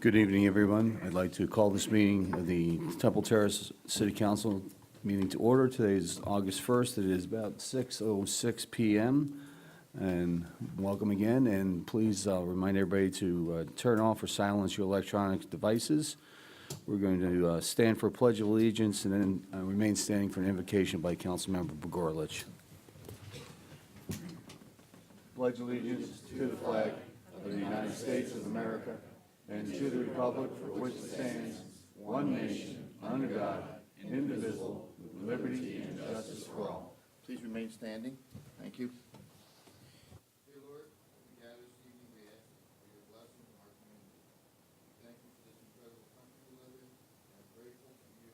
Good evening, everyone. I'd like to call this meeting of the Temple Terrace City Council meeting to order. Today is August 1st. It is about 6:06 p.m. And welcome again. And please remind everybody to turn off or silence your electronic devices. We're going to stand for a Pledge of Allegiance and then remain standing for an invocation by Councilmember Begorlich. Pledge allegiance to the flag of the United States of America and to the republic for which it stands, one nation, under God, indivisible, with liberty and justice for all. Please remain standing. Thank you. Dear Lord, we gather this evening, we ask for your blessing on our community. We thank you for this incredible country we live in, and are grateful to you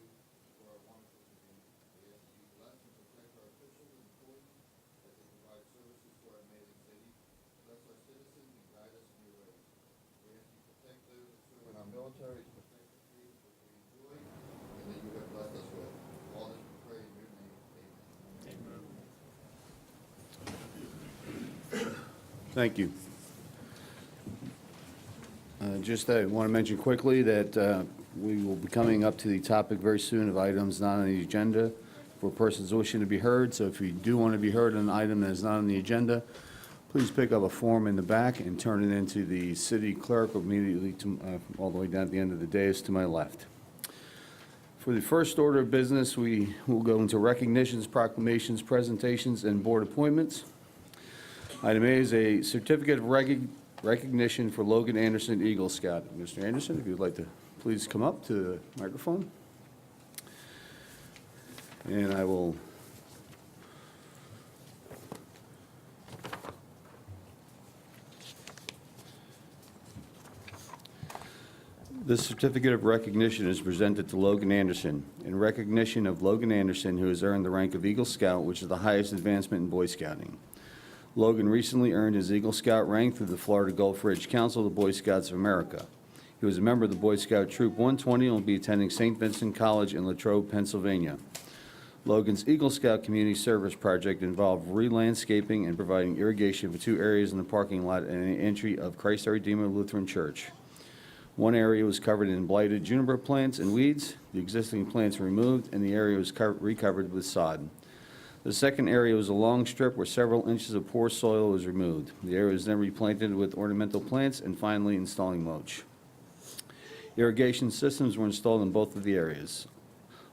for our wonderful community. We ask that you bless and protect our officials and employees as they provide services to our amazing city. Bless our citizens and guide us in your ways. We ask you protect those that serve in our military, to protect the freedom which we enjoy, and that you have blessed us with. All this we pray in your name. Amen. Thank you. I want to mention quickly that we will be coming up to the topic very soon of items not on the agenda for persons wishing to be heard. So if you do want to be heard on an item that is not on the agenda, please pick up a form in the back and turn it into the city clerk immediately all the way down at the end of the dais to my left. For the first order of business, we will go into recognitions, proclamations, presentations, and board appointments. Item A is a certificate of recognition for Logan Anderson, Eagle Scout. Mr. Anderson, if you'd like to please come up to the microphone. And I will This certificate of recognition is presented to Logan Anderson in recognition of Logan Anderson, who has earned the rank of Eagle Scout, which is the highest advancement in Boy Scouting. Logan recently earned his Eagle Scout rank through the Florida Gulf Ridge Council of the Boy Scouts of America. He was a member of the Boy Scout Troop 120 and will be attending St. Vincent College in Latrobe, Pennsylvania. Logan's Eagle Scout Community Service Project involved re-landscaping and providing irrigation for 2 areas in the parking lot and the entry of Christ Our Redeemer Lutheran Church. One area was covered in blighted juniper plants and weeds. The existing plants were removed, and the area was recovered with sod. The second area was a long strip where several inches of poor soil was removed. The area was then replanted with ornamental plants and finally installing mulch. Irrigation systems were installed in both of the areas.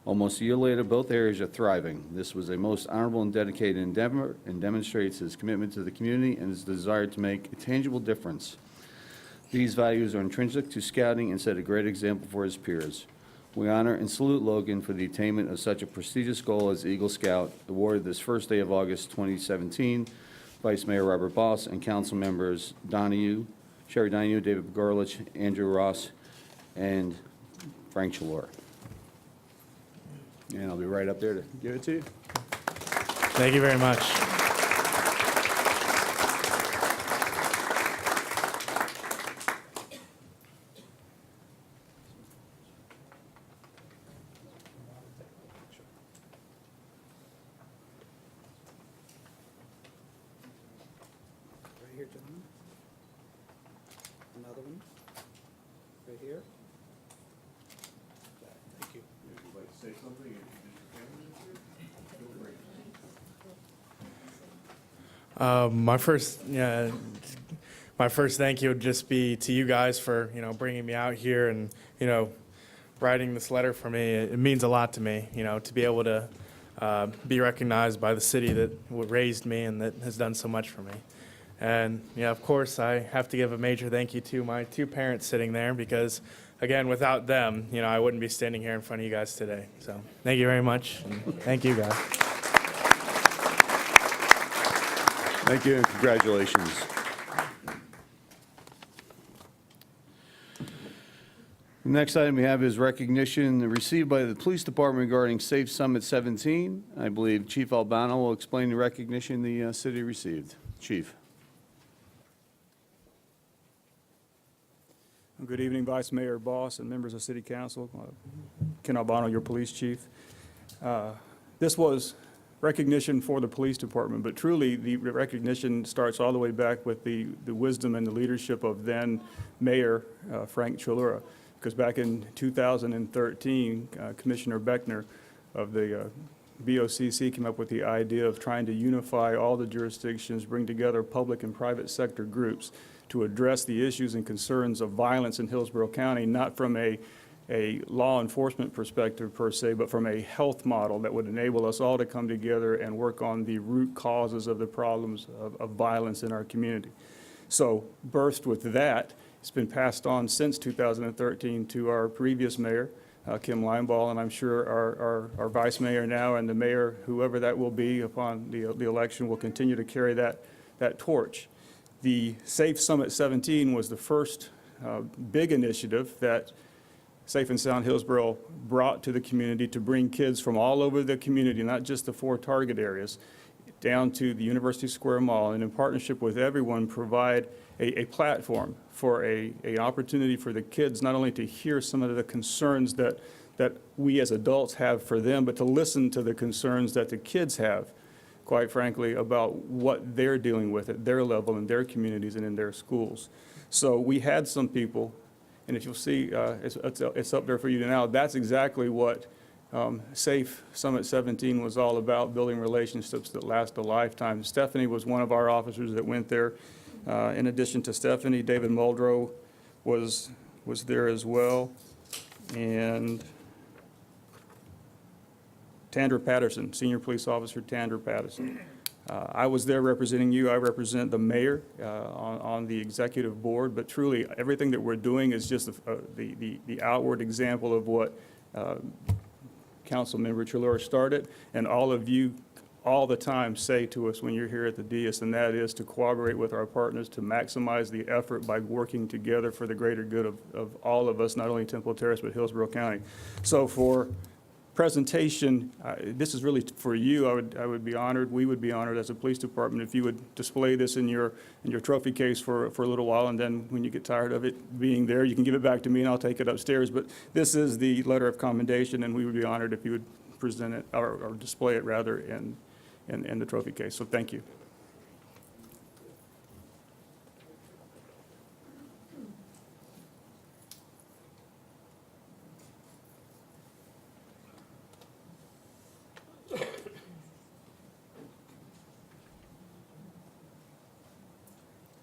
Almost a year later, both areas are thriving. This was a most honorable and dedicated endeavor and demonstrates his commitment to the community and his desire to make a tangible difference. These values are intrinsic to scouting and set a great example for his peers. We honor and salute Logan for the attainment of such a prestigious goal as Eagle Scout, awarded this first day of August 2017. Vice Mayor Robert Boss and council members Sherry Donahue, David Begorlich, Andrew Ross, and Frank Chalor. And I'll be right up there to give it to you. Thank you very much. Right here, gentlemen. Another one. Right here. Thank you. If you'd like to say something, My first thank you would just be to you guys for, bringing me out here and, writing this letter for me. It means a lot to me, to be able to be recognized by the city that raised me and that has done so much for me. And, of course, I have to give a major thank you to my 2 parents sitting there because, again, without them, I wouldn't be standing here in front of you guys today. So thank you very much, and thank you, guys. Thank you and congratulations. The next item we have is recognition received by the Police Department regarding Safe Summit 17. I believe Chief Albano will explain the recognition the city received. Chief. Good evening, Vice Mayor Boss and members of City Council. Ken Albano, your police chief. This was recognition for the police department, but truly the recognition starts all the way back with the wisdom and the leadership of then Mayor Frank Chalura. Because back in 2013, Commissioner Beckner of the BOCC came up with the idea of trying to unify all the jurisdictions, bring together public and private sector groups to address the issues and concerns of violence in Hillsborough County, not from a law enforcement perspective per se, but from a health model that would enable us all to come together and work on the root causes of the problems of violence in our community. So, birthed with that, it's been passed on since 2013 to our previous mayor, Kim Linebaugh, and I'm sure our vice mayor now and the mayor, whoever that will be upon the election, will continue to carry that torch. The Safe Summit 17 was the first big initiative that Safe and Sound Hillsborough brought to the community to bring kids from all over the community, not just the 4 target areas, down to the University Square Mall, and in partnership with everyone provide a platform for an opportunity for the kids not only to hear some of the concerns that we as adults have for them, but to listen to the concerns that the kids have, quite frankly, about what they're dealing with at their level in their communities and in their schools. So we had some people, and if you'll see, it's up there for you now, that's exactly what Safe Summit 17 was all about, building relationships that last a lifetime. Stephanie was one of our officers that went there. In addition to Stephanie, David Muldrow was there as well, and Tandra Patterson, Senior Police Officer Tandra Patterson. I was there representing you. I represent the mayor on the executive board, but truly everything that we're doing is just the outward example of what Councilmember Chalura started, and all of you all the time say to us when you're here at the dais, and that is to cooperate with our partners to maximize the effort by working together for the greater good of all of us, not only Temple Terrace, but Hillsborough County. So for presentation, this is really for you. I would be honored, we would be honored as a police department if you would display this in your trophy case for a little while, and then when you get tired of it being there, you can give it back to me and I'll take it upstairs. But this is the letter of commendation, and we would be honored if you would present it, or display it rather, in the trophy case. So thank you.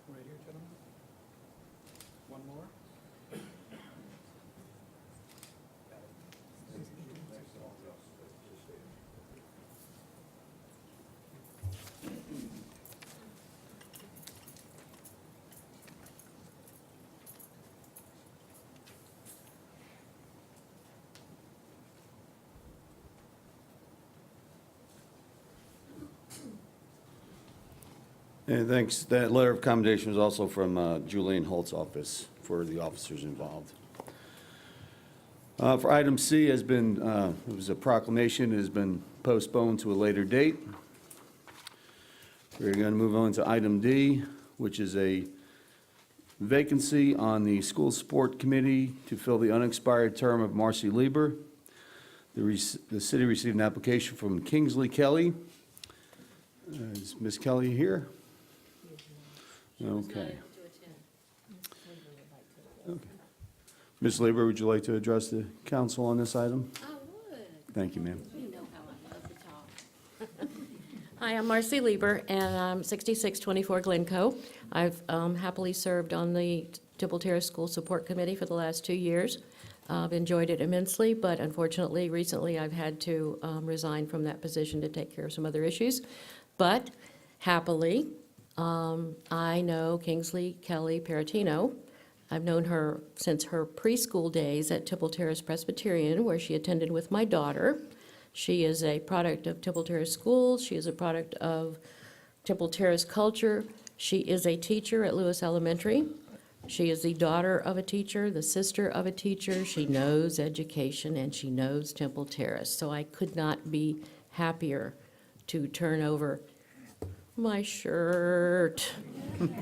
Right here, gentlemen. One more. And thanks. That letter of commendation was also from Julian Holt's office for the officers involved. For item C, it was a proclamation, it has been postponed to a later date. We're going to move on to item D, which is a vacancy on the School Sport Committee to fill the unexpired term of Marcy Lieber. The city received an application from Kingsley Kelly. Is Ms. Kelly here? Okay. Okay. Ms. Lieber, would you like to address the council on this item? I would. Thank you, ma'am. You know how I love to talk. Hi, I'm Marcy Lieber, and I'm 6624 Glencoe. I've happily served on the Temple Terrace School Support Committee for the last 2 years. I've enjoyed it immensely, but unfortunately, recently I've had to resign from that position to take care of some other issues. But happily, I know Kingsley Kelly Peratino. I've known her since her preschool days at Temple Terrace Presbyterian, where she attended with my daughter. She is a product of Temple Terrace Schools. She is a product of Temple Terrace culture. She is a teacher at Lewis Elementary. She is the daughter of a teacher, the sister of a teacher. She knows education, and she knows Temple Terrace. So I could not be happier to turn over my shirt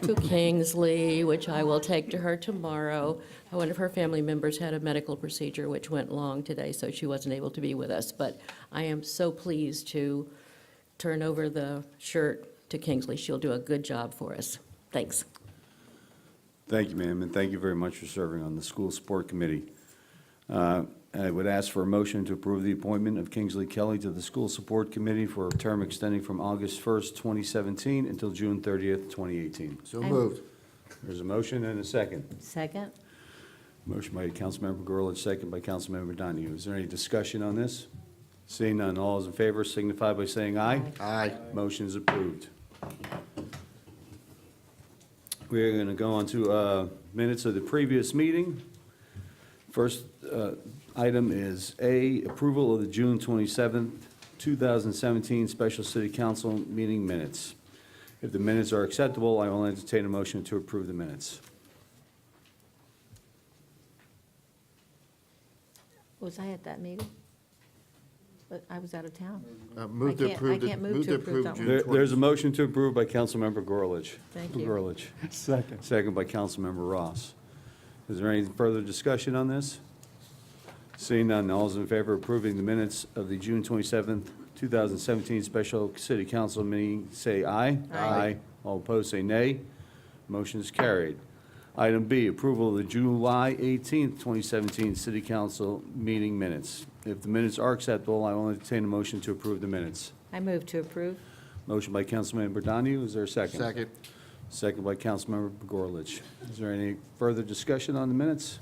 to Kingsley, which I will take to her tomorrow. One of her family members had a medical procedure which went long today, so she wasn't able to be with us. But I am so pleased to turn over the shirt to Kingsley. She'll do a good job for us. Thanks. Thank you, ma'am, and thank you very much for serving on the School Support Committee. I would ask for a motion to approve the appointment of Kingsley Kelly to the School Support Committee for a term extending from August 1st, 2017 until June 30th, 2018. So moved. There's a motion and a second. Second? Motion by Councilmember Gorlin, second by Councilmember Donahue. Is there any discussion on this? Seeing none, all those in favor signify by saying aye. Aye. Motion is approved. We're going to go on to minutes of the previous meeting. First item is A, approval of the June 27th, 2017 Special City Council meeting minutes. If the minutes are acceptable, I will entertain a motion to approve the minutes. Was I at that meeting? But I was out of town. Move to I approve. can't move to approve that one. There's a motion to approve by Councilmember Gorlich. Thank you. Gorlich. Second. Second by Councilmember Ross. Is there any further discussion on this? Seeing none, all those in favor of approving the minutes of the June 27th, 2017 Special City Council meeting, say aye. Aye. All opposed, say nay. Motion is carried. Item B, approval of the July 18th, 2017 City Council meeting minutes. If the minutes are acceptable, I will entertain a motion to approve the minutes. I move to approve. Motion by Councilmember Donahue, is there a second? Second. Second by Councilmember Gorlich. Is there any further discussion on the minutes?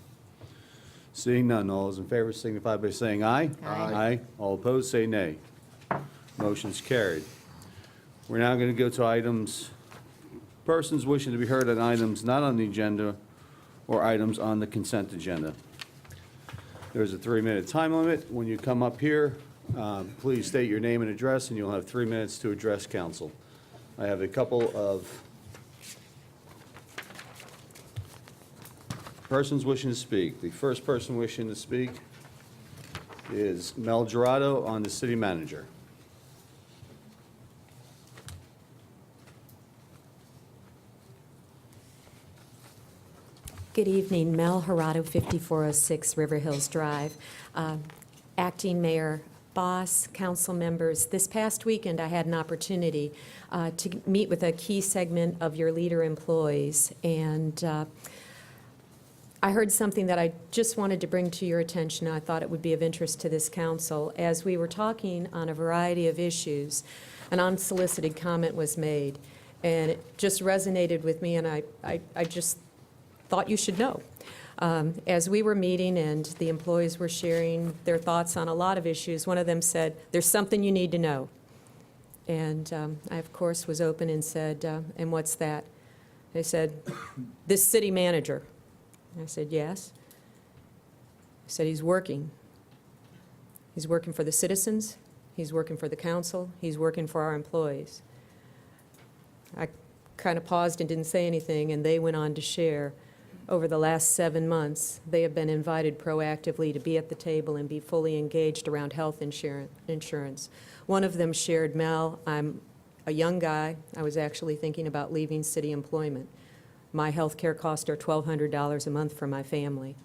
Seeing none, all those in favor signify by saying aye. Aye. Aye. All opposed, say nay. Motion's carried. We're now going to go to items, persons wishing to be heard on items not on the agenda or items on the consent agenda. There's a 3-minute time limit. When you come up here, please state your name and address, and you'll have 3 minutes to address council. I have a couple of persons wishing to speak. The first person wishing to speak is Mel Gerardo on the city manager. Good evening, Mel Gerardo, 5406 River Hills Drive. Acting Mayor Boss, council members, this past weekend I had an opportunity to meet with a key segment of your leader employees, and I heard something that I just wanted to bring to your attention. I thought it would be of interest to this council. As we were talking on a variety of issues, an unsolicited comment was made, and it just resonated with me, and I just thought you should know. As we were meeting and the employees were sharing their thoughts on a lot of issues, one of them said, "There's something you need to know." And I, of course, was open and said, "And what's that?" They said, "This city manager." I said, "Yes." I said, "He's working. He's working for the citizens. He's working for the council. He's working for our employees." I kind of paused and didn't say anything, and they went on to share. Over the last 7 months, they have been invited proactively to be at the table and be fully engaged around health insurance. One of them shared, "Mel, I'm a young guy. I was actually thinking about leaving city employment. My health care costs are $1,200 a month for my family.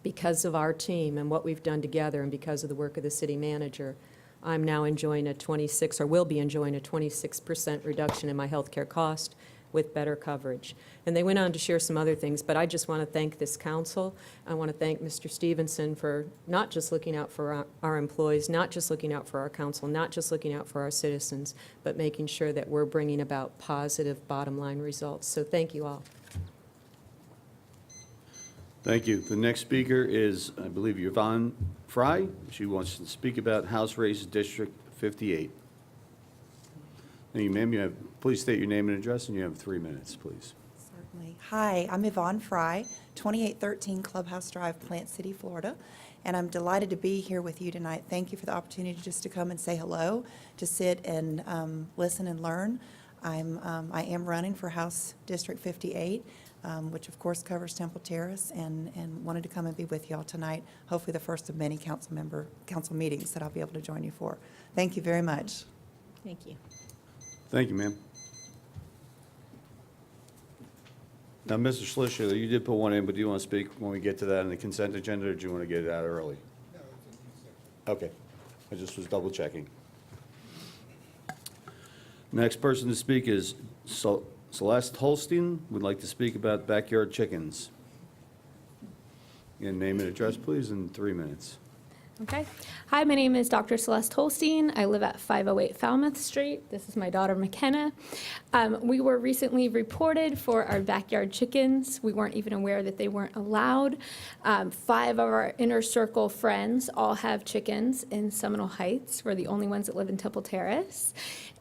Because of our team and what we've done together and because of the work of the city manager, I'm now enjoying a 26, or will be enjoying a 26% reduction in my health care cost with better coverage." And they went on to share some other things, but I just want to thank this council. I want to thank Mr. Stevenson for not just looking out for our employees, not just looking out for our council, not just looking out for our citizens, but making sure that we're bringing about positive bottom-line results. So thank you all. Thank you. The next speaker is, I believe, Yvonne Fry. She wants to speak about House Race District 58. Thank you, ma'am. Please state your name and address, and you have 3 minutes, please. Certainly. Hi, I'm Yvonne Fry, 2813 Clubhouse Drive, Plant City, Florida, and I'm delighted to be here with you tonight. Thank you for the opportunity just to come and say hello, to sit and listen and learn. I am running for House District 58, which of course covers Temple Terrace, and wanted to come and be with you all tonight, hopefully the first of many council meetings that I'll be able to join you for. Thank you very much. Thank you. Thank you, ma'am. Now, Mr. Schlischer, you did put one in, but do you want to speak when we get to that in the consent agenda, or do you want to get it out early? No, it's a new section. Okay. I just was double checking. Next person to speak is Celeste Holstein, would like to speak about backyard chickens. Again, name and address, please, in 3 minutes. Okay. Hi, my name is Dr. Celeste Holstein. I live at 508 Falmouth Street. This is my daughter, McKenna. We were recently reported for our backyard chickens. We weren't even aware that they weren't allowed. 5 of our inner circle friends all have chickens in Seminole Heights. We're the only ones that live in Temple Terrace.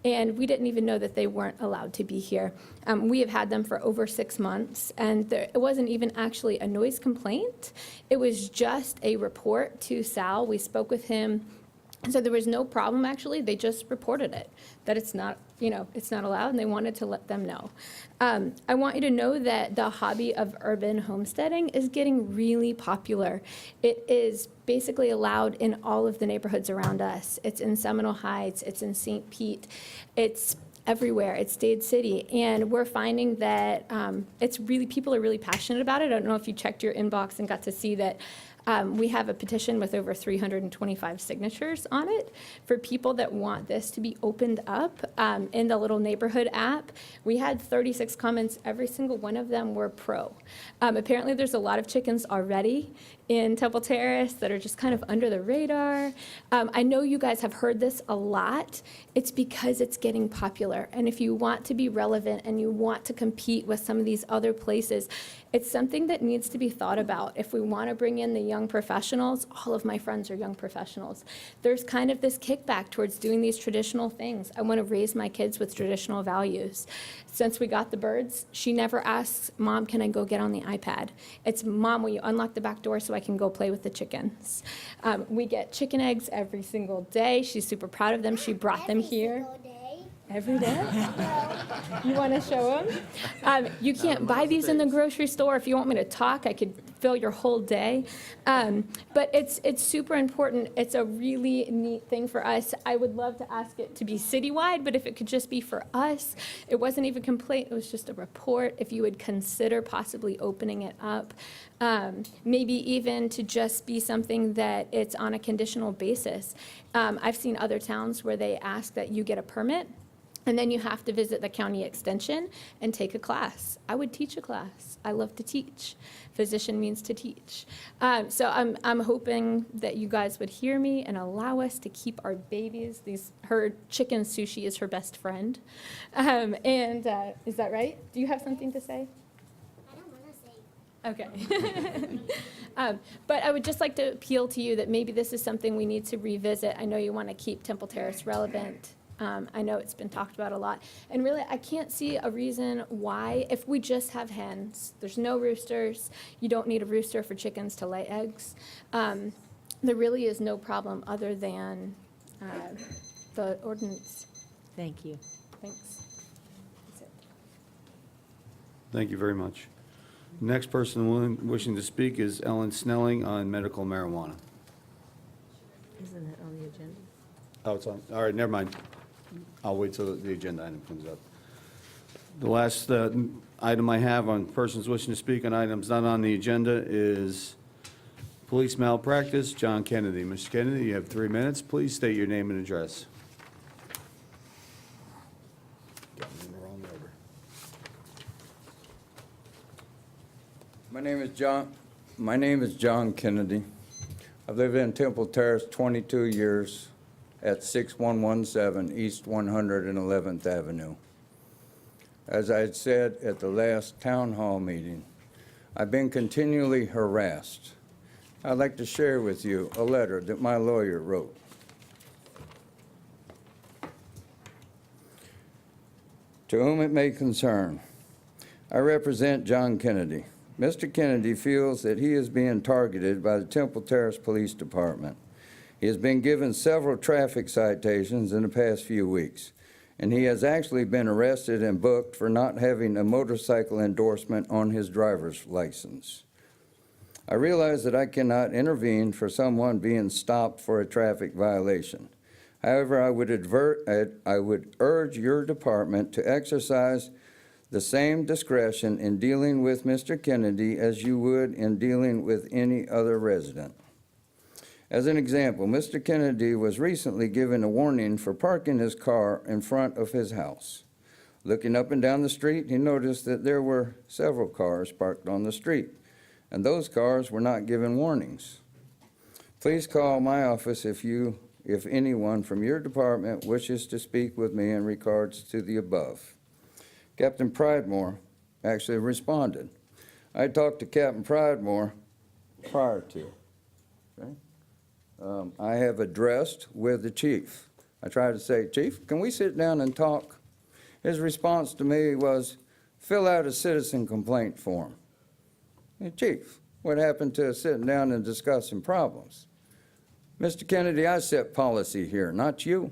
And we didn't even know that they weren't allowed to be here. We have had them for over 6 months, and it wasn't even actually a noise complaint. It was just a report to Sal. We spoke with him, and so there was no problem, actually. They just reported it, that it's not, it's not allowed, and they wanted to let them know. I want you to know that the hobby of urban homesteading is getting really popular. It is basically allowed in all of the neighborhoods around us. It's in Seminole Heights, it's in St. Pete, it's everywhere. It's Dade City, and we're finding that people are really passionate about it. I don't know if you checked your inbox and got to see that we have a petition with over 325 signatures on it for people that want this to be opened up in the little neighborhood app. We had 36 comments. Every single one of them were pro. Apparently, there's a lot of chickens already in Temple Terrace that are just kind of under the radar. I know you guys have heard this a lot. It's because it's getting popular. And if you want to be relevant and you want to compete with some of these other places, it's something that needs to be thought about. If we want to bring in the young professionals, all of my friends are young professionals. There's kind of this kickback towards doing these traditional things. I want to raise my kids with traditional values. Since we got the birds, she never asks, Mom, can I go get on the iPad? It's, Mom, will you unlock the back door so I can go play with the chickens? We get chicken eggs every single day. She's super proud of them. She brought them here. Every day? You want to show them? You can't buy these in the grocery store. If you want me to talk, I could fill your whole day. But it's super important. It's a really neat thing for us. I would love to ask it to be citywide, but if it could just be for us, it wasn't even a complaint. It was just a report. If you would consider possibly opening it up, maybe even to just be something that it's on a conditional basis. I've seen other towns where they ask that you get a permit, and then you have to visit the county extension and take a class. I would teach a class. I love to teach. Physician means to teach. So I'm hoping that you guys would hear me and allow us to keep our babies. Her chicken sushi is her best friend. Is that right? Do you have something to say? Okay. But I would just like to appeal to you that maybe this is something we need to revisit. I know you want to keep Temple Terrace relevant. I know it's been talked about a lot. And really, I can't see a reason why, if we just have hens, there's no roosters, you don't need a rooster for chickens to lay eggs. There really is no problem other than the ordinance. Thank you. Thanks. That's it. Thank you very much. Next person wishing to speak is Ellen Snelling on medical marijuana. Isn't that on the agenda? Oh, it's on, all right, never mind. I'll wait till the agenda item comes up. The last item I have on persons wishing to speak on items not on the agenda is police malpractice. John Kennedy. Mr. Kennedy, you have 3 minutes. Please state your name and address. Got me in the wrong order. My name is John Kennedy. I've lived in Temple Terrace 22 years at 6117 East 111th Avenue. As I had said at the last town hall meeting, I've been continually harassed. I'd like to share with you a letter that my lawyer wrote. To whom it may concern, I represent John Kennedy. Mr. Kennedy feels that he is being targeted by the Temple Terrace Police Department. He has been given several traffic citations in the past few weeks, and he has actually been arrested and booked for not having a motorcycle endorsement on his driver's license. I realize that I cannot intervene for someone being stopped for a traffic violation. However, I would urge your department to exercise the same discretion in dealing with Mr. Kennedy as you would in dealing with any other resident. As an example, Mr. Kennedy was recently given a warning for parking his car in front of his house. Looking up and down the street, he noticed that there were several cars parked on the street, and those cars were not given warnings. Please call my office if anyone from your department wishes to speak with me in regards to the above. Captain Pridemore actually responded. I talked to Captain Pridemore prior to. Okay? I have addressed with the chief. I tried to say, Chief, can we sit down and talk? His response to me was, fill out a citizen complaint form. Hey, Chief, what happened to sitting down and discussing problems? Mr. Kennedy, I set policy here, not you.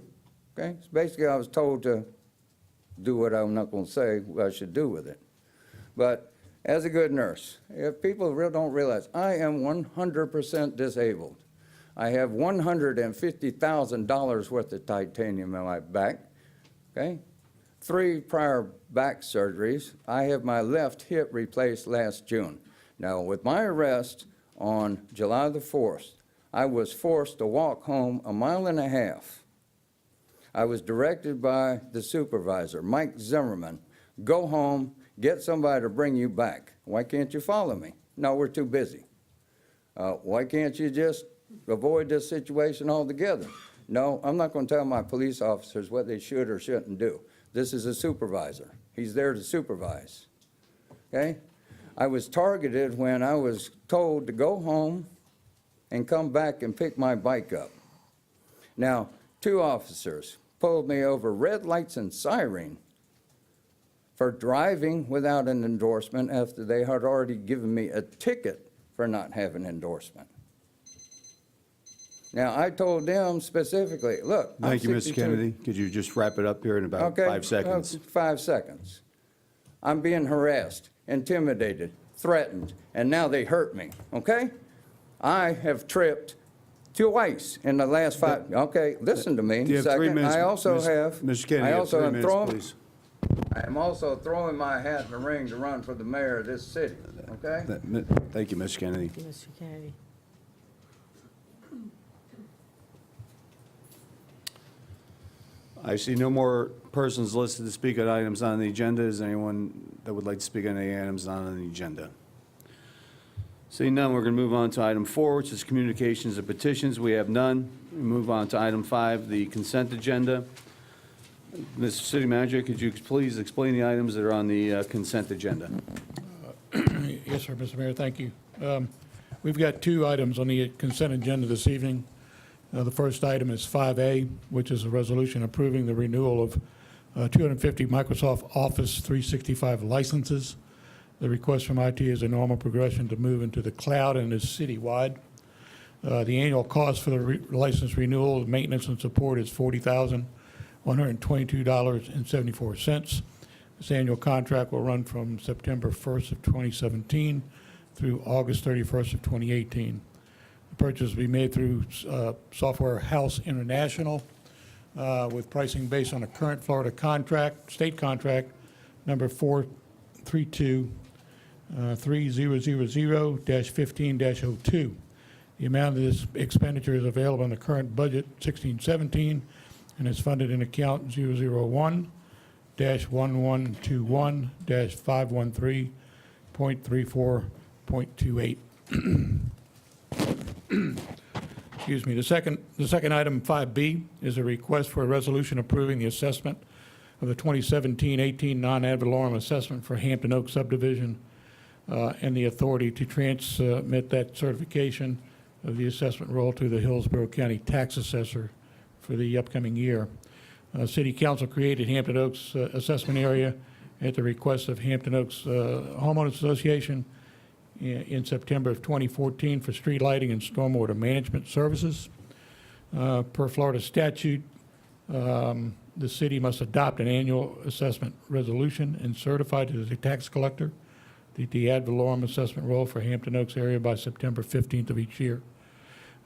Okay? So basically, I was told to do what I'm not going to say what I should do with it. But as a good nurse, if people don't realize, I am 100% disabled. I have $150,000 worth of titanium in my back, okay? 3 prior back surgeries. I have my left hip replaced last June. Now, with my arrest on July the 4th, I was forced to walk home 1.5 miles. I was directed by the supervisor, Mike Zimmerman, go home, get somebody to bring you back. Why can't you follow me? No, we're too busy. Why can't you just avoid this situation altogether? No, I'm not going to tell my police officers what they should or shouldn't do. This is a supervisor. He's there to supervise. Okay? I was targeted when I was told to go home and come back and pick my bike up. Now, 2 officers pulled me over red lights and siren for driving without an endorsement after they had already given me a ticket for not having endorsement. Now, I told them specifically, look, I'm Thank you, Mr. 62 Kennedy. Could you just wrap it up here in about Okay, 5 seconds? 5 seconds. I'm being harassed, intimidated, threatened, and now they hurt me, okay? I have tripped twice in the last 5, okay, listen to me. Do you have 3 Second, minutes? I also Miss- have. Mr. Kennedy, I you have also 3 am minutes, throwing- please. I am also throwing my hat in the ring to run for the mayor of this city, okay? Thank you, Mr. Kennedy. Mr. Kennedy. I see no more persons listed to speak on items on the agenda. Is there anyone that would like to speak on any items not on the agenda? Seeing none, we're going to move on to item 4, which is communications and petitions. We have none. We move on to item 5, the consent agenda. Mr. City Manager, could you please explain the items that are on the consent agenda? Yes, sir, Mr. Mayor, thank you. We've got 2 items on the consent agenda this evening. The first item is 5A, which is a resolution approving the renewal of 250 Microsoft Office 365 licenses. The request from IT is a normal progression to move into the cloud and is citywide. The annual cost for the license renewal, maintenance and support is $40,122.74. This annual contract will run from September 1st of 2017 through August 31st of 2018. The purchase will be made through Software House International with pricing based on a current Florida contract, state contract, number 432-3000-15-02. The amount of this expenditure is available in the current budget 16-17 and is funded in account 001-1121-513.34.28. Excuse me. The second item, 5B, is a request for a resolution approving the assessment of the 2017-18 non-ad valorem assessment for Hampton Oaks subdivision and the authority to transmit that certification of the assessment roll to the Hillsborough County Tax Assessor for the upcoming year. City Council created Hampton Oaks assessment area at the request of Hampton Oaks Homeowners Association in September of 2014 for street lighting and stormwater management services. Per Florida statute, the city must adopt an annual assessment resolution and certify to the tax collector the ad valorem assessment roll for Hampton Oaks area by September 15th of each year.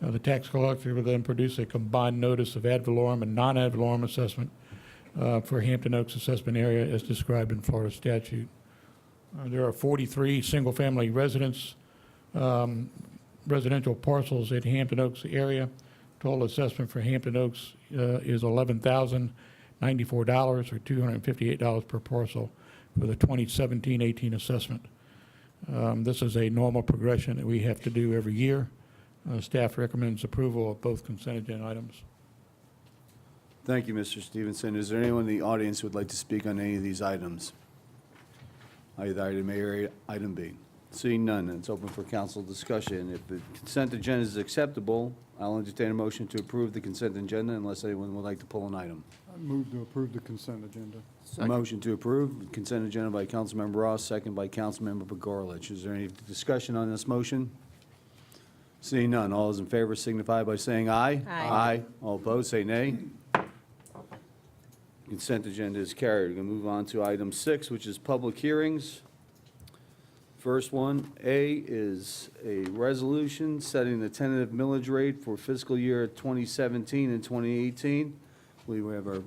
The tax collector will then produce a combined notice of ad valorem and non-ad valorem assessment for Hampton Oaks assessment area as described in Florida statute. There are 43 single-family residents residential parcels in Hampton Oaks area. Total assessment for Hampton Oaks is $11,094, or $258 per parcel for the 2017-18 assessment. This is a normal progression that we have to do every year. Staff recommends approval of both consent agenda items. Thank you, Mr. Stevenson. Is there anyone in the audience who would like to speak on any of these items? Either item A or item B. Seeing none, it's open for council discussion. If the consent agenda is acceptable, I'll entertain a motion to approve the consent agenda unless anyone would like to pull an item. I move to approve the consent agenda. A motion to approve the consent agenda by Councilmember Ross, second by Councilmember Begorlich. Is there any discussion on this motion? Seeing none, all those in favor signify by saying aye. Aye. All opposed, say nay. Consent agenda is carried. We're going to move on to item 6, which is public hearings. First one, A, is a resolution setting the tentative millage rate for fiscal year 2017 and 2018. We have our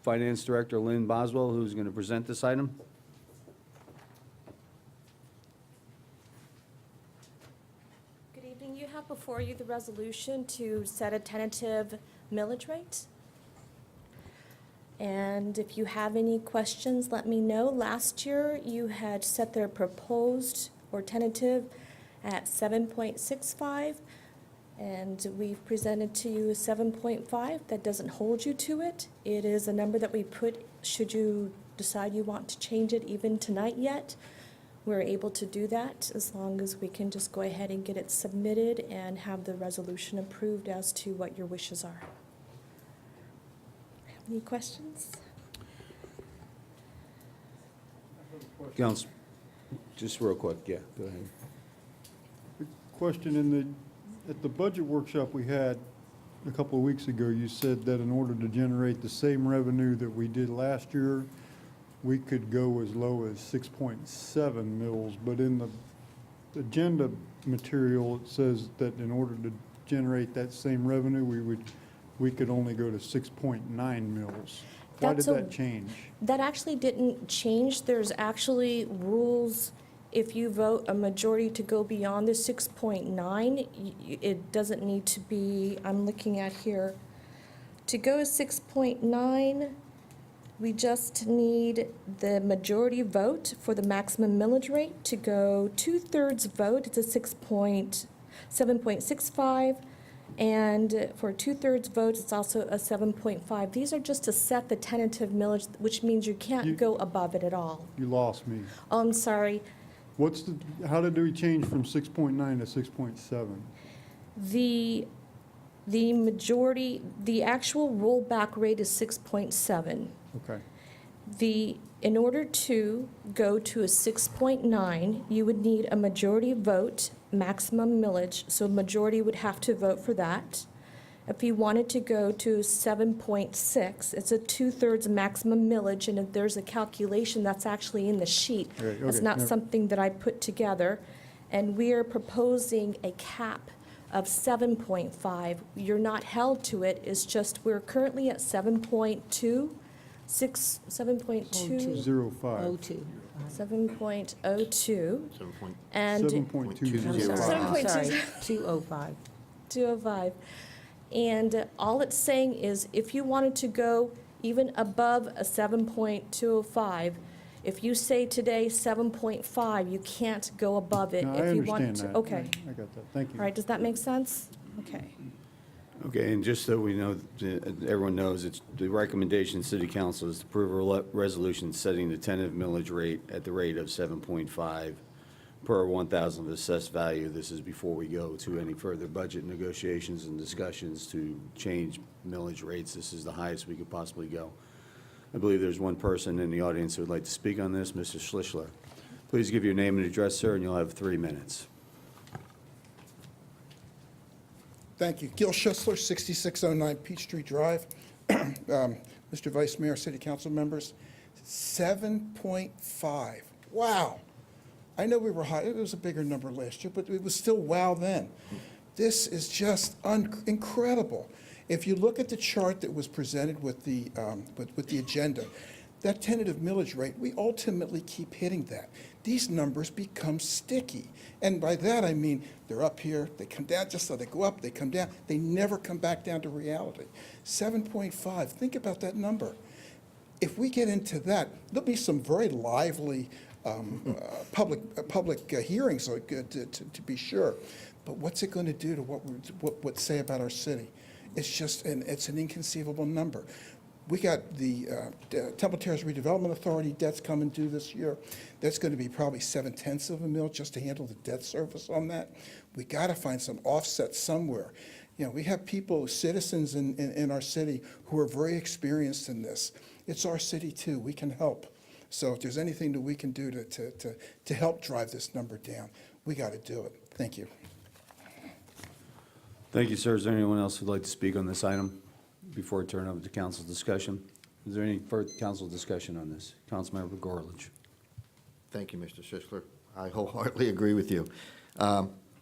Finance Director, Lynn Boswell, who's going to present this item. Good evening. You have before you the resolution to set a tentative millage rate. And if you have any questions, let me know. Last year, you had set their proposed or tentative at 7.65, and we've presented to you 7.5. That doesn't hold you to it. It is a number that we put, should you decide you want to change it even tonight yet. We're able to do that as long as we can just go ahead and get it submitted and have the resolution approved as to what your wishes are. Any questions? Council, just real quick, yeah, go ahead. Question, at the budget workshop we had a couple of weeks ago, you said that in order to generate the same revenue that we did last year, we could go as low as 6.7 mils, but in the agenda material, it says that in order to generate that same revenue, we could only go to 6.9 mils. Why did that change? That actually didn't change. There's actually rules. If you vote a majority to go beyond the 6.9, it doesn't need to be, I'm looking at here, to go to 6.9, we just need the majority vote for the maximum millage rate to go 2/3 vote. It's a 7.65. And for 2/3 votes, it's also a 7.5. These are just to set the tentative millage, which means you can't go above it at all. You lost me. Oh, I'm sorry. How did we change from 6.9 to 6.7? The majority, the actual rollback rate is 6.7. Okay. In order to go to a 6.9, you would need a majority vote, maximum millage, so majority would have to vote for that. If you wanted to go to 7.6, it's a 2/3 maximum millage, and if there's a calculation that's actually in the sheet. Right, It's okay, not no. something that I put together. And we are proposing a cap of 7.5. You're not held to it, it's just we're currently at 7.2, 7.2. 205. 02. 7.02. And 7.205. I'm sorry, 7.2. 205. 205. And all it's saying is if you wanted to go even above a 7.205, if you say today 7.5, you can't go above it. No, If I you want understand to. that. Okay. I got that. Thank you. All right, does that make sense? Okay. Okay, and just so we know, everyone knows, it's the recommendation of City Council is to approve a resolution setting the tentative millage rate at the rate of 7.5 per 1,000 of assessed value. This is before we go to any further budget negotiations and discussions to change millage rates. This is the highest we could possibly go. I believe there's one person in the audience who would like to speak on this, Mr. Schlichler. Please give your name and address, sir, and you'll have 3 minutes. Thank you. Gil Schussler, 6609 Peachtree Drive. Mr. Vice Mayor, City Council members, 7.5. Wow. I know we were high. It was a bigger number last year, but it was still wow then. This is just incredible. If you look at the chart that was presented with the agenda, that tentative millage rate, we ultimately keep hitting that. These numbers become sticky. And by that, I mean, they're up here, they come down, just so they go up, they come down, they never come back down to reality. 7.5, think about that number. If we get into that, there'll be some very lively public hearings, to be sure. But what's it going to do to what say about our city? It's just, it's an inconceivable number. We got the Temple Terrace Redevelopment Authority debts coming due this year. That's going to be probably 7/10 of a mil just to handle the debt service on that. We got to find some offset somewhere. You know, we have people, citizens in our city who are very experienced in this. It's our city too. We can help. So if there's anything that we can do to help drive this number down, we got to do it. Thank you. Thank you, sir. Is there anyone else who'd like to speak on this item before I turn over to council discussion? Is there any further council discussion on this? Councilmember Gorlic. Thank you, Mr. Sisler. I wholeheartedly agree with you.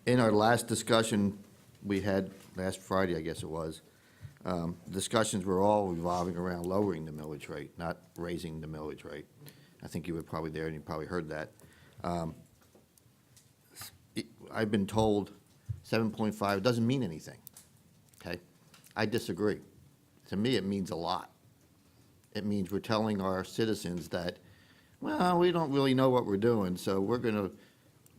In our last discussion we had last Friday, I guess it was, discussions were all revolving around lowering the millage rate, not raising the millage rate. I think you were probably there and you probably heard that. I've been told 7.5 doesn't mean anything, okay? I disagree. To me, it means a lot. It means we're telling our citizens that, well, we don't really know what we're doing, so we're going to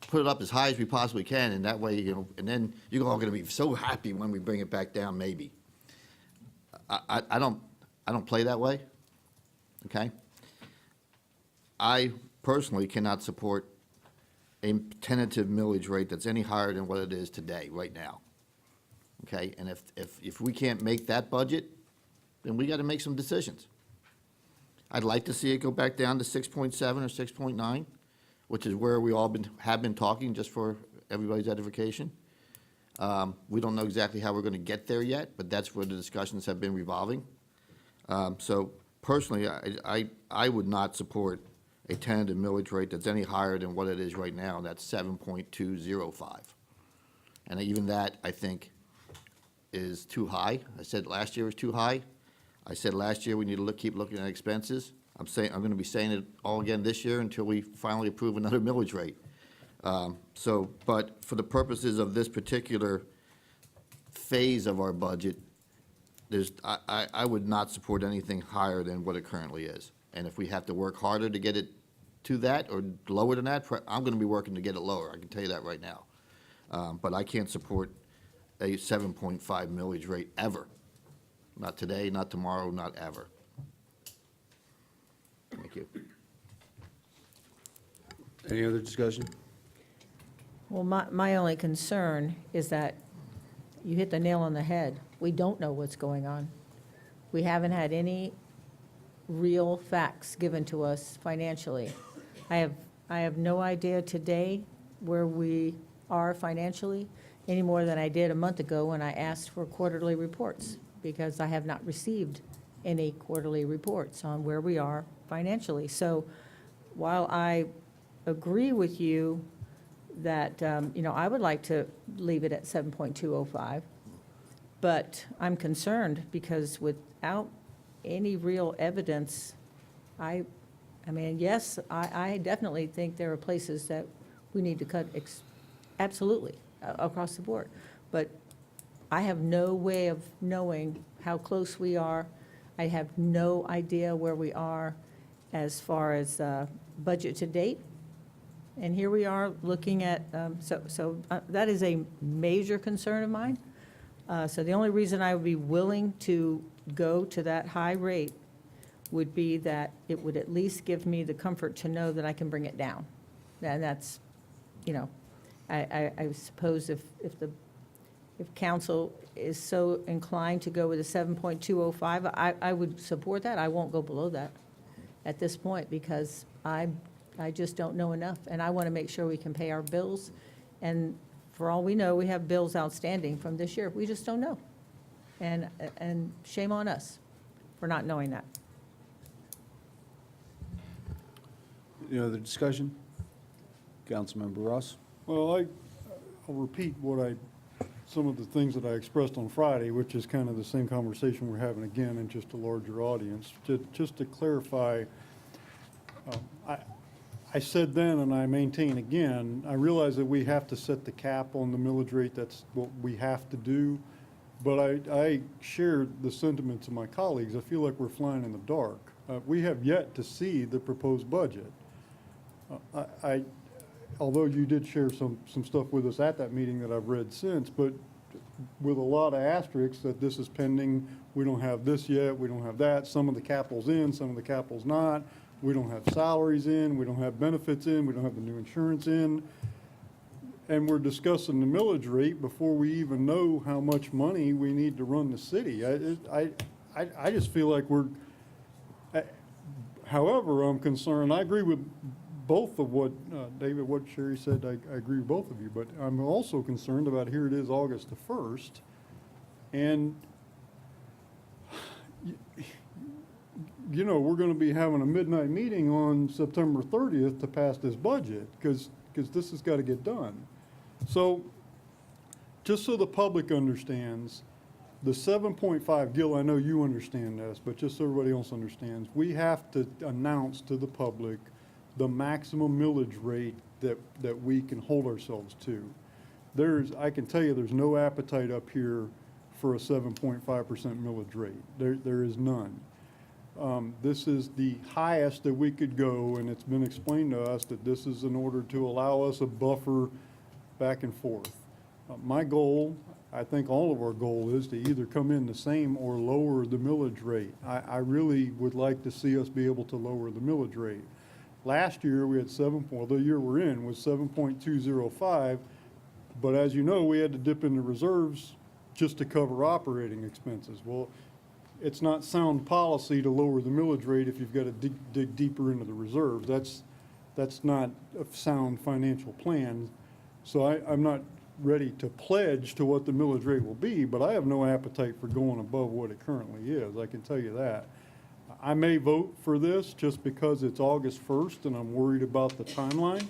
put it up as high as we possibly can, and that way, you know, and then you're all going to be so happy when we bring it back down, maybe. I don't play that way, okay? I personally cannot support a tentative millage rate that's any higher than what it is today, right now. Okay, and if we can't make that budget, then we got to make some decisions. I'd like to see it go back down to 6.7 or 6.9, which is where we all have been talking, just for everybody's edification. We don't know exactly how we're going to get there yet, but that's where the discussions have been revolving. So personally, I would not support a tentative millage rate that's any higher than what it is right now, and that's 7.205. And even that, I think, is too high. I said last year was too high. I said last year we need to keep looking at expenses. I'm going to be saying it all again this year until we finally approve another millage rate. But for the purposes of this particular phase of our budget, I would not support anything higher than what it currently is. And if we have to work harder to get it to that or lower than that, I'm going to be working to get it lower. I can tell you that right now. But I can't support a 7.5 millage rate ever. Not today, not tomorrow, not ever. Thank you. Any other discussion? Well, my only concern is that you hit the nail on the head. We don't know what's going on. We haven't had any real facts given to us financially. I have no idea today where we are financially, any more than I did a month ago when I asked for quarterly reports, because I have not received any quarterly reports on where we are financially. So while I agree with you that, you know, I would like to leave it at 7.205, but I'm concerned because without any real evidence, I mean, yes, I definitely think there are places that we need to cut absolutely across the board. But I have no way of knowing how close we are. I have no idea where we are as far as budget to date. And here we are looking at, that is a major concern of mine. So the only reason I would be willing to go to that high rate would be that it would at least give me the comfort to know that I can bring it down. And that's, you know, I suppose if council is so inclined to go with a 7.205, I would support that. I won't go below that at this point because I just don't know enough. And I want to make sure we can pay our bills. And for all we know, we have bills outstanding from this year. We just don't know. And shame on us for not knowing that. Any other discussion? Councilmember Ross? Well, I'll repeat some of the things that I expressed on Friday, which is kind of the same conversation we're having again in just a larger audience. Just to clarify, I said then, and I maintain again, I realize that we have to set the cap on the millage rate. That's what we have to do. But I share the sentiments of my colleagues. I feel like we're flying in the dark. We have yet to see the proposed budget. Although you did share some stuff with us at that meeting that I've read since, but with a lot of asterisks that this is pending, we don't have this yet, we don't have that, some of the capital's in, some of the capital's not, we don't have salaries in, we don't have benefits in, we don't have the new insurance in, and we're discussing the millage rate before we even know how much money we need to run the city. I just feel like we're, however, I'm concerned, I agree with both of what, David, what Sherry said, I agree with both of you, but I'm also concerned about, here it is, August the 1st, and, you know, we're gonna be having a midnight meeting on September 30th to pass this budget, because this has gotta get done. So, just so the public understands, the 7.5, Gil, I know you understand this, but just so everybody else understands, we have to announce to the public the maximum millage rate that we can hold ourselves to. I can tell you, there's no appetite up here for a 7.5% millage rate. There is none. This is the highest that we could go, and it's been explained to us that this is in order to allow us a buffer back and forth. My goal, I think all of our goal, is to either come in the same or lower the millage rate. I really would like to see us be able to lower the millage rate. Last year, we had the year we're in was 7.205, but as you know, we had to dip into reserves just to cover operating expenses. Well, it's not sound policy to lower the millage rate if you've got to dig deeper into the reserves. That's not a sound financial plan. So I'm not ready to pledge to what the millage rate will be, but I have no appetite for going above what it currently is. I can tell you that. I may vote for this just because it's August 1st and I'm worried about the timeline.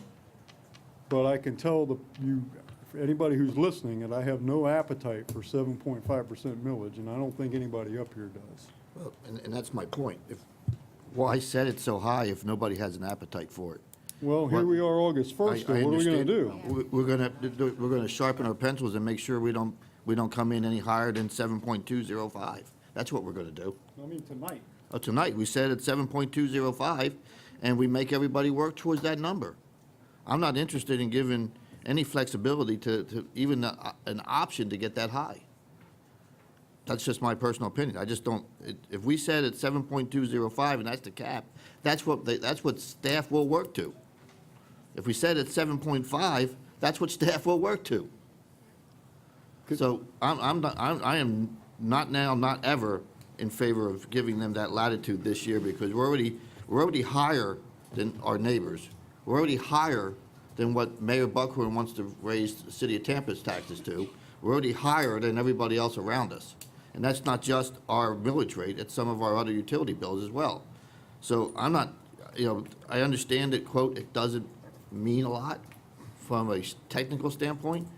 But I can tell anybody who's listening, that I have no appetite for 7.5% millage, and I don't think anybody up here does. Well, and that's my point. Why set it so high if nobody has an appetite for it? Well, here we are August 1st, so what are we gonna do? We're gonna sharpen our pencils and make sure we don't come in any higher than 7.205. That's what we're gonna do. I mean, tonight. Tonight, we set at 7.205, and we make everybody work towards that number. I'm not interested in giving any flexibility to even an option to get that high. That's just my personal opinion. I just don't, if we set at 7.205 and that's the cap, that's what staff will work to. If we set at 7.5, that's what staff will work to. So I am not now, not ever in favor of giving them that latitude this year, because we're already higher than our neighbors. We're already higher than what Mayor Buckhorn wants to raise the city of Tampa's taxes to. We're already higher than everybody else around us. And that's not just our millage rate, it's some of our other utility bills as well. So I'm not, I understand that, quote, it doesn't mean a lot from a technical standpoint,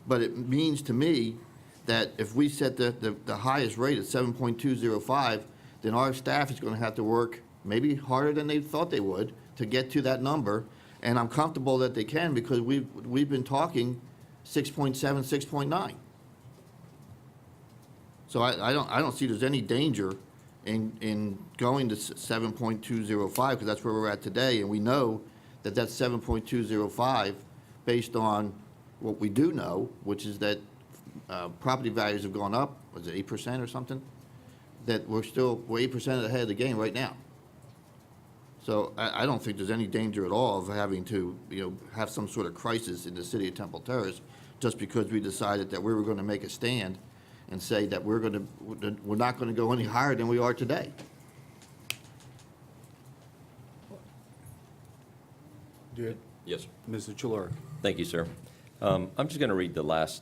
but it means to me that if we set the highest rate at 7.205, then our staff is going to have to work maybe harder than they thought they would to get to that number. And I'm comfortable that they can, because we've been talking 6.7, 6.9. So I don't see there's any danger in going to 7.205, because that's where we're at today, and we know that that's 7.205 based on what we do know, which is that property values have gone up. Was it 8% or something? That we're 8% ahead of the game right now. So I don't think there's any danger at all of having to, have some sort of crisis in the city of Temple Terrace just because we decided that we were going to make a stand and say that we're not going to go any higher than we are today. Yes. Mr. Chilora. Thank you, sir. I'm just going to read the last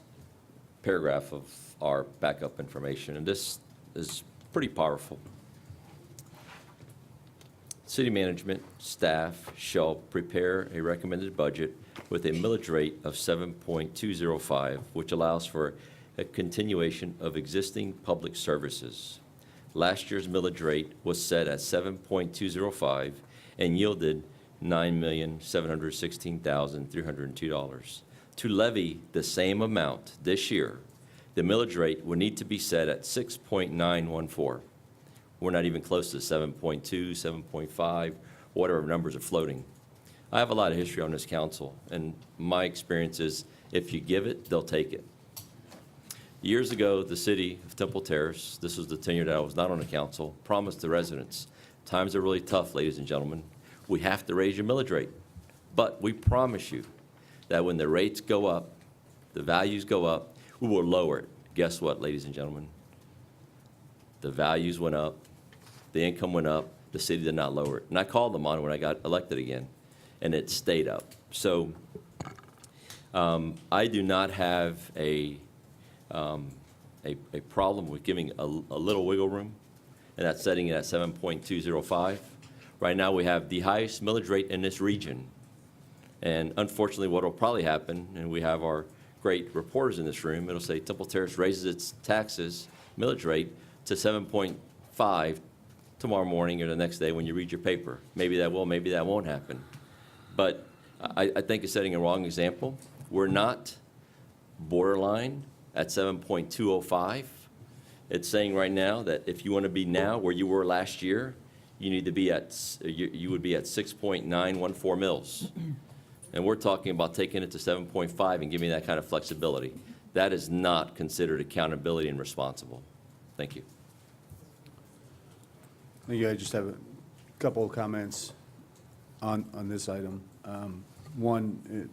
paragraph of our backup information, and this is pretty powerful. City management staff shall prepare a recommended budget with a millage rate of 7.205, which allows for a continuation of existing public services. Last year's millage rate was set at 7.205 and yielded $9,716,302. To levy the same amount this year, the millage rate would need to be set at 6.914. We're not even close to 7.2, 7.5, whatever numbers are floating. I have a lot of history on this council, and my experience is if you give it, they'll take it. Years ago, the city of Temple Terrace, this was the tenure that I was not on the council, promised the residents, times are really tough, ladies and gentlemen. We have to raise your millage rate. But we promise you that when the rates go up, the values go up, we will lower it. Guess what, ladies and gentlemen? The values went up, the income went up, the city did not lower it. And I called them on it when I got elected again, and it stayed up. So I do not have a problem with giving a little wiggle room, and that's setting it at 7.205. Right now, we have the highest millage rate in this region. And unfortunately, what will probably happen, and we have our great reporters in this room, it'll say Temple Terrace raises its taxes millage rate to 7.5 tomorrow morning or the next day when you read your paper. Maybe that will, maybe that won't happen. But I think it's setting a wrong example. We're not borderline at 7.205. It's saying right now that if you want to be now where you were last year, you need to be at, you would be at 6.914 mils. And we're talking about taking it to 7.5 and giving that kind of flexibility. That is not considered accountability and responsible. Thank you. I just have a couple of comments on this item. One,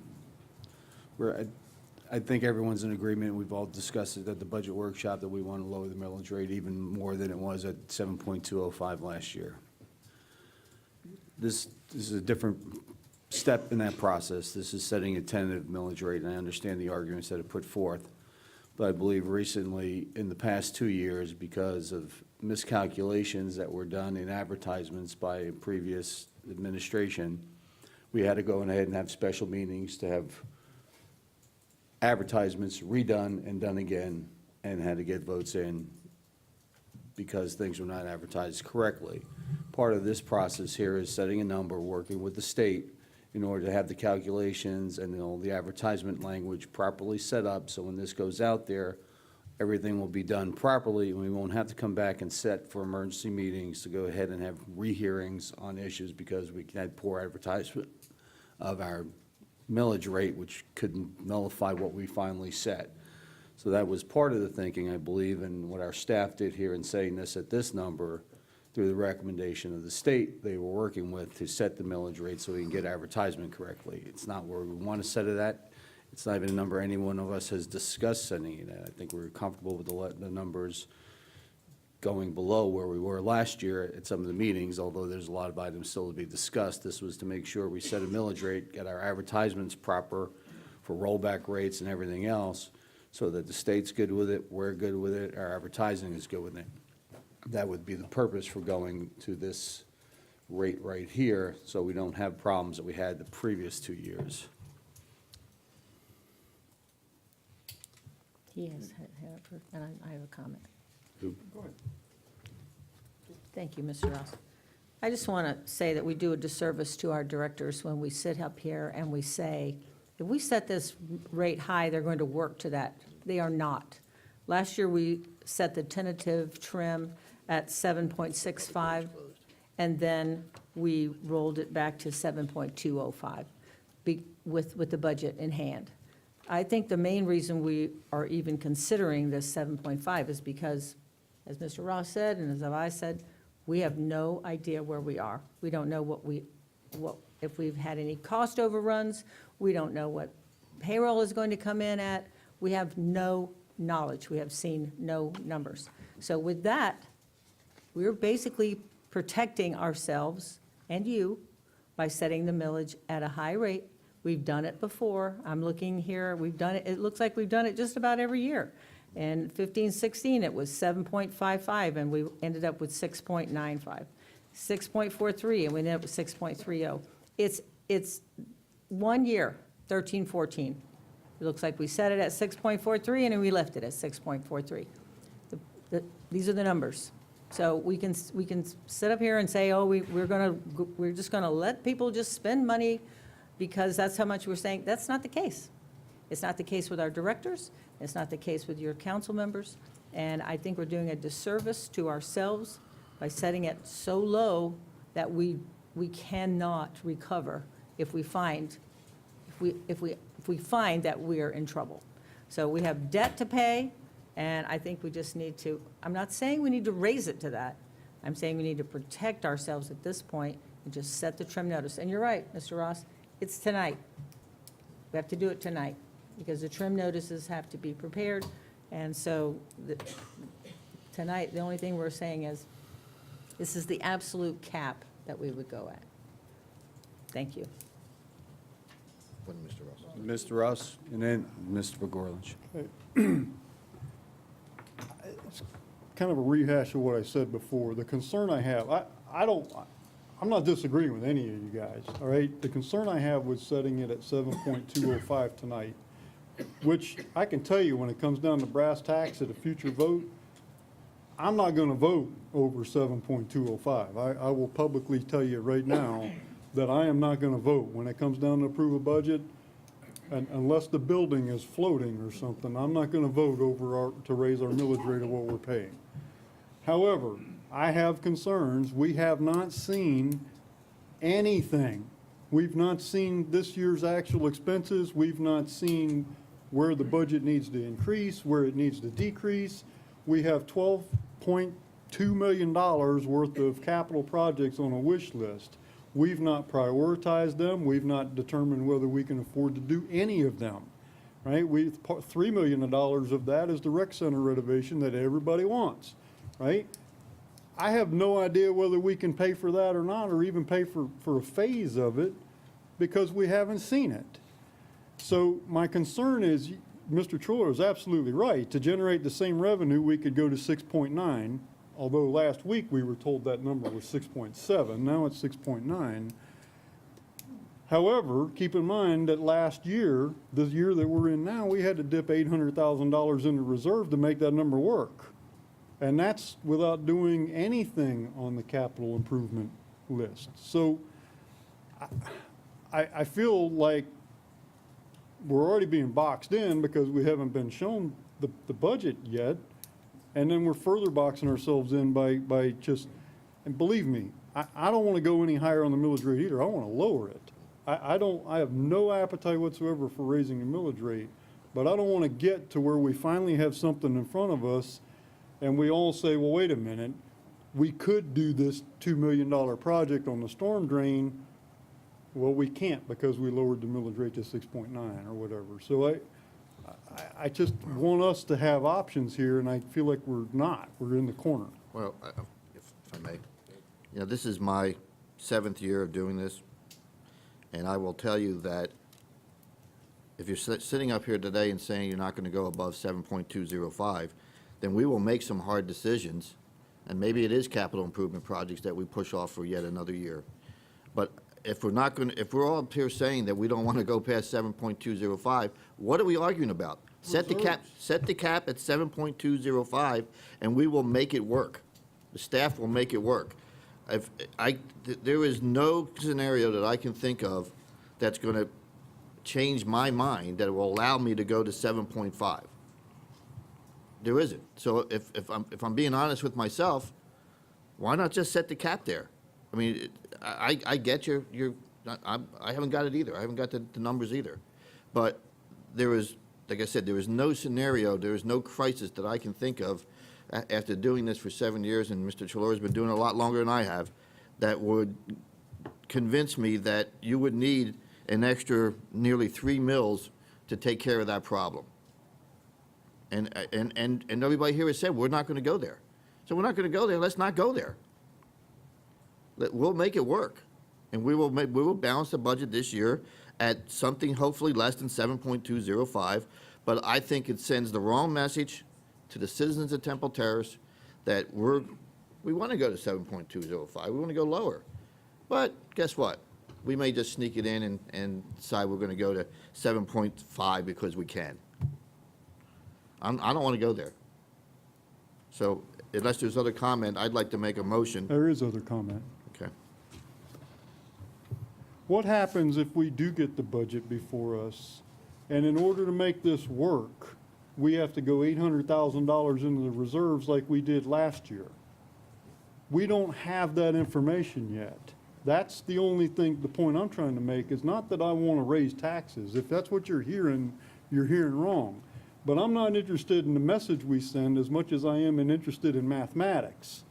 I think everyone's in agreement, we've all discussed it at the budget workshop, that we want to lower the millage rate even more than it was at 7.205 last year. This is a different step in that process. This is setting a tentative millage rate, and I understand the arguments that are put forth. But I believe recently, in the past 2 years, because of miscalculations that were done in advertisements by a previous administration, we had to go ahead and have special meetings to have advertisements redone and done again, and had to get votes in because things were not advertised correctly. Part of this process here is setting a number, working with the state in order to have the calculations and all the advertisement language properly set up, so when this goes out there, everything will be done properly, and we won't have to come back and set for emergency meetings to go ahead and have rehearings on issues because we had poor advertisement of our millage rate, which could nullify what we finally set. So that was part of the thinking, I believe, and what our staff did here in saying this at this number, through the recommendation of the state they were working with to set the millage rate so we can get advertisement correctly. It's not where we want to set it at. It's not even a number any one of us has discussed setting it at. I think we're comfortable with the numbers going below where we were last year at some of the meetings, although there's a lot of items still to be discussed. This was to make sure we set a millage rate, get our advertisements proper for rollback rates and everything else, so that the state's good with it, we're good with it, our advertising is good with it. That would be the purpose for going to this rate right here, so we don't have problems that we had the previous 2 years. He has, and I have a comment. Who? Thank you, Mr. Ross. I just want to say that we do a disservice to our directors when we sit up here and we say, if we set this rate high, they're going to work to that. They are not. Last year, we set the tentative trim at 7.65, and then we rolled it back to 7.205 with the budget in hand. I think the main reason we are even considering this 7.5 is because, as Mr. Ross said, and as I said, we have no idea where we are. We don't know if we've had any cost overruns. We don't know what payroll is going to come in at. We have no knowledge. We have seen no numbers. So with that, we're basically protecting ourselves and you by setting the millage at a high rate. We've done it before. I'm looking here. We've done it. It looks like we've done it just about every year. In 15-16, it was 7.55, and we ended up with 6.95. 6.43, and we ended up with 6.30. It's 1 year, 13-14. It looks like we set it at 6.43, and then we left it at 6.43. These are the numbers. So we can sit up here and say, oh, we're just gonna let people just spend money because that's how much we're saying. That's not the case. It's not the case with our directors. It's not the case with your council members. And I think we're doing a disservice to ourselves by setting it so low that we cannot recover if we find that we are in trouble. So we have debt to pay, and I think we just need to, I'm not saying we need to raise it to that. I'm saying we need to protect ourselves at this point and just set the trim notice. And you're right, Mr. Ross, it's tonight. We have to do it tonight because the trim notices have to be prepared. And so tonight, the only thing we're saying is this is the absolute cap that we would go at. Thank you. When Mr. Russell. Mr. Ross, and then Mr. Begorlich. It's kind of a rehash of what I said before. The concern I have, I'm not disagreeing with any of you guys, all right? The concern I have was setting it at 7.205 tonight, which I can tell you when it comes down to brass tacks at a future vote, I'm not going to vote over 7.205. I will publicly tell you right now that I am not going to vote when it comes down to approve a budget, and unless the building is floating or something, I'm not going to vote to raise our millage rate of what we're paying. However, I have concerns. We have not seen anything. We've not seen this year's actual expenses. We've not seen where the budget needs to increase, where it needs to decrease. We have $12.2 million worth of capital projects on a wish list. We've not prioritized them. We've not determined whether we can afford to do any of them, right? $3 million of that is the rec center renovation that everybody wants, right? I have no idea whether we can pay for that or not, or even pay for a phase of it, because we haven't seen it. So my concern is, Mr. Troyer is absolutely right. To generate the same revenue, we could go to 6.9, although last week we were told that number was 6.7. Now it's 6.9. However, keep in mind that last year, this year that we're in now, we had to dip $800,000 into reserve to make that number work. And that's without doing anything on the capital improvement list. So I feel like we're already being boxed in because we haven't been shown the budget yet. And then we're further boxing ourselves in by just, and believe me, I don't want to go any higher on the millage rate either. I want to lower it. I have no appetite whatsoever for raising the millage rate, but I don't want to get to where we finally have something in front of us and we all say, well, wait a minute, we could do this $2 million project on the storm drain. Well, we can't because we lowered the millage rate to 6.9 or whatever. So I just want us to have options here, and I feel like we're not. We're in the corner. Well, if I may, this is my 7th year of doing this, and I will tell you that if you're sitting up here today and saying you're not going to go above 7.205, then we will make some hard decisions, and maybe it is capital improvement projects that we push off for yet another year. But if we're all up here saying that we don't want to go past 7.205, what are we arguing about? Set the cap at 7.205, and we will make it work. The staff will make it work. There is no scenario that I can think of that's going to change my mind that will allow me to go to 7.5. There isn't. So if I'm being honest with myself, why not just set the cap there? I mean, I get I haven't got it either. I haven't got the numbers either. But there is, like I said, there is no scenario, there is no crisis that I can think of after doing this for 7 years, and Mr. Chalor's been doing it a lot longer than I have, that would convince me that you would need an extra nearly 3 mills to take care of that problem. And everybody here has said, we're not going to go there. So we're not going to go there. Let's not go there. We'll make it work. And we will balance the budget this year at something hopefully less than 7.205. But I think it sends the wrong message to the citizens of Temple Terrace that we want to go to 7.205. We want to go lower. But guess what? We may just sneak it in and decide we're going to go to 7.5 because we can. I don't want to go there. So unless there's other comment, I'd like to make a motion. There is other comment. Okay. What happens if we do get the budget before us, and in order to make this work, we have to go $800,000 into the reserves like we did last year? We don't have that information yet. That's the only thing, the point I'm trying to make is not that I want to raise taxes. If that's what you're hearing wrong. But I'm not interested in the message we send as much as I am interested in mathematics,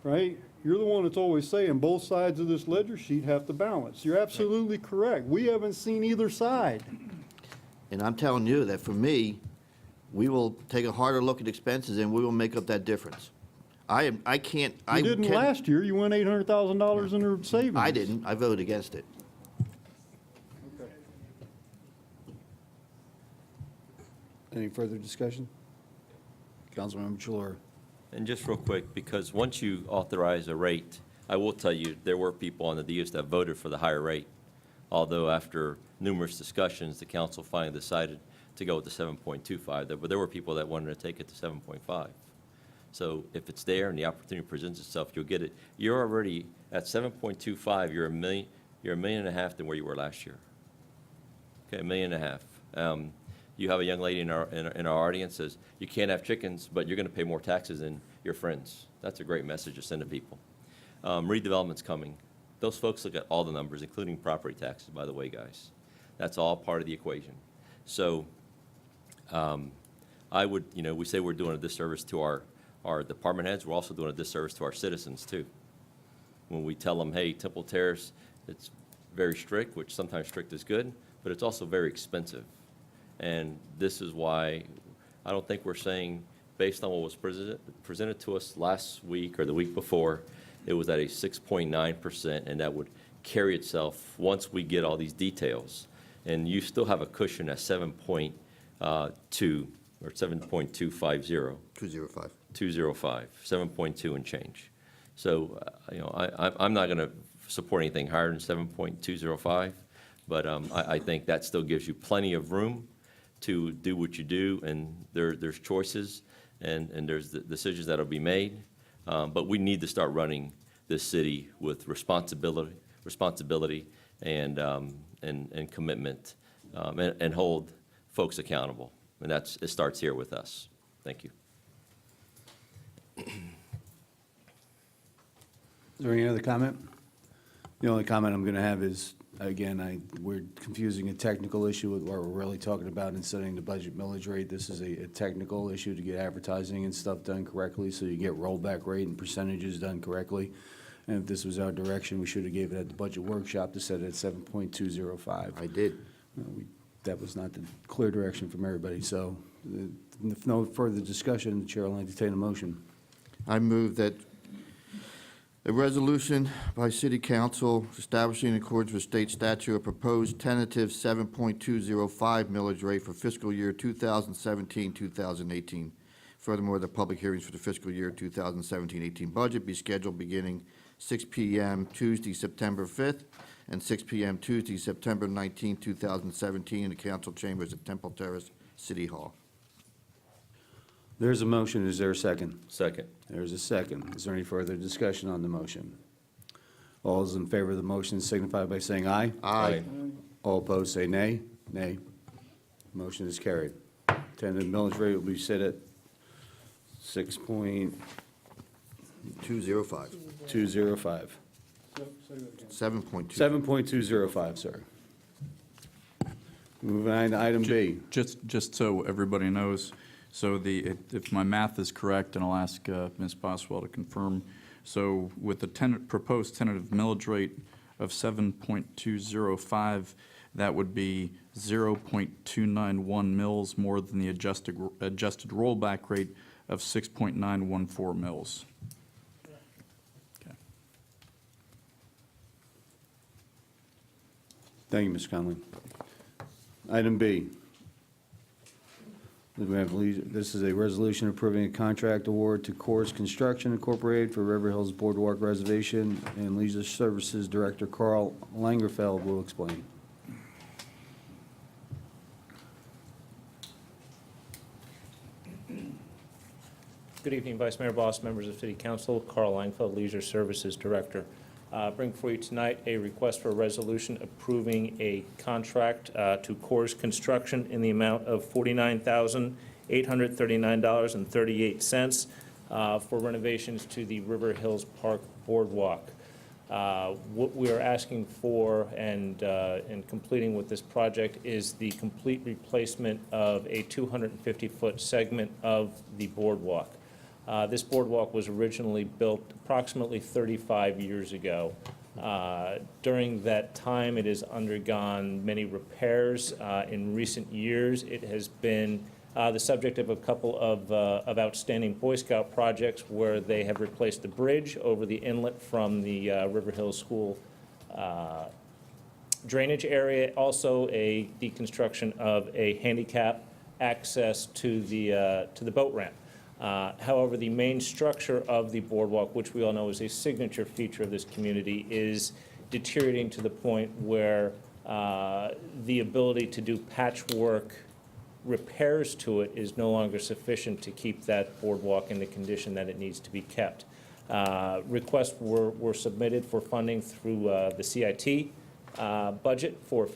right? You're the one that's always saying both sides of this ledger sheet have to balance. You're absolutely correct. We haven't seen either side. And I'm telling you that for me, we will take a harder look at expenses and we will make up that difference. I can't. You didn't last year. You went $800,000 in their savings. I didn't. I voted against it. Any further discussion? Councilmember Chilora. And just real quick, because once you authorize a rate, I will tell you, there were people on the dais that voted for the higher rate, although after numerous discussions, the council finally decided to go with the 7.25, but there were people that wanted to take it to 7.5. So if it's there and the opportunity presents itself, you'll get it. You're already at 7.25, you're a million and a half than where you were last year. Okay, $1.5 million. You have a young lady in our audience says, you can't have chickens, but you're going to pay more taxes than your friends. That's a great message to send to people. Redevelopment's coming. Those folks look at all the numbers, including property taxes, by the way, guys. That's all part of the equation. So I would, we say we're doing a disservice to our department heads. We're also doing a disservice to our citizens, too. When we tell them, hey, Temple Terrace, it's very strict, which sometimes strict is good, but it's also very expensive. And this is why I don't think we're saying, based on what was presented to us last week or the week before, it was at a 6.9%, and that would carry itself once we get all these details. And you still have a cushion at 7.2 or 7.250. 205. 205, 7.2 and change. So, I'm not going to support anything higher than 7.205, but I think that still gives you plenty of room to do what you do, and there's choices, and there's the decisions that will be made. But we need to start running this city with responsibility and commitment, and hold folks accountable. And it starts here with us. Thank you. Is there any other comment? The only comment I'm going to have is, again, we're confusing a technical issue with what we're really talking about in setting the budget millage rate. This is a technical issue to get advertising and stuff done correctly, so you get rollback rate and percentages done correctly. And if this was our direction, we should have gave it at the budget workshop to set it at 7.205. I did. That was not the clear direction from everybody. So if no further discussion, the chair will entertain a motion. I move that a resolution by City Council establishing in accordance with state statute a proposed tentative 7.205 millage rate for fiscal year 2017-2018. Furthermore, the public hearings for the fiscal year 2017-18 budget be scheduled beginning 6 p.m. Tuesday, September 5th, and 6 p.m. Tuesday, September 19th, 2017, in the council chambers at Temple Terrace, City Hall. There's a motion. Is there a second? Second. There's a second. Is there any further discussion on the motion? All those in favor of the motion signify by saying aye. Aye. All opposed say nay. Nay. Motion is carried. Tentative millage rate will be set at 6.205. 205. 7.2. 7.205, sir. Moving on to item B. Just so everybody knows, so if my math is correct, and I'll ask Ms. Boswell to confirm, so with the proposed tentative millage rate of 7.205, that would be 0.291 mils more than the adjusted rollback rate of 6.914 mils. Okay. Thank you, Ms. Conley. Item B. This is a resolution approving a contract award to Coors Construction Incorporated for River Hills Boardwalk Reservation, and Leisure Services Director Carl Langerfeld will explain. Good evening, Vice Mayor Boss, members of City Council. Carl Langfeld, Leisure Services Director. Bring for you tonight a request for a resolution approving a contract to Coors Construction in the amount of $49,839.38 for renovations to the River Hills Park Boardwalk. What we are asking for and completing with this project is the complete replacement of a 250-foot segment of the boardwalk. This boardwalk was originally built approximately 35 years ago. During that time, it has undergone many repairs. In recent years, it has been the subject of a couple of outstanding Boy Scout projects where they have replaced the bridge over the inlet from the River Hills School drainage area, also the construction of a handicap access to the boat ramp. However, the main structure of the boardwalk, which we all know is a signature feature of this community, is deteriorating to the point where the ability to do patchwork repairs to it is no longer sufficient to keep that boardwalk in the condition that it needs to be kept. Requests were submitted for funding through the CIT budget for,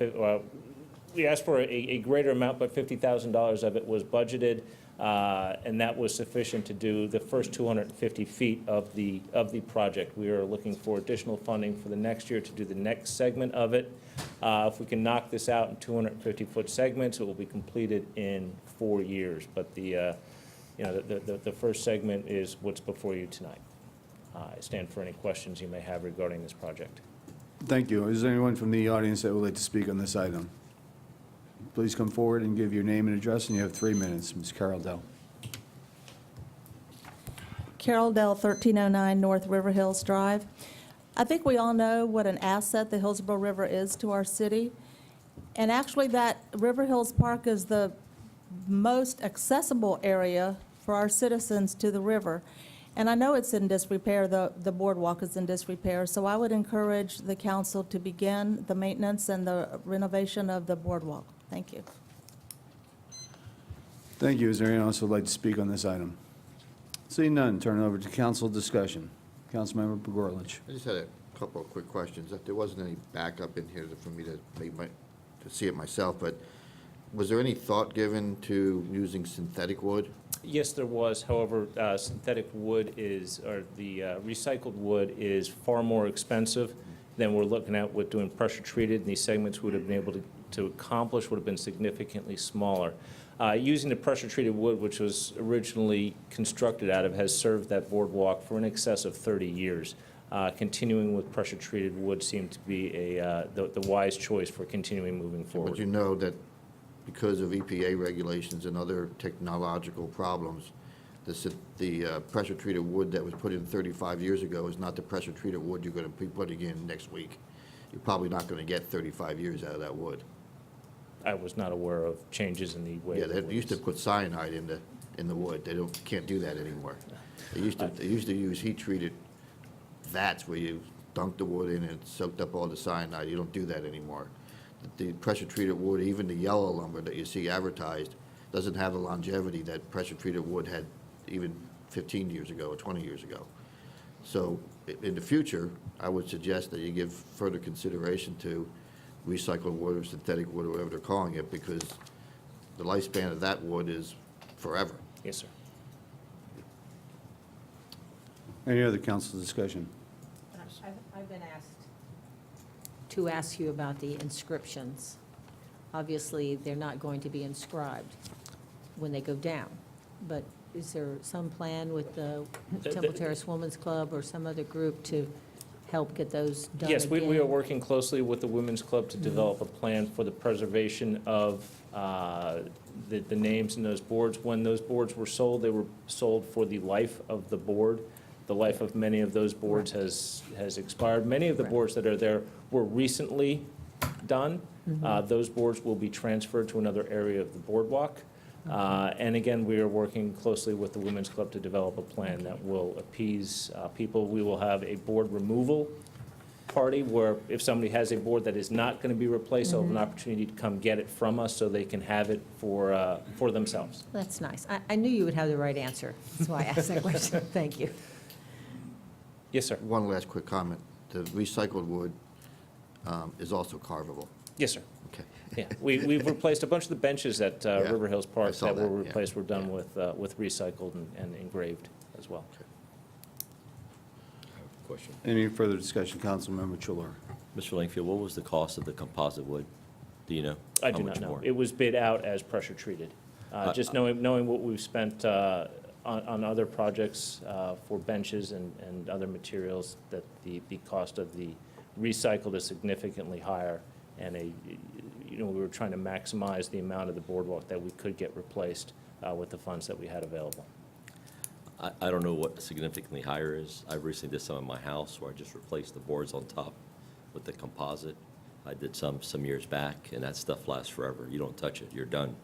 we asked for a greater amount, but $50,000 of it was budgeted, and that was sufficient to do the first 250 feet of the project. We are looking for additional funding for the next year to do the next segment of it. If we can knock this out in 250-foot segments, it will be completed in 4 years. But the first segment is what's before you tonight. I stand for any questions you may have regarding this project. Thank you. Is there anyone from the audience that would like to speak on this item? Please come forward and give your name and address, and you have 3 minutes. Ms. Carol Dell. Carol Dell, 1309 North River Hills Drive. I think we all know what an asset the Hillsborough River is to our city. And actually, that River Hills Park is the most accessible area for our citizens to the river. And I know it's in disrepair, the boardwalk is in disrepair, so I would encourage the council to begin the maintenance and the renovation of the boardwalk. Thank you. Thank you. Is there anyone else who would like to speak on this item? Seeing none, turn it over to council discussion. Councilmember Pogorlich. I just had a couple of quick questions. If there wasn't any backup in here for me to see it myself, but was there any thought given to using synthetic wood? Yes, there was. However, synthetic wood or the recycled wood is far more expensive than we're looking at with doing pressure treated, and these segments would have been able to accomplish would have been significantly smaller. Using the pressure treated wood, which was originally constructed out of, has served that boardwalk for in excess of 30 years. Continuing with pressure treated wood seemed to be the wise choice for continuing moving forward. But you know that because of EPA regulations and other technological problems, the pressure-treated wood that was put in 35 years ago is not the pressure-treated wood you're going to be putting in next week. You're probably not going to get 35 years out of that wood. I was not aware of changes in the way. Yeah, they used to put cyanide in the wood. They can't do that anymore. They used to use heat-treated vats where you dunk the wood in and it soaked up all the cyanide. You don't do that anymore. The pressure-treated wood, even the yellow lumber that you see advertised, doesn't have the longevity that pressure-treated wood had even 15 years ago or 20 years ago. So in the future, I would suggest that you give further consideration to recycled wood or synthetic wood or whatever they're calling it, because the lifespan of that wood is forever. Yes, sir. Any other council discussion? I've been asked to ask you about the inscriptions. Obviously, they're not going to be inscribed when they go down, but is there some plan with the Temple Terrace Women's Club or some other group to help get those done Yes, we again? are working closely with the Women's Club to develop a plan for the preservation of the names in those boards. When those boards were sold, they were sold for the life of the board. The life of many of those boards has expired. Many of the boards that are there were recently done. Those boards will be transferred to another area of the boardwalk. And again, we are working closely with the Women's Club to develop a plan that will appease people. We will have a board removal party, where if somebody has a board that is not going to be replaced, they'll have an opportunity to come get it from us so they can have it for themselves. That's nice. I knew you would have the right answer. That's why I asked that question. Thank you. Yes, sir. One last quick comment. The recycled wood is also carvable. Yes, sir. Okay. Yeah, we've replaced a bunch of the benches at River Hills Park saw that were that, yeah. replaced, were done with recycled and engraved as well. Question. Any further discussion, Councilmember Chulor? Mr. Langfield, what was the cost of the composite wood? Do you know? I How do much not know. more? It was bid out as pressure treated. Just knowing what we've spent on other projects for benches and other materials, that the cost of the recycled is significantly higher, and we were trying to maximize the amount of the boardwalk that we could get replaced with the funds that we had available. I don't know what significantly higher is. I recently did some in my house where I just replaced the boards on top with the composite. I did some years back, and that stuff lasts forever. You don't touch it, you're done.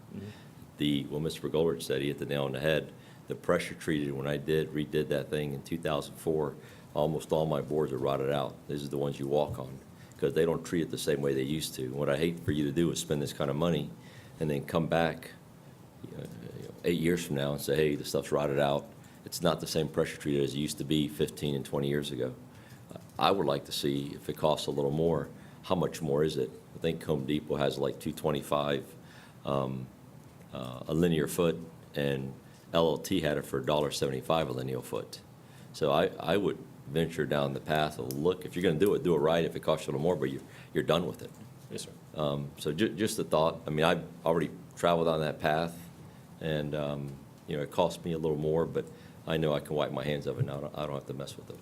What Mr. Goldrich said, he hit the nail on the head. The pressure treated, when I redid that thing in 2004, almost all my boards are rotted out. These are the ones you walk on, because they don't treat it the same way they used to. What I hate for you to do is spend this kind of money and then come back 8 years from now and say, hey, the stuff's rotted out. It's not the same pressure treated as it used to be 15 and 20 years ago. I would like to see, if it costs a little more, how much more is it? I think Home Depot has like $2.25 a linear foot, and LLT had it for $1.75 a linear foot. So I would venture down the path of, look, if you're going to do it right. If it costs you a little more, but you're done with it. Yes, sir. So just a thought. I mean, I've already traveled on that path, and it cost me a little more, but I know I can wipe my hands of it now. I don't have to mess with it.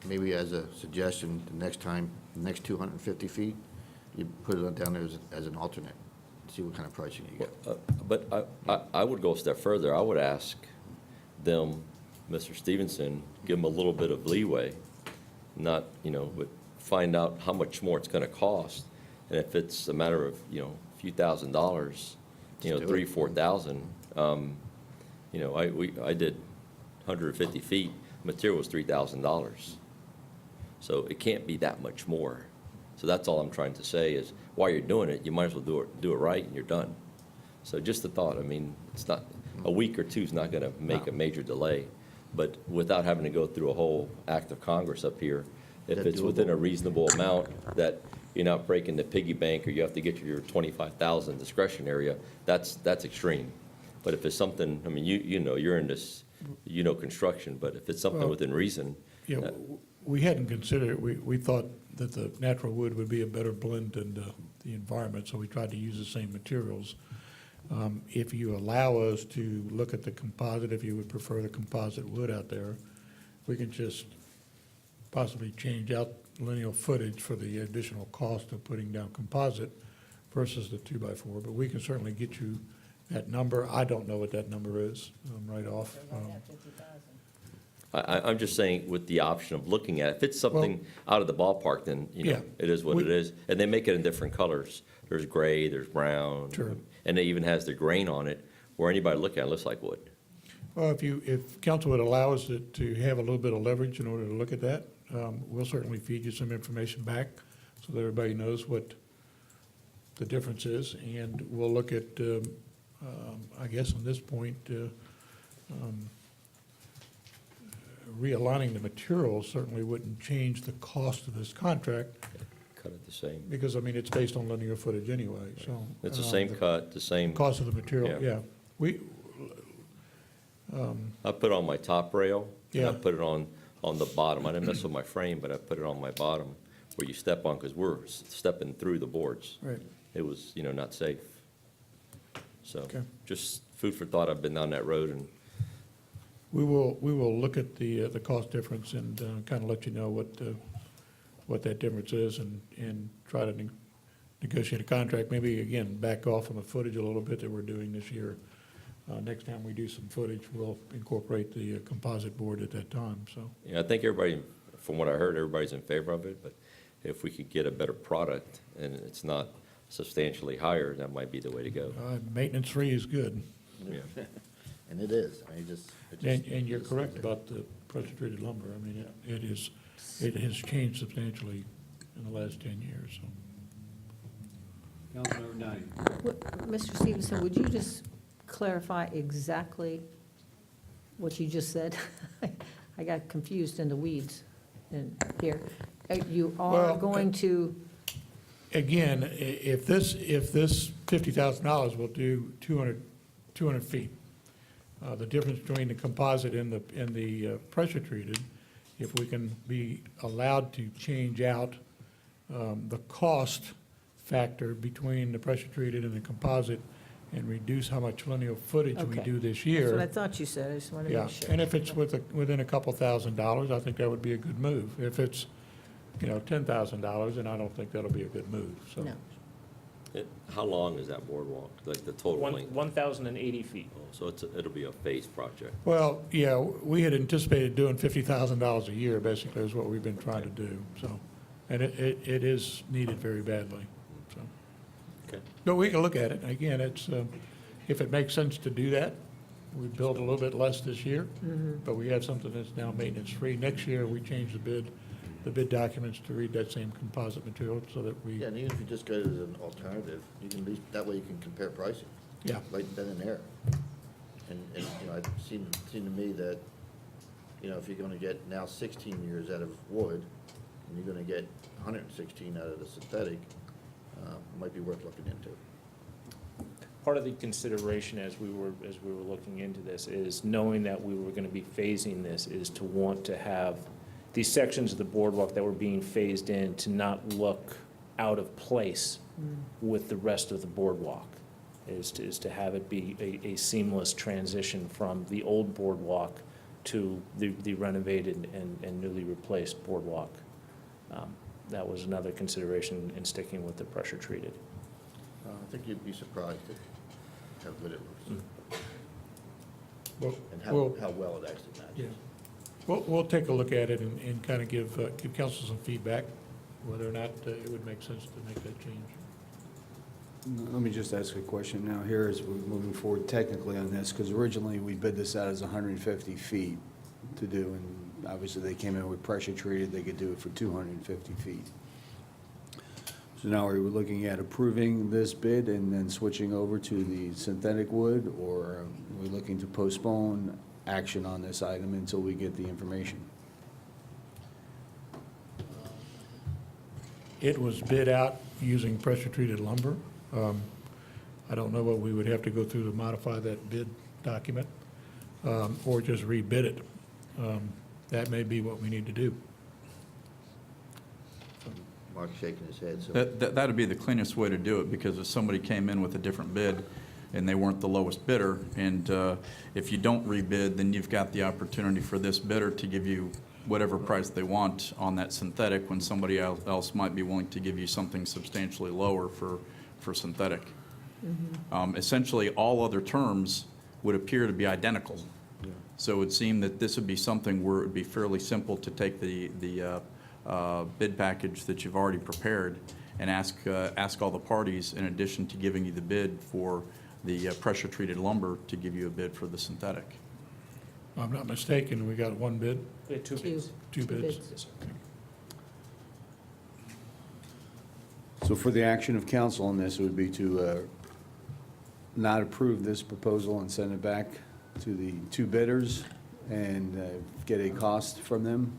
Maybe as a suggestion, the next time, the next 250 feet, you put it down there as an alternate, see what kind of pricing you get. But I would go a step further. I would ask them, Mr. Stevenson, give them a little bit of leeway, not, but find out how much more it's going to cost. And if it's a matter of, a few $1,000s, $3,000, $4,000, I did 150 feet, material was $3,000. So it can't be that much more. So that's all I'm trying to say is, while you're doing it, you might as well do it right, and you're done. So just a thought. I mean, it's not, a week or two is not going to make a major delay, but without having to go through a whole act of Congress up here, if it's within a reasonable amount that you're not breaking the piggy bank, or you have to get your 25,000 discretion area, that's extreme. But if it's something, I mean, you're in this, construction, but if it's something within reason. Yeah, we hadn't considered it. We thought that the natural wood would be a better blend in the environment, so we tried to use the same materials. If you allow us to look at the composite, if you would prefer the composite wood out there, we can just possibly change out lineal footage for the additional cost of putting down composite versus the 2x4, but we can certainly get you that number. I don't know what that number is right off. I'm just saying, with the option of looking at it, if it's something out of the ballpark, then, Yeah. it is what it is. And they make it in different colors. There's gray, there's brown. Sure. And it even has the grain on it, where anybody looking at it looks like wood. Well, if council would allow us to have a little bit of leverage in order to look at that, we'll certainly feed you some information back so that everybody knows what the difference is. And we'll look at, I guess on this point, realigning the materials certainly wouldn't change the cost of this contract, Cut it the same. because, I mean, it's based on linear footage anyway, so. It's the same cut, the same. Cost of the material, Yeah. yeah. We, I put it on my top rail. And I Yeah. put it on the bottom. I didn't mess with my frame, but I put it on my bottom where you step on, because we're stepping through the boards. Right. It was, not safe. So, Okay. just food for thought. I've been down that road, and we will look at the cost difference and kind of let you know what that difference is, and try to negotiate a contract, maybe, again, back off on the footage a little bit that we're doing this year. Next time we do some footage, we'll incorporate the composite board at that time, so. I think everybody, from what I heard, everybody's in favor of it, but if we could get a better product and it's not substantially higher, that might be the way to go. Maintenance-free is good. Yeah. And it is. I mean, And you're correct about the pressure-treated lumber. I mean, it has changed substantially in the last 10 years, so. Councilmember Knight. Mr. Stevenson, would you just clarify exactly what you just said? I got confused in the weeds in here. You are Well, going to, Again, if this $50,000 will do 200 feet, the difference between the composite and the pressure treated, if we can be allowed to change out the cost factor between the pressure treated and the composite and reduce how much linear footage we Okay. do this that's year. what I thought you said, I just wanted to Yeah, make sure. and if it's within a couple $1,000s, I think that would be a good move. If it's, $10,000, then I don't think that'll be a good move, so. No. How long is that boardwalk, like the total length? 1,080 feet. Oh, so it'll be a phased project. Well, yeah, we had anticipated doing $50,000 a year, basically, is what we've been trying to do, so. And it is needed very badly, so. Okay. But we can look at it. Again, it's, if it makes sense to do that, we build a little bit less this year, but we have something that's now maintenance-free. Next year, we change the bid documents to read that same composite material so that we, Yeah, and even if you just go to an alternative, you can be, that way you can compare pricing. yeah. Right then and there. And it seemed to me that, if you're gonna get now 16 years out of wood, and you're gonna get 116 out of the synthetic, it might be worth looking into. Part of the consideration as we were looking into this is knowing that we were going to be phasing this is to want to have these sections of the boardwalk that were being phased in to not look out of place with the rest of the boardwalk, is to have it be a seamless transition from the old boardwalk to the renovated and newly replaced boardwalk. That was another consideration in sticking with the pressure treated. I think you'd be surprised at how good it looks, Well, and we'll- how well it actually matches. Yeah. We'll take a look at it and kind of give council some feedback, whether or not it would make sense to make that change. Let me just ask a question now here as we're moving forward technically on this, because originally we bid this out as 150 feet to do, and obviously they came in with pressure treated, they could do it for 250 feet. So now are we looking at approving this bid and then switching over to the synthetic wood, or are we looking to postpone action on this item until we get the information? It was bid out using pressure-treated lumber. I don't know what we would have to go through to modify that bid document, or just rebid it. That may be what we need to do. Mark's shaking his head, so. That'd be the cleanest way to do it, because if somebody came in with a different bid and they weren't the lowest bidder, and if you don't rebid, then you've got the opportunity for this bidder to give you whatever price they want on that synthetic, when somebody else might be willing to give you something substantially lower for synthetic. Essentially, all other terms would appear to be identical. So it would seem that this would be something where it would be fairly simple to take the bid package that you've already prepared and ask all the parties, in addition to giving you the bid for the pressure-treated lumber, to give you a bid for the synthetic. If I'm not mistaken, we got one bid, We had two bids. two bids. Yes, sir. So for the action of council on this, it would be to not approve this proposal and send it back to the two bidders and get a cost from them?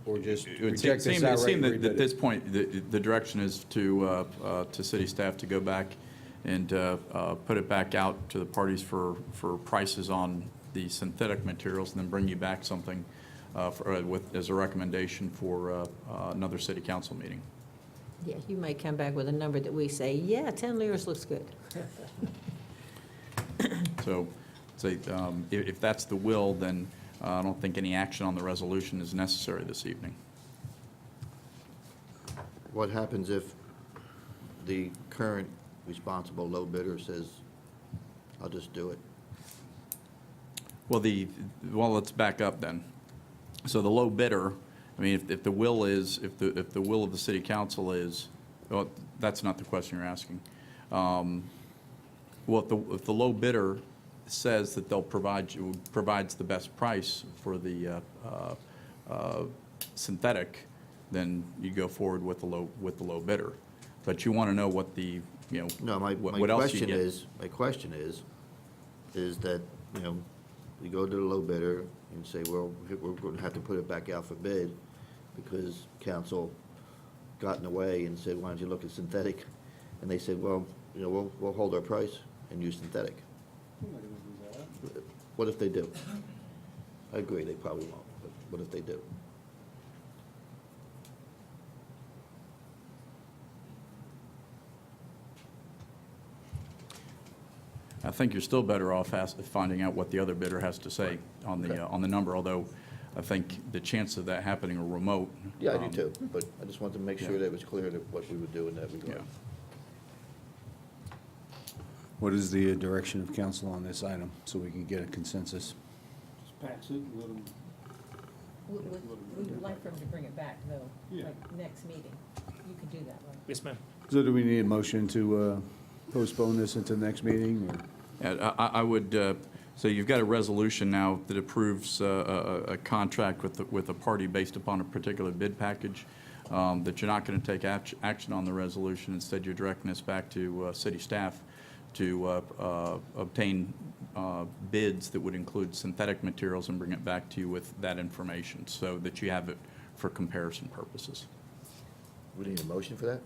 Or just It would reject this seem outright and that rebid at it? this point, the direction is to city staff to go back and put it back out to the parties for prices on the synthetic materials, and then bring you back something as a recommendation for another city council meeting. Yeah, you might come back with a number that we say, yeah, 10 layers looks good. So, if that's the will, then I don't think any action on the resolution is necessary this evening. What happens if the current responsible low bidder says, I'll just do it? Well, let's back up then. So the low bidder, I mean, if the will is, if the will of the city council is, well, that's not the question you're asking. Well, if the low bidder says that they'll provides the best price for the synthetic, then you go forward with the low bidder. But you want to know what the, you know, No, my what else you question get. is that, you know, you go to the low bidder and say, well, we're going to have to put it back out for bid because council got in the way and said, why don't you look at synthetic? And they said, well, you know, we'll hold our price and use synthetic. What if they do? I agree, they probably won't, but what if they do? I think you're still better off finding out what the other bidder has to say on the number, although I think the chance of that happening are remote. Yeah, I do too, but I just wanted to make sure that it was clear that what we would do in that regard. What is the direction of council on this item, so we can get a consensus? Just pass it and let them. We would like for him to bring it back, though, Yeah. like next meeting. You can do that, right? Yes, ma'am. So do we need a motion to postpone this into the next meeting, or? Yeah, I would, so you've got a resolution now that approves a contract with a party based upon a particular bid package, that you're not going to take action on the resolution. Instead, you're directing us back to city staff to obtain bids that would include synthetic materials and bring it back to you with that information so that you have it for comparison purposes. We need a motion for that?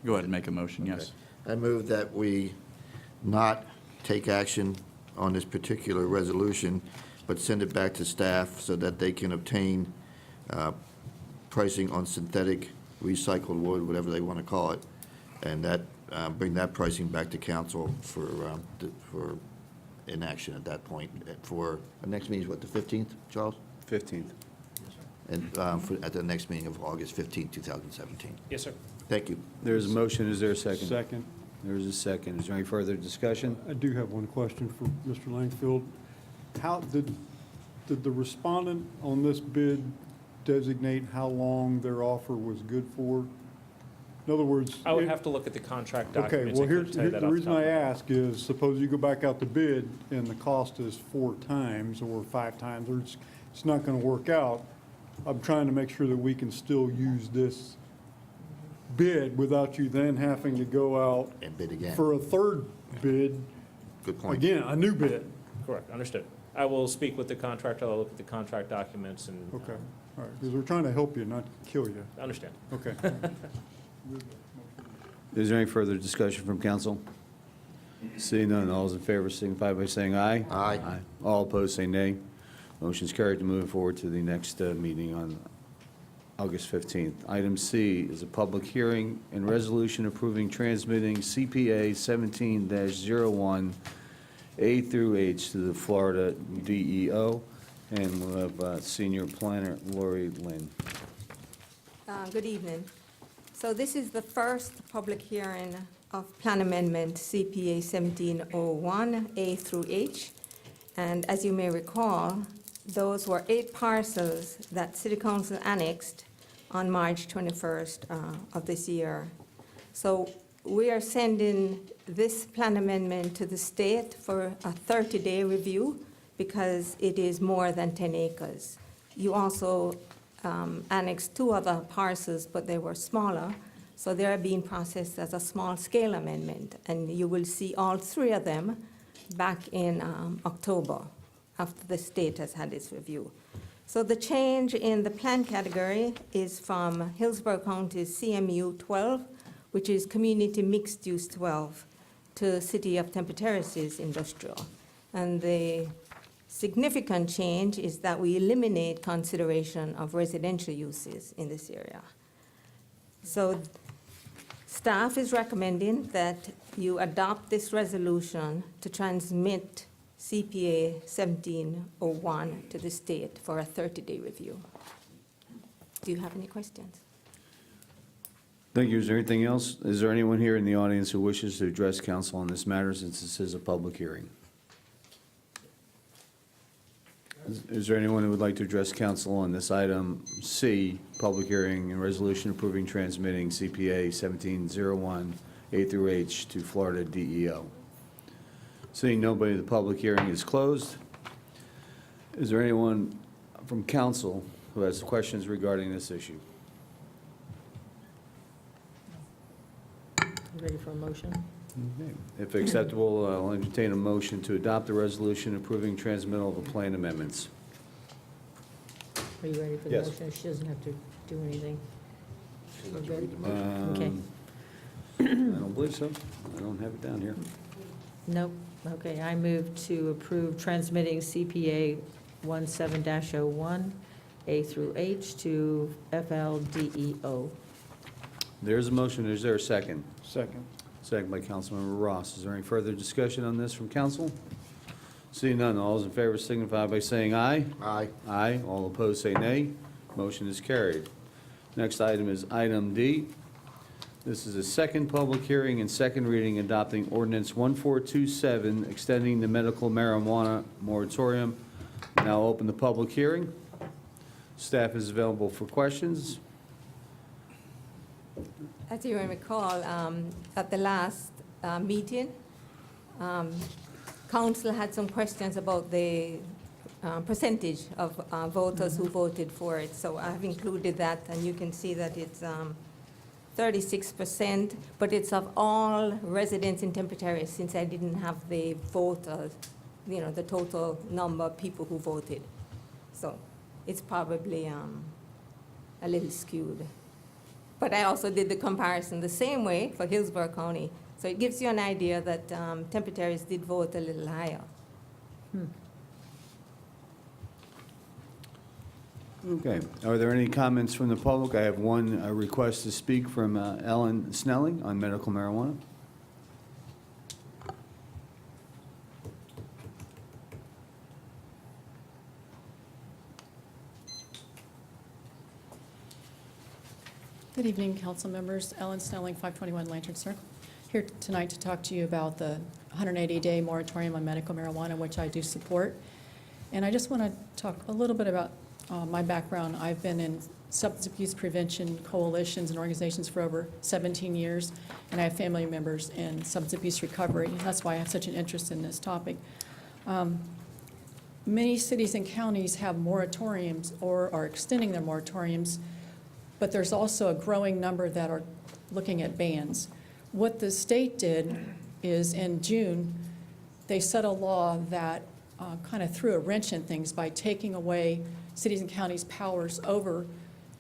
Go ahead and make a motion, yes. Okay. I move that we not take action on this particular resolution, but send it back to staff so that they can obtain pricing on synthetic recycled wood, whatever they want to call it, and that, bring that pricing back to council for inaction at that point. For, the next meeting is what, the 15th, Charles? 15th. And at the next meeting of August 15th, 2017. Yes, sir. Thank you. There's a motion, is there a second? Second. There's a second. Is there any further discussion? I do have one question for Mr. Langfield. How did the respondent on this bid designate how long their offer was good for? In other words. I would have to look at the contract Okay, documents. well, I couldn't here's, tell you that the off reason top I of my head. ask is, suppose you go back out to bid and the cost is 4 times or 5 times, or it's not gonna work out. I'm trying to make sure that we can still use this bid without you then having to go out And bid again. for a third bid, Good point. again, a new bid. Correct, understood. I will speak with the contractor, I'll look at the contract documents and. Okay, all right, because we're trying to help you, not kill you. Understand. Okay. Is there any further discussion from council? Seeing none, all those in favor signify by saying aye. Aye. All opposed, say nay. Motion's carried to move forward to the next meeting on August 15th. Item C is a public hearing and resolution approving transmitting CPA 17-01 A through H to the Florida DEO. And we'll have Senior Planner Lori Lynn. Good evening. So this is the first public hearing of Plan Amendment CPA 1701 A through H. And as you may recall, those were 8 parcels that City Council annexed on March 21st of this year. So we are sending this plan amendment to the state for a 30-day review because it is more than 10 acres. You also annexed 2 other parcels, but they were smaller, so they are being processed as a small-scale amendment, and you will see all 3 of them back in October, after the state has had its review. So the change in the plan category is from Hillsborough County's CMU 12, which is Community Mixed Use 12, to City of Temple Terrace's industrial. And the significant change is that we eliminate consideration of residential uses in this area. So staff is recommending that you adopt this resolution to transmit CPA 1701 to the state for a 30-day review. Do you have any questions? Thank you. Is there anything else? Is there anyone here in the audience who wishes to address council on this matter, since this is a public hearing? Is there anyone who would like to address council on this item C, public hearing and resolution approving transmitting CPA 1701 A through H to Florida DEO? Seeing nobody, the public hearing is closed. Is there anyone from council who has questions regarding this issue? Ready for a motion? Okay. If acceptable, I'll entertain a motion to adopt the resolution approving transmittal of the plan amendments. Are you ready for the Yes. motion? She doesn't have to do anything. We're good? Okay. I don't believe so. I don't have it down here. Nope. Okay, I move to approve transmitting CPA 17-01, A through H to FLDEO. There's a motion. Is there a second? Second. Second by Councilmember Ross. Is there any further discussion on this from council? Seeing none, all those in favor signify by saying aye. Aye. Aye. All opposed say nay. Motion is carried. Next item is item D. This is a second public hearing and second reading adopting ordinance 1427, extending the medical marijuana moratorium. Now open the public hearing. Staff is available for questions. As you may recall, at the last meeting, council had some questions about the percentage of voters who voted for it. So I've included that, and you can see that it's 36%, but it's of all residents in Tempe Terrace, since I didn't have the voters, the total number of people who voted. So it's probably a little skewed. But I also did the comparison the same way for Hillsborough County. So it gives you an idea that Tempe Terrace did vote a little higher. Okay. Are there any comments from the public? I have one request to speak from Ellen Snelling on medical marijuana. Good evening, council members. Ellen Snelling, 521 Lantern Circle. Here tonight to talk to you about the 180-day moratorium on medical marijuana, which I do support. And I just want to talk a little bit about my background. I've been in substance abuse prevention coalitions and organizations for over 17 years, and I have family members in substance abuse recovery. And that's why I have such an interest in this topic. Many cities and counties have moratoriums or are extending their moratoriums, but there's also a growing number that are looking at bans. What the state did is in June, they set a law that kind of threw a wrench in things by taking away cities and counties' powers over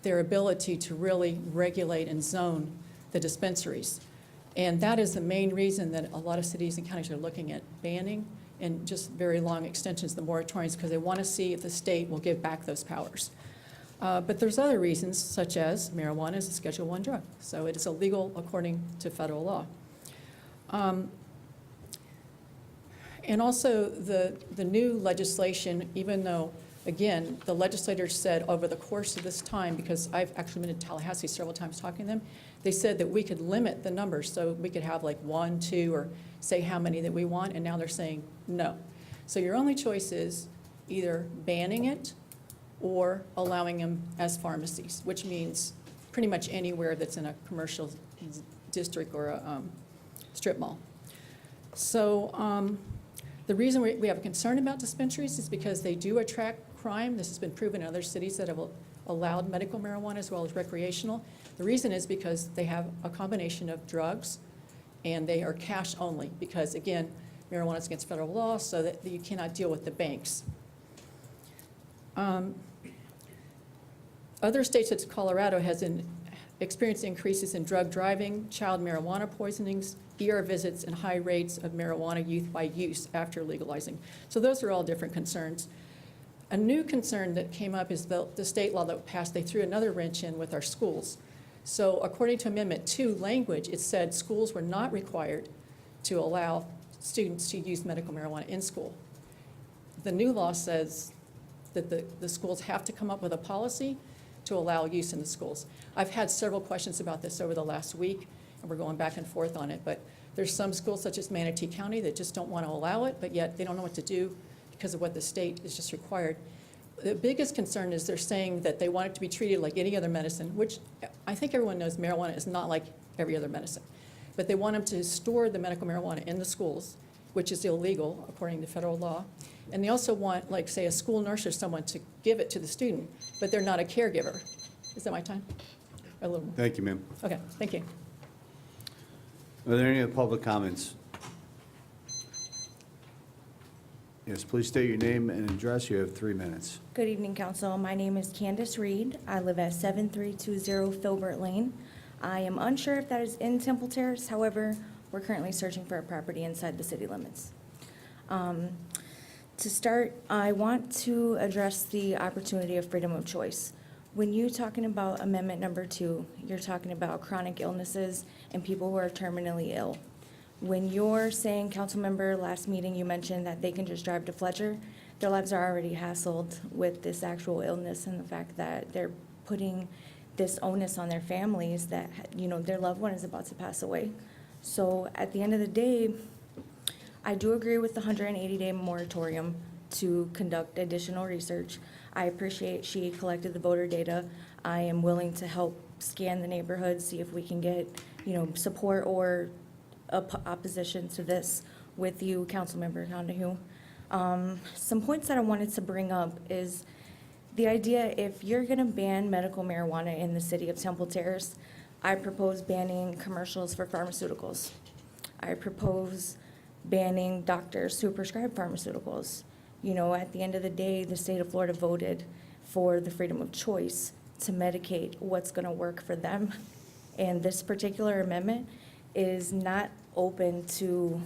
their ability to really regulate and zone the dispensaries. And that is the main reason that a lot of cities and counties are looking at banning and just very long extensions of the moratoriums, because they want to see if the state will give back those powers. But there's other reasons, such as marijuana is a Schedule I drug, so it is illegal according to federal law. And also the new legislation, even though, again, the legislators said over the course of this time, because I've actually been to Tallahassee several times talking to them, they said that we could limit the numbers, so we could have like 1, 2, or say how many that we want, and now they're saying no. So your only choice is either banning it or allowing them as pharmacies, which means pretty much anywhere that's in a commercial district or a strip mall. So the reason we have a concern about dispensaries is because they do attract crime. This has been proven in other cities that have allowed medical marijuana as well as recreational. The reason is because they have a combination of drugs and they are cash only because, again, marijuana is against federal law, so that you cannot deal with the banks. Other states, such as Colorado, has experienced increases in drug driving, child marijuana poisonings, ER visits, and high rates of marijuana youth by use after legalizing. So those are all different concerns. A new concern that came up is the state law that passed. They threw another wrench in with our schools. So according to Amendment 2 language, it said schools were not required to allow students to use medical marijuana in school. The new law says that the schools have to come up with a policy to allow use in the schools. I've had several questions about this over the last week, and we're going back and forth on it, but there's some schools such as Manatee County that just don't want to allow it, but yet they don't know what to do because of what the state is just required. The biggest concern is they're saying that they want it to be treated like any other medicine, which I think everyone knows marijuana is not like every other medicine. But they want them to store the medical marijuana in the schools, which is illegal according to federal law. And they also want, like, say, a school nurse or someone to give it to the student, but they're not a caregiver. Is that my time? A little more. Thank you, ma'am. Okay, thank you. Are there any other public comments? Yes, please state your name and address. You have 3 minutes. Good evening, Council. My name is Candace Reed. I live at 7320 Filbert Lane. I am unsure if that is in Temple Terrace. However, we're currently searching for a property inside the city limits. To start, I want to address the opportunity of freedom of choice. When you're talking about Amendment Number 2, you're talking about chronic illnesses and people who are terminally ill. When you're saying, Councilmember, last meeting you mentioned that they can just drive to Fletcher, their lives are already hassled with this actual illness and the fact that they're putting this onus on their families that, you know, their loved one is about to pass away. So at the end of the day, I do agree with the 180-day moratorium to conduct additional research. I appreciate she collected the voter data. I am willing to help scan the neighborhood, see if we can get, you know, support or opposition to this with you, Councilmember Donahue. Some points that I wanted to bring up is the idea, if you're gonna ban medical marijuana in the city of Temple Terrace, I propose banning commercials for pharmaceuticals. I propose banning doctors who prescribe pharmaceuticals. You know, at the end of the day, the state of Florida voted for the freedom of choice to medicate what's gonna work for them. And this particular amendment is not open to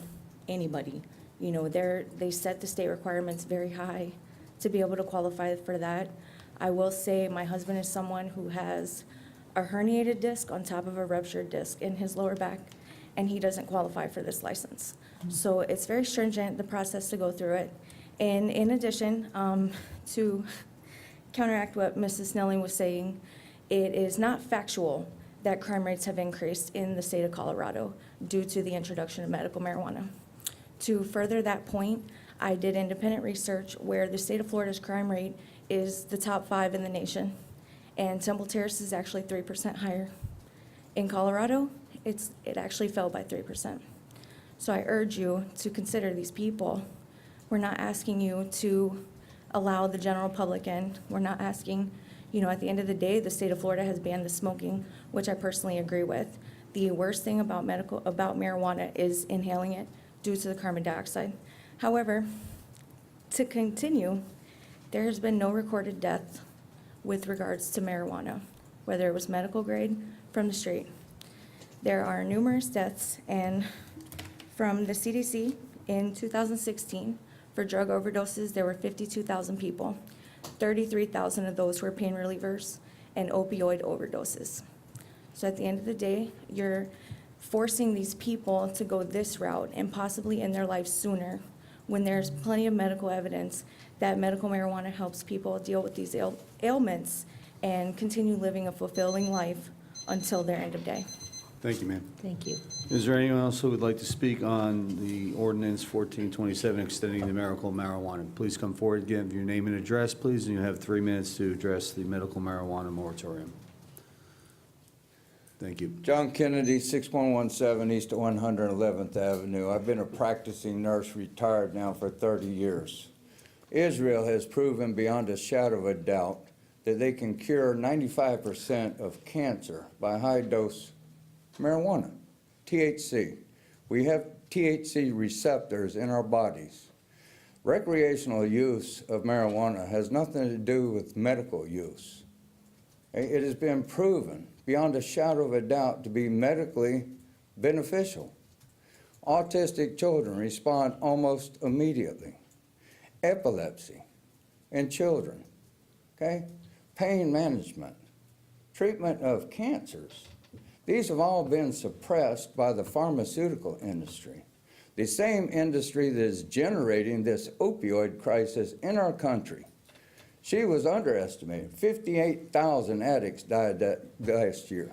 anybody. You know, they set the state requirements very high to be able to qualify for that. I will say my husband is someone who has a herniated disc on top of a ruptured disc in his lower back, and he doesn't qualify for this license. So it's very stringent, the process to go through it. And in addition, to counteract what Mrs. Snelling was saying, it is not factual that crime rates have increased in the state of Colorado due to the introduction of medical marijuana. To further that point, I did independent research where the state of Florida's crime rate is the top 5 in the nation, and Temple Terrace is actually 3% higher. In Colorado, it actually fell by 3%. So I urge you to consider these people. We're not asking you to allow the general public in. We're not asking, you know, at the end of the day, the state of Florida has banned the smoking, which I personally agree with. The worst thing about marijuana is inhaling it due to the carbon dioxide. However, to continue, there has been no recorded death with regards to marijuana, whether it was medical grade from the street. There are numerous deaths, and from the CDC in 2016, for drug overdoses, there were 52,000 people. 33,000 of those were pain relievers and opioid overdoses. So at the end of the day, you're forcing these people to go this route and possibly end their lives sooner when there's plenty of medical evidence that medical marijuana helps people deal with these ailments and continue living a fulfilling life until their end of day. Thank you, ma'am. Thank you. Is there anyone else who would like to speak on the ordinance 1427 extending the medical marijuana? Please come forward, give your name and address, please, and you have 3 minutes to address the medical marijuana moratorium. Thank you. John Kennedy, 6117 East 111th Avenue. I've been a practicing nurse, retired now for 30 years. Israel has proven beyond a shadow of a doubt that they can cure 95% of cancer by high-dose marijuana, THC. We have THC receptors in our bodies. Recreational use of marijuana has nothing to do with medical use. It has been proven beyond a shadow of a doubt to be medically beneficial. Autistic children respond almost immediately. Epilepsy in children, okay? Pain management, treatment of cancers. These have all been suppressed by the pharmaceutical industry, the same industry that is generating this opioid crisis in our country. She was underestimated. 58,000 addicts died last year.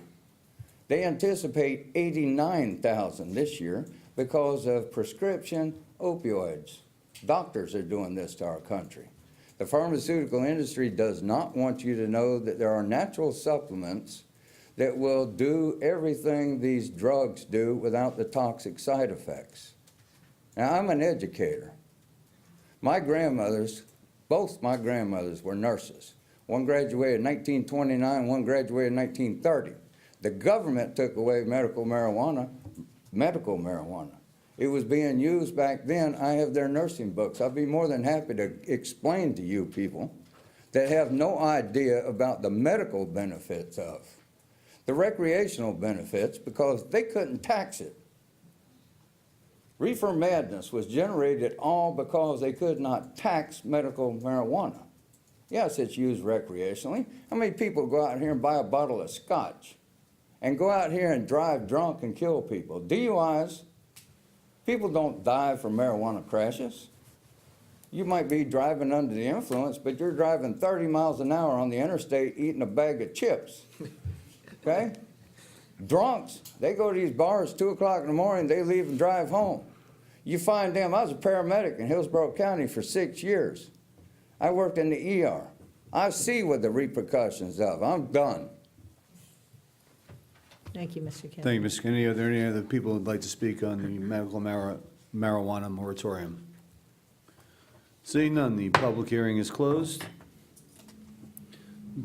They anticipate 89,000 this year because of prescription opioids. Doctors are doing this to our country. The pharmaceutical industry does not want you to know that there are natural supplements that will do everything these drugs do without the toxic side effects. Now, I'm an educator. My grandmothers, both my grandmothers were nurses. One graduated in 1929, one graduated in 1930. The government took away medical marijuana medical marijuana. It was being used back then. I have their nursing books. I'd be more than happy to explain to you people that have no idea about the medical benefits of the recreational benefits, because they couldn't tax it. Reefer madness was generated all because they could not tax medical marijuana. Yes, it's used recreationally. How many people go out here and buy a bottle of scotch and go out here and drive drunk and kill people? DUIs, people don't die from marijuana crashes. You might be driving under the influence, but you're driving 30 miles an hour on the interstate eating a bag of chips, okay? Drunks, they go to these bars 2 o'clock in the morning, they leave and drive home. You find them. I was a paramedic in Hillsborough County for 6 years. I worked in the ER. I see what the repercussions of. I'm done. Thank you, Mr. Kennedy. Thank you, Mr. Kennedy. Are there any other people who'd like to speak on the medical marijuana moratorium? Seeing none, the public hearing is closed.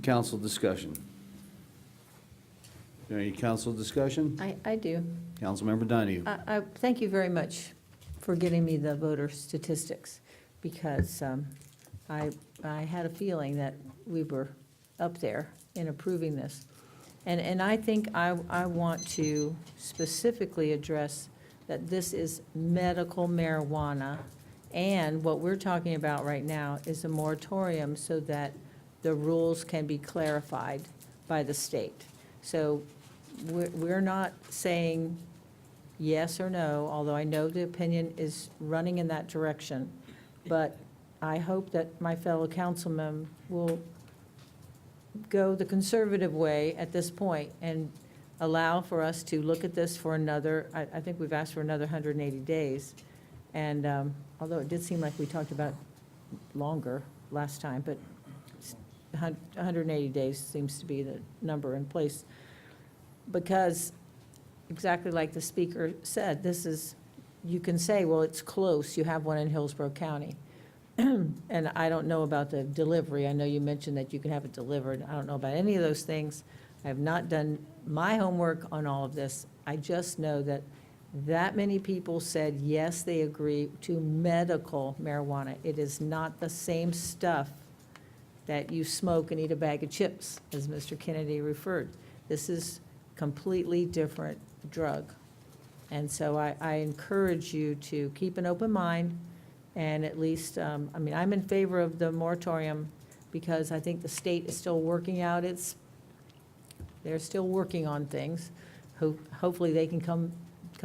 Council discussion. Any council discussion? I do. Councilmember Donahue. I thank you very much for getting me the voter statistics, because I had a feeling that we were up there in approving this. And I think I want to specifically address that this is medical marijuana, and what we're talking about right now is a moratorium so that the rules can be clarified by the state. So we're not saying yes or no, although I know the opinion is running in that direction. But I hope that my fellow councilmen will go the conservative way at this point and allow for us to look at this for another, I think we've asked for another 180 days. And although it did seem like we talked about longer last time, but 180 days seems to be the number in place. Because exactly like the speaker said, this is, you can say, well, it's close, you have one in Hillsborough County. And I don't know about the delivery. I know you mentioned that you can have it delivered. I don't know about any of those things. I have not done my homework on all of this. I just know that many people said, yes, they agree to medical marijuana. It is not the same stuff that you smoke and eat a bag of chips, as Mr. Kennedy referred. This is completely different drug. And so I encourage you to keep an open mind, and at least, I mean, I'm in favor of the moratorium because I think the state is still working out they're still working on things. Hopefully they can come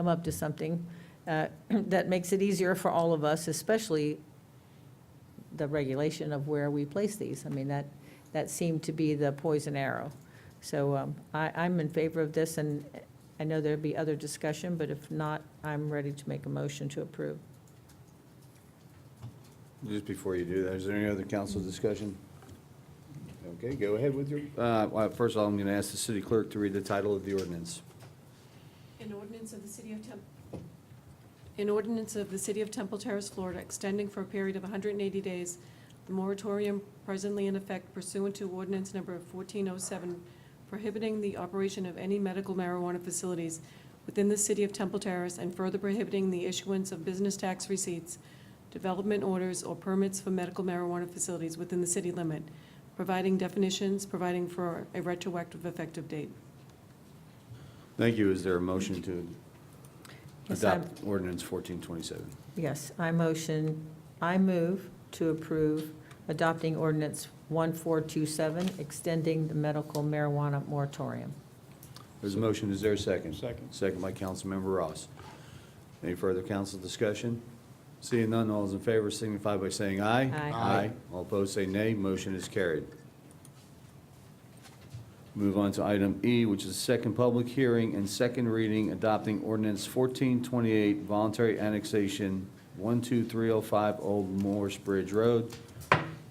up to something that makes it easier for all of us, especially the regulation of where we place these. I mean, that seemed to be the poison arrow. So I'm in favor of this, and I know there'll be other discussion, but if not, I'm ready to make a motion to approve. Just before you do that, is there any other council discussion? Okay, go ahead with your, first of all, I'm going to ask the city clerk to read the title of the ordinance. An ordinance of the City of Temple Terrace, Florida, extending for a period of 180 days the moratorium presently in effect pursuant to ordinance number 1407, prohibiting the operation of any medical marijuana facilities within the City of Temple Terrace, and further prohibiting the issuance of business tax receipts, development orders, or permits for medical marijuana facilities within the city limit, providing definitions, providing for a retroactive effective date. Thank you. Is there a motion to Yes, adopt ordinance 1427? Yes, I move to approve adopting ordinance 1427, extending the medical marijuana moratorium. There's a motion. Is there a second? Second. Second by Councilmember Ross. Any further council discussion? Seeing none, all those in favor signify by saying aye. Aye. Aye. All opposed say nay. Motion is carried. Move on to item E, which is second public hearing and second reading, adopting ordinance 1428, voluntary annexation 12305 Old Morse Bridge Road.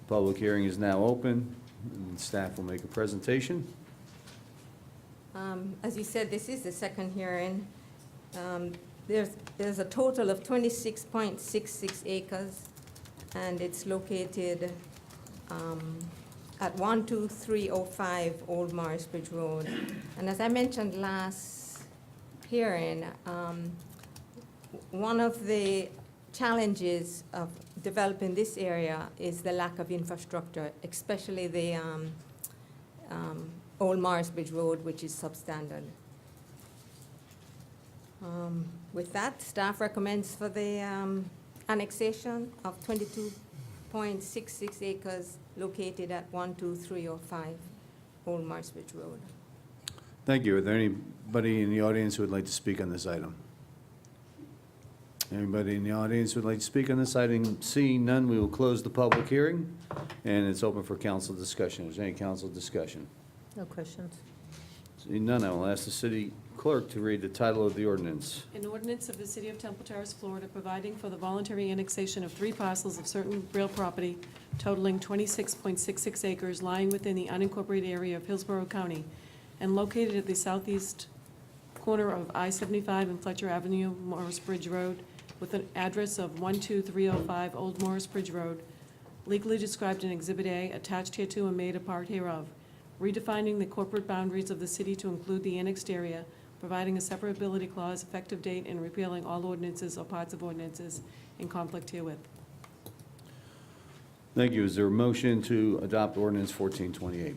Public hearing is now open, and staff will make a presentation. As you said, this is the second hearing. There's a total of 26.66 acres, and it's located at 12305 Old Morris Bridge Road. And as I mentioned last hearing, one of the challenges of developing this area is the lack of infrastructure, especially the Old Morrisbridge Road, which is substandard. With that, staff recommends for the annexation of 22.66 acres located at 12305 Old Morrisbridge Road. Thank you. Are there anybody in the audience who would like to speak on this item? Anybody in the audience who would like to speak on this item? Seeing none, we will close the public hearing, and it's open for council discussion. Is there any council discussion? No questions. Seeing none, I will ask the city clerk to read the title of the ordinance. An ordinance of the City of Temple Terrace, Florida, providing for the voluntary annexation of 3 parcels of certain real property totaling 26.66 acres lying within the unincorporated area of Hillsborough County and located at the southeast corner of I-75 and Fletcher Avenue, Morrisbridge Road, with an address of 12305 Old Morrisbridge Road, legally described in Exhibit A, attached hereto and made a part hereof, redefining the corporate boundaries of the city to include the annexed area, providing a separability clause, effective date, and repealing all ordinances or parts of ordinances in conflict herewith. Thank you. Is there a motion to adopt ordinance 1428?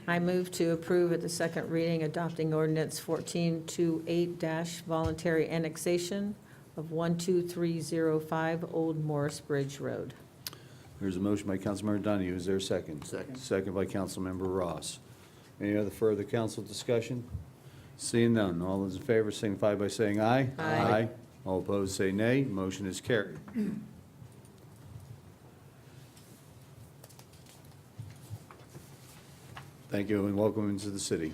I move to approve at the second reading adopting ordinance 1428- voluntary annexation of 12305 Old Morrisbridge Road. There's a motion by Councilmember Donahue. Is there a second? Second. Second by Councilmember Ross. Any other further council discussion? Seeing none, all those in favor signify by saying aye. Aye. All opposed say nay. Motion is carried. Thank you and welcome into the city.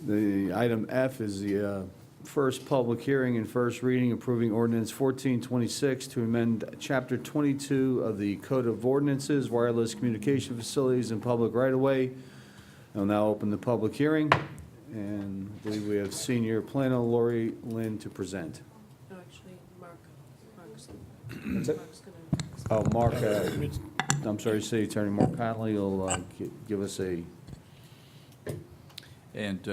The item F is the first public hearing and first reading approving ordinance 1426 to amend Chapter 22 of the Code of Ordinances, Wireless Communication Facilities and Public Right-of-Way. I'll now open the public hearing, and I believe we have Senior Planner Lori Lynn to present. No, actually, Mark's That's it? gonna. Oh, Mark, I'm sorry, City Attorney Mark Conley will give us a... And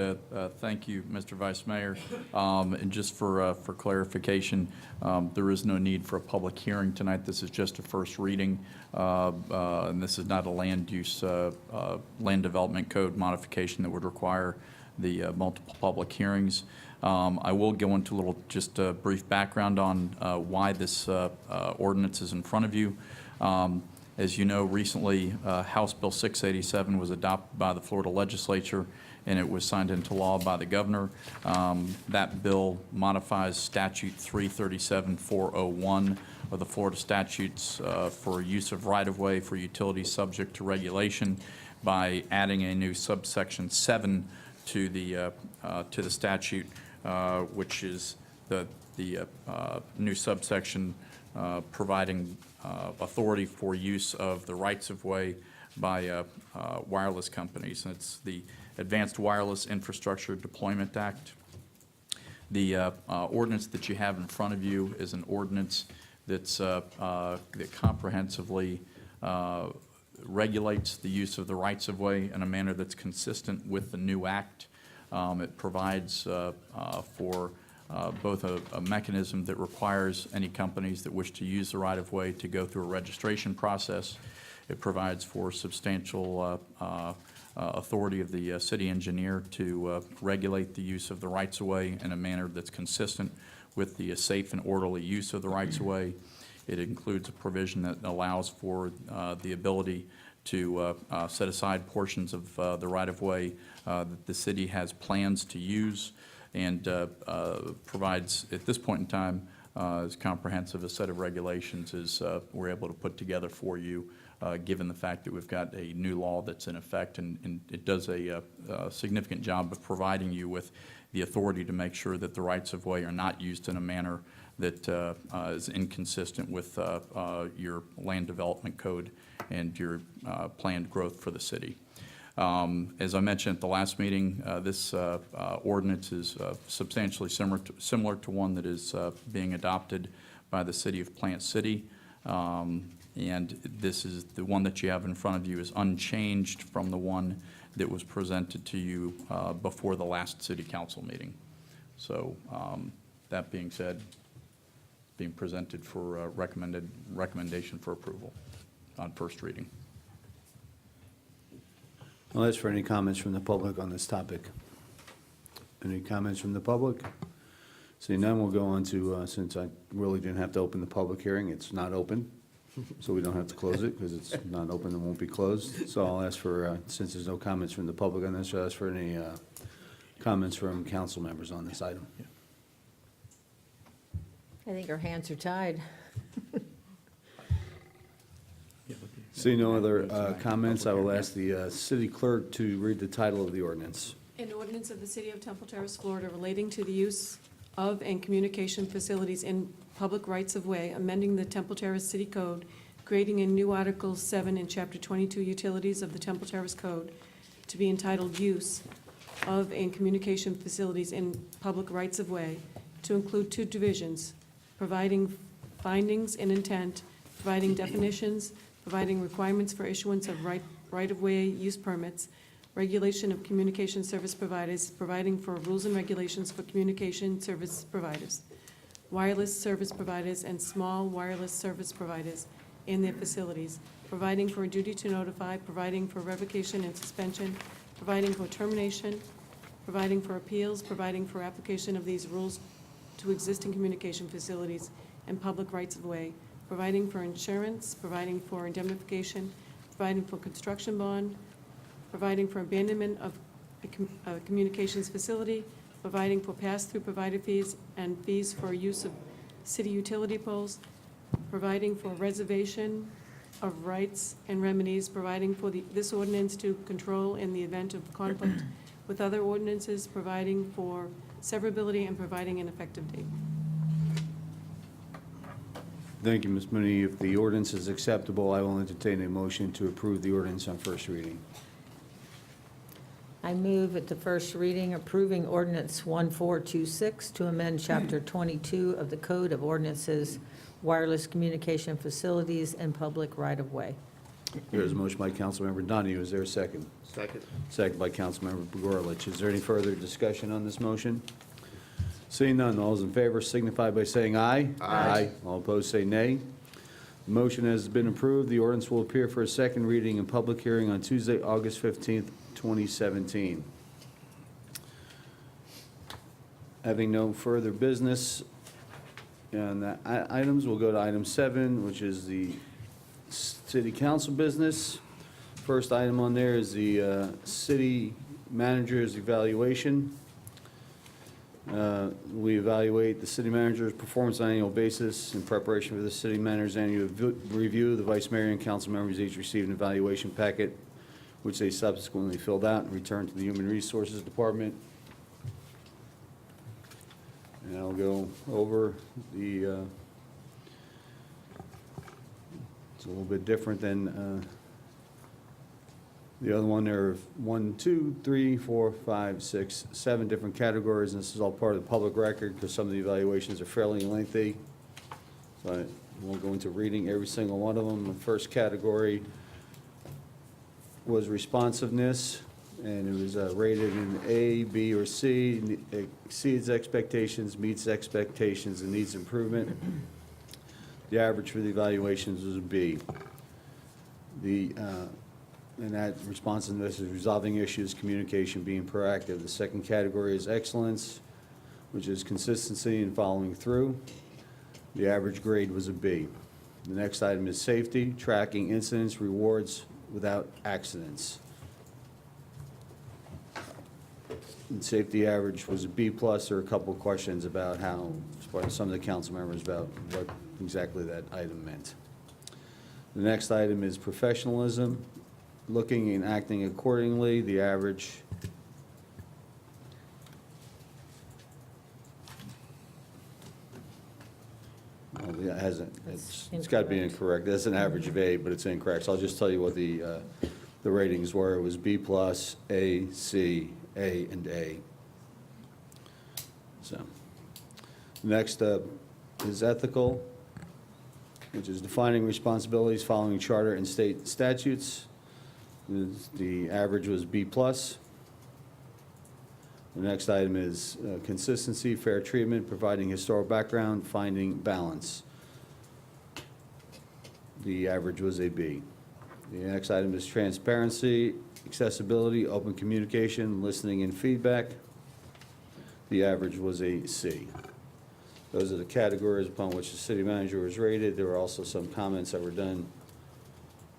thank you, Mr. Vice Mayor. And just for clarification, there is no need for a public hearing tonight. This is just a first reading, and this is not a land use, land development code modification that would require the multiple public hearings. I will go into a little, just a brief background on why this ordinance is in front of you. As you know, recently, House Bill 687 was adopted by the Florida legislature, and it was signed into law by the governor. That bill modifies Statute 337-401 of the Florida statutes for use of right-of-way for utilities subject to regulation by adding a new subsection 7 to the statute, which is the new subsection providing authority for use of the rights-of-way by wireless companies. And it's the Advanced Wireless Infrastructure Deployment Act. The ordinance that you have in front of you is an ordinance that's, that comprehensively regulates the use of the rights-of-way in a manner that's consistent with the new act. It provides for both a mechanism that requires any companies that wish to use the right-of-way to go through a registration process. It provides for substantial authority of the city engineer to regulate the use of the rights-of-way in a manner that's consistent with the safe and orderly use of the rights-of-way. It includes a provision that allows for the ability to set aside portions of the right-of-way that the city has plans to use, and provides, at this point in time, as comprehensive a set of regulations as we're able to put together for you, given the fact that we've got a new law that's in effect, and it does a significant job of providing you with the authority to make sure that the rights-of-way are not used in a manner that is inconsistent with your land development code and your planned growth for the city. As I mentioned at the last meeting, this ordinance is substantially similar to one that is being adopted by the city of Plant City. And this is, the one that you have in front of you is unchanged from the one that was presented to you before the last city council meeting. So that being said, being presented for recommendation for approval on first reading. I'll ask for any comments from the public on this topic. Any comments from the public? Seeing none, we'll go on to, since I really didn't have to open the public hearing, it's not open, so we don't have to close it, because it's not open and won't be closed. So I'll ask for, since there's no comments from the public on this, I'll ask for any comments from council members on this item. I think our hands are tied. Seeing no other comments, I will ask the city clerk to read the title of the ordinance. An ordinance of the City of Temple Terrace, Florida, relating to the use of and communication facilities in public rights-of-way, amending the Temple Terrace City Code, creating a new Article 7 in Chapter 22 Utilities of the Temple Terrace Code to be entitled Use of and Communication Facilities in Public Rights-of-Way, to include two divisions, providing findings and intent, providing definitions, providing requirements for issuance of right-of-way use permits, regulation of communication service providers, providing for rules and regulations for communication service providers, wireless service providers, and small wireless service providers in their facilities, providing for a duty to notify, providing for revocation and suspension, providing for termination, providing for appeals, providing for application of these rules to existing communication facilities and public rights-of-way, providing for insurance, providing for indemnification, providing for construction bond, providing for abandonment of a communications facility, providing for pass-through provider fees and fees for use of city utility poles, providing for reservation of rights and remedies, providing for this ordinance to control in the event of conflict with other ordinances, providing for severability, and providing an effective date. Thank you, Ms. Mooney. If the ordinance is acceptable, I will entertain a motion to approve the ordinance on first reading. I move at the first reading approving ordinance 1426 to amend Chapter 22 of the Code of Ordinances, wireless communication facilities and public right-of-way. There is a motion by Councilmember Donahue. Is there a second? Second. Second by Councilmember Begorlich. Is there any further discussion on this motion? Seeing none, all those in favor signify by saying aye. Aye. All opposed say nay. The motion has been approved. The ordinance will appear for a second reading and public hearing on Tuesday, August 15th, 2017. Having no further business on the items, we'll go to item 7, which is the city council business. First item on there is the city manager's evaluation. We evaluate the city manager's performance on an annual basis. In preparation for the city manager's annual review, the vice mayor and council members each received an evaluation packet, which they subsequently filled out and returned to the Human Resources Department. And I'll go over the, it's a little bit different than the other one. There are 7 different categories, and this is all part of the public record because some of the evaluations are fairly lengthy. So I won't go into reading every single one of them. The first category was responsiveness, and it was rated in A, B, or C, exceeds expectations, meets expectations, and needs improvement. The average for the evaluations was a B. And that responsiveness is resolving issues, communication, being proactive. The second category is excellence, which is consistency and following through. The average grade was a B. The next item is safety, tracking incidents, rewards without accidents. And safety average was a B+. There are a couple of questions about how, as far as some of the council members, about what exactly that item meant. The next item is professionalism, looking and acting accordingly. The average it's got to be incorrect. That's an average of A, but it's incorrect. So I'll just tell you what the ratings were. It was B+, A, C, A, and A. So next up is ethical, which is defining responsibilities following charter and state statutes. The average was B+. The next item is consistency, fair treatment, providing historical background, finding balance. The average was a B. The next item is transparency, accessibility, open communication, listening and feedback. The average was a C. Those are the categories upon which the city manager was rated. There were also some comments that were done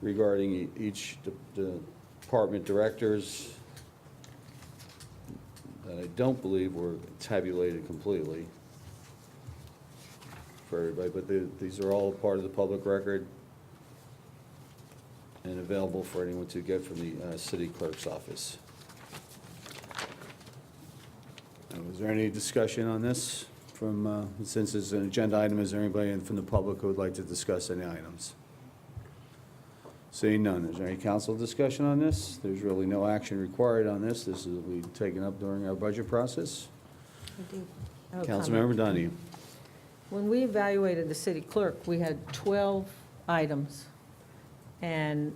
regarding each department directors that I don't believe were tabulated completely for everybody, but these are all part of the public record and available for anyone to get from the city clerk's office. Was there any discussion on this from, since it's an agenda item, is there anybody from the public who would like to discuss any items? Seeing none, is there any council discussion on this? There's really no action required on this. This will be taken up during our budget process. I have a Councilmember comment. Donahue. When we evaluated the city clerk, we had 12 items, and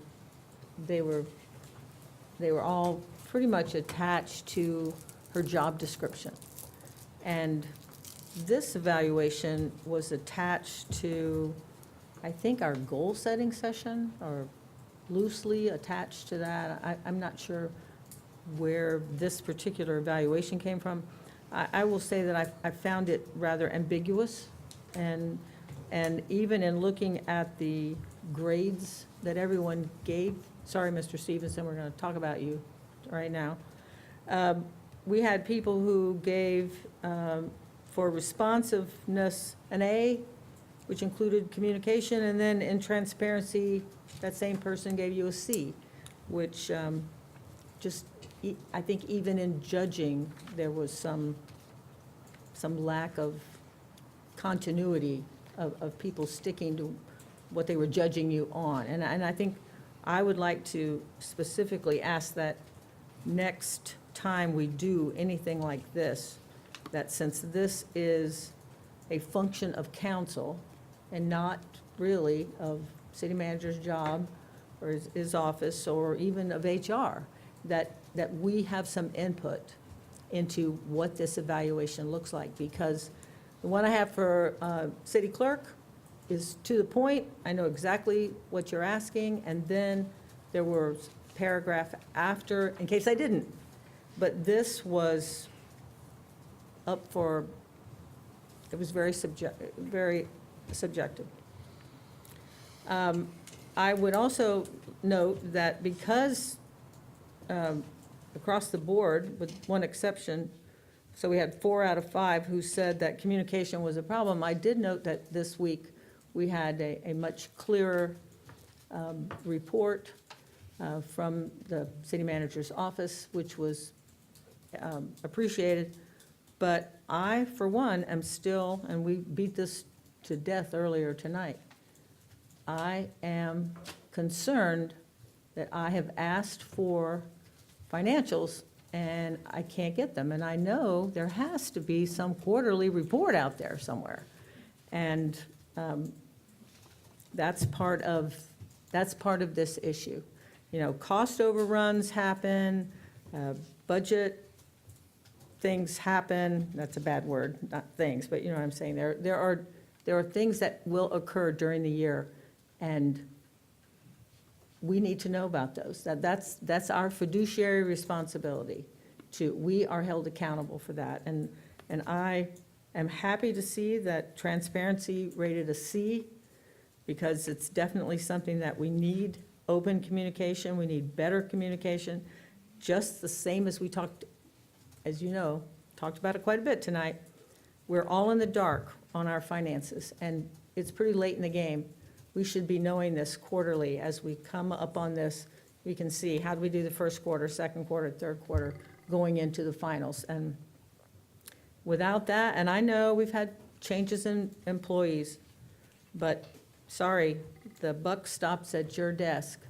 they were all pretty much attached to her job description. And this evaluation was attached to, I think, our goal-setting session, or loosely attached to that. I'm not sure where this particular evaluation came from. I will say that I found it rather ambiguous, and even in looking at the grades that everyone gave, sorry, Mr. Stevenson, we're going to talk about you right now. We had people who gave, for responsiveness, an A, which included communication, and then in transparency, that same person gave you a C, which just, I think even in judging, there was some lack of continuity of people sticking to what they were judging you on. And I think I would like to specifically ask that next time we do anything like this, that since this is a function of council and not really of city manager's job or his office or even of HR, that we have some input into what this evaluation looks like. Because the one I have for city clerk is to the point. I know exactly what you're asking, and then there were paragraph after, in case I didn't. But this was up for, it was very subjective. I would also note that because across the board, with one exception, so we had 4 out of 5 who said that communication was a problem. I did note that this week we had a much clearer report from the city manager's office, which was appreciated. But I, for one, am still, and we beat this to death earlier tonight, I am concerned that I have asked for financials and I can't get them. And I know there has to be some quarterly report out there somewhere. And that's part of this issue. You know, cost overruns happen, budget things happen. That's a bad word, not things, but you know what I'm saying. There are things that will occur during the year, and we need to know about those. That's our fiduciary responsibility. We are held accountable for that. And I am happy to see that transparency rated a C, because it's definitely something that we need. Open communication, we need better communication, just the same as we talked, as you know, talked about it quite a bit tonight. We're all in the dark on our finances, and it's pretty late in the game. We should be knowing this quarterly. As we come up on this, we can see how do we do the first quarter, second quarter, third quarter, going into the finals. And without that, and I know we've had changes in employees, but sorry, the buck stops at your desk.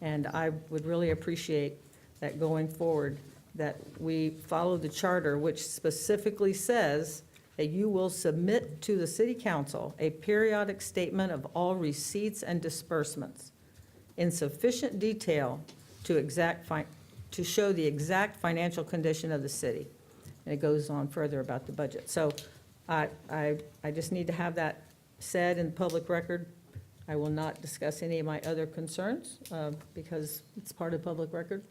And I would really appreciate that going forward, that we follow the charter, which specifically says that you will submit to the city council a periodic statement of all receipts and disbursements in sufficient detail to show the exact financial condition of the city. And it goes on further about the budget. So I just need to have that said in public record. I will not discuss any of my other concerns because it's part of public record.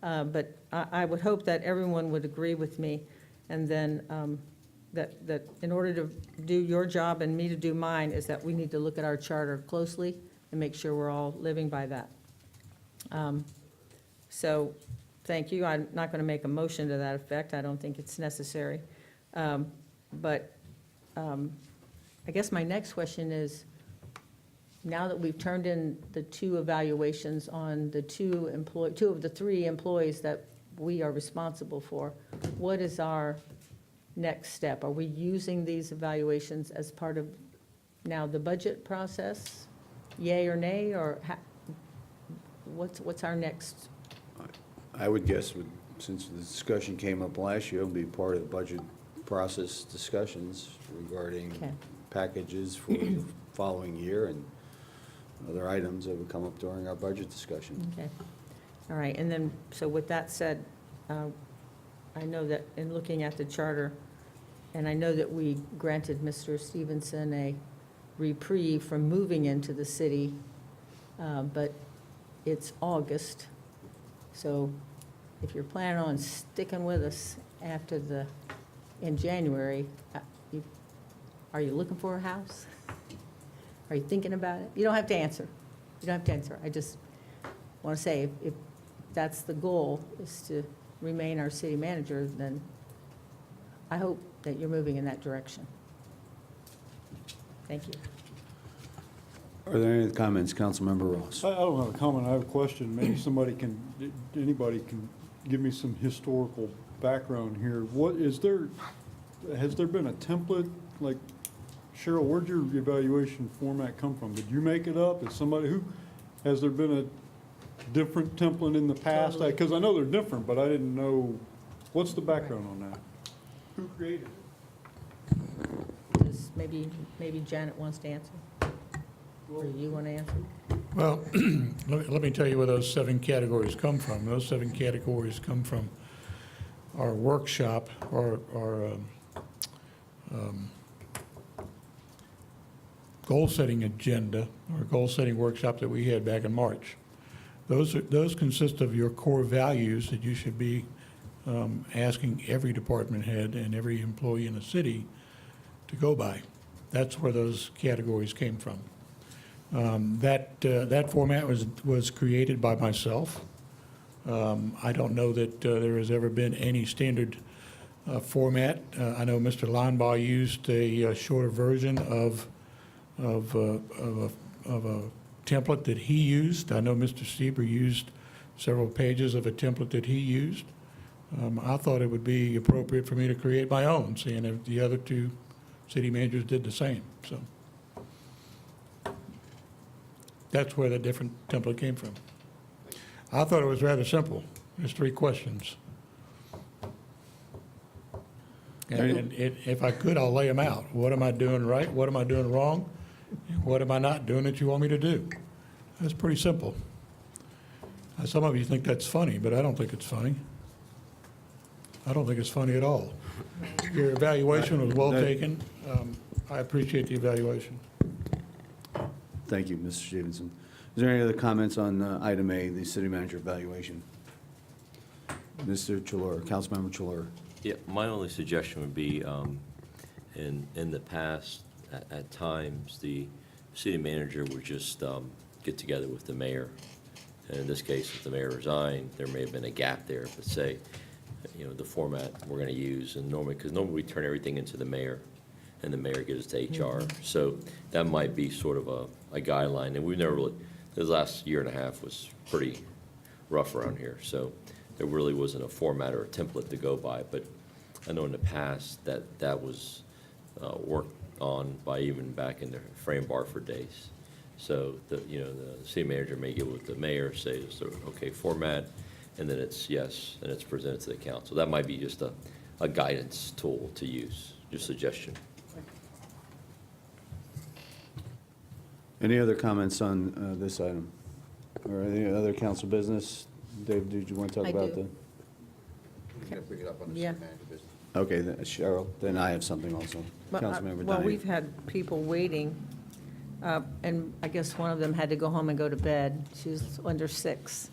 But I would hope that everyone would agree with me, and then that in order to do your job and me to do mine, is that we need to look at our charter closely and make sure we're all living by that. So, thank you. I'm not going to make a motion to that effect. I don't think it's necessary. But I guess my next question is, now that we've turned in the 2 evaluations on the 2 of the 3 employees that we are responsible for, what is our next step? Are we using these evaluations as part of now the budget process? Yay or nay, or what's our next? I would guess, since the discussion came up last year, it'll be part of the budget process discussions regarding Okay. packages for the following year and other items that would come up during our budget discussion. Okay, all right, and then, so with that said, I know that in looking at the charter, and I know that we granted Mr. Stevenson a reprieve from moving into the city, but it's August, so if you're planning on sticking with us after in January, are you looking for a house? Are you thinking about it? You don't have to answer. You don't have to answer. I just want to say, if that's the goal, is to remain our city manager, then I hope that you're moving in that direction. Thank you. Are there any other comments, Councilmember Ross? I don't have a comment, I have a question. Maybe anybody can give me some historical background here. Has there been a template, like, Cheryl, where'd your evaluation format come from? Did you make it up? Has there been a different template in the past? Totally. Because I know they're different, but I didn't know, what's the background on that? Who created it? Just maybe Janet wants to answer, or you want to answer? Well, let me tell you where those 7 categories come from. Those 7 categories come from our workshop, our goal-setting agenda, or goal-setting workshop that we had back in March. Those consist of your core values that you should be asking every department head and every employee in the city to go by. That's where those categories came from. That format was created by myself. I don't know that there has ever been any standard format. I know Mr. Linebaugh used a shorter version of a template that he used. I know Mr. Stieber used several pages of a template that he used. I thought it would be appropriate for me to create my own, seeing if the other 2 city managers did the same. So that's where the different template came from. I thought it was rather simple. There's 3 questions. And if I could, I'll lay them out. What am I doing right? What am I doing wrong? And what am I not doing that you want me to do? That's pretty simple. Some of you think that's funny, but I don't think it's funny. I don't think it's funny at all. Your evaluation was well taken. I appreciate the evaluation. Thank you, Mr. Stevenson. Is there any other comments on item A, the city manager evaluation? Mr. Chilora, Councilmember Chilora. Yeah, my only suggestion would be, in the past, at times, the city manager would just get together with the mayor. And in this case, if the mayor resigned, there may have been a gap there, but say, the format we're going to use, and normally we turn everything into the mayor, and the mayor gives it to HR. So that might be sort of a guideline, and we've never really, the last year and a half was pretty rough around here, so there really wasn't a format or a template to go by, but I know in the past that was worked on by even back in the Frame Barford days. So the city manager may get with the mayor, say, okay, format, and then it's yes, and it's presented to the council. That might be just a guidance tool to use. your suggestion. Any other comments on this item? Or any other council business? Dave, did you want to talk I about do. the? We're going to bring it up on the Yeah. city manager business. Okay, Cheryl, then I have something also. Councilmember Well, Donahue. we've had people waiting, and I guess one of them had to go home and go to bed. She was under 6.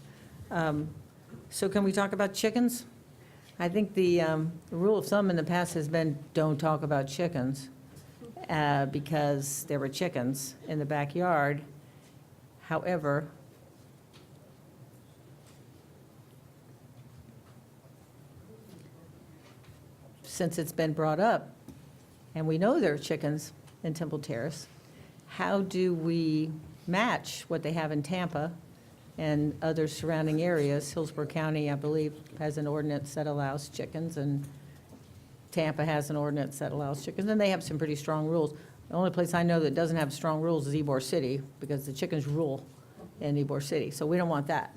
So can we talk about chickens? I think the rule of thumb in the past has been, don't talk about chickens, because there were chickens in the backyard. However, since it's been brought up, and we know there are chickens in Temple Terrace, how do we match what they have in Tampa and other surrounding areas? Hillsborough County, I believe, has an ordinance that allows chickens, and Tampa has an ordinance that allows chickens, and they have some pretty strong rules. The only place I know that doesn't have strong rules is Ybor City, because the chickens rule in Ybor City, so we don't want that.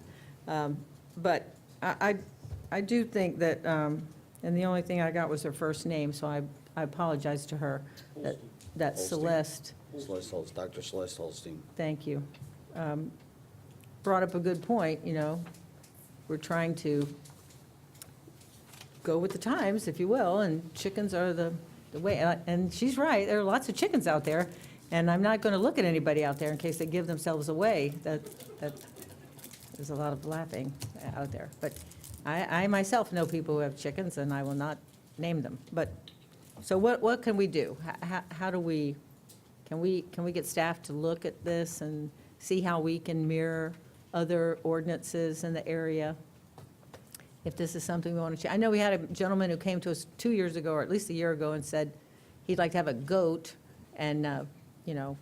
But I do think that, and the only thing I got was her first name, so I apologize to her, that Celeste, Dr. Celeste Holstein. thank you, brought up a good point, you know. We're trying to go with the times, if you will, and chickens are the way, and she's right, there are lots of chickens out there, and I'm not going to look at anybody out there in case they give themselves away. That there's a lot of laughing out there. But I myself know people who have chickens, and I will not name them. But, so what can we do? How do we, can we get staff to look at this and see how we can mirror other ordinances in the area? If this is something we want to change. I know we had a gentleman who came to us 2 years ago, or at least a year ago, and said he'd like to have a goat, and, you know,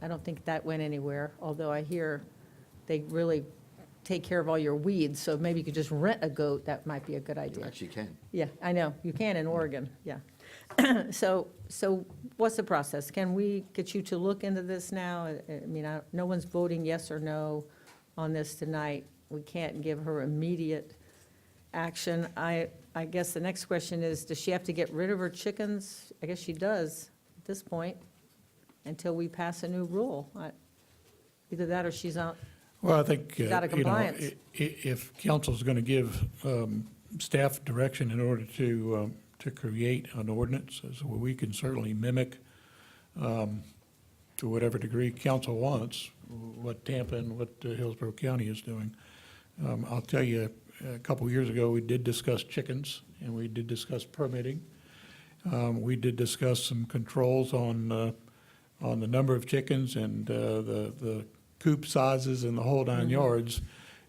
I don't think that went anywhere, although I hear they really take care of all your weeds, so maybe you could just rent a goat, that might be a good You idea. actually can. Yeah, I know, you can in Oregon, yeah. So what's the process? Can we get you to look into this now? I mean, no one's voting yes or no on this tonight. We can't give her immediate action. I guess the next question is, does she have to get rid of her chickens? I guess she does at this point, until we pass a new rule. Either that or she's out. Well, I think, Out of compliance. if council's going to give staff direction in order to create an ordinance, so we can certainly mimic, to whatever degree council wants, what Tampa and what Hillsborough County is doing. I'll tell you, a couple years ago, we did discuss chickens, and we did discuss permitting. We did discuss some controls on the number of chickens and the coop sizes and the whole 9 yards,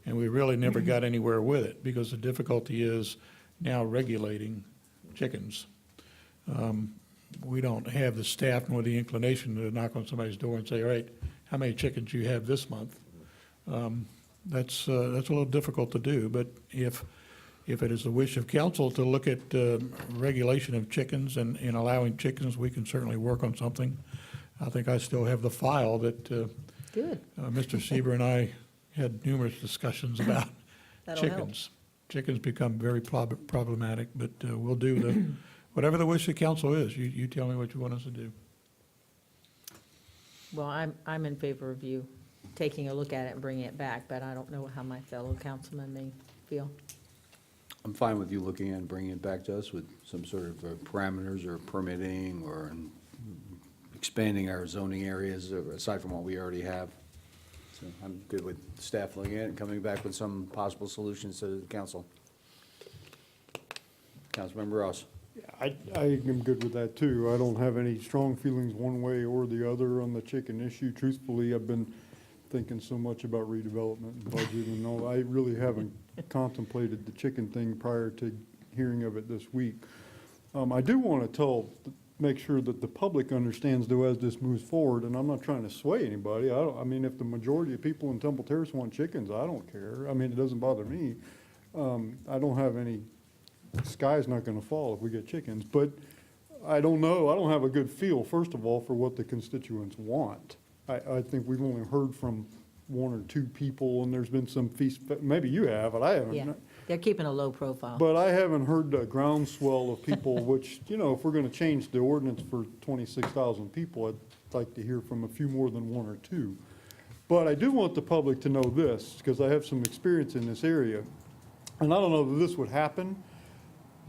and we really never got anywhere with it, because the difficulty is now regulating chickens. We don't have the staff nor the inclination to knock on somebody's door and say, all right, how many chickens you have this month? That's a little difficult to do, but if it is the wish of council to look at regulation of chickens and allowing chickens, we can certainly work on something. I think I still have the file that Good. Mr. Sieber and I had numerous discussions about That'll help. chickens. Chickens become very problematic, but we'll do whatever the wish of council is. You tell me what you want us to do. Well, I'm in favor of you taking a look at it and bringing it back, but I don't know how my fellow councilmen may feel. I'm fine with you looking at and bringing it back to us with some sort of parameters or permitting or expanding our zoning areas aside from what we already have. So I'm good with staff looking at it and coming back with some possible solutions to the council. Councilmember Ross. I am good with that, too. I don't have any strong feelings one way or the other on the chicken issue. Truthfully, I've been thinking so much about redevelopment and budget and all. I really haven't contemplated the chicken thing prior to hearing of it this week. I do want to make sure that the public understands, though, as this moves forward, and I'm not trying to sway anybody. I mean, if the majority of people in Temple Terrace want chickens, I don't care. I mean, it doesn't bother me. I don't have any, the sky's not going to fall if we get chickens. But I don't know. I don't have a good feel, first of all, for what the constituents want. I think we've only heard from one or two people, and there's been some feast, maybe you have, but I haven't. Yeah. They're keeping a low profile. But I haven't heard the groundswell of people, which, you know, if we're gonna change the ordinance for 26,000 people, I'd like to hear from a few more than one or two. But I do want the public to know this, because I have some experience in this area. And I don't know that this would happen,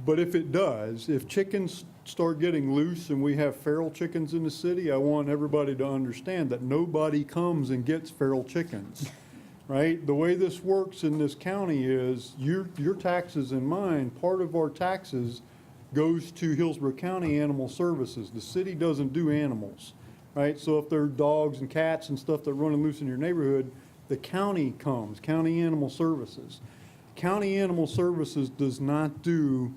but if it does, if chickens start getting loose and we have feral chickens in the city, I want everybody to understand that nobody comes and gets feral chickens, right? The way this works in this county is your taxes and mine, part of our taxes goes to Hillsborough County Animal Services. The city doesn't do animals, right? So if there are dogs and cats and stuff that are running loose in your neighborhood, the county comes, County Animal Services. County Animal Services does not do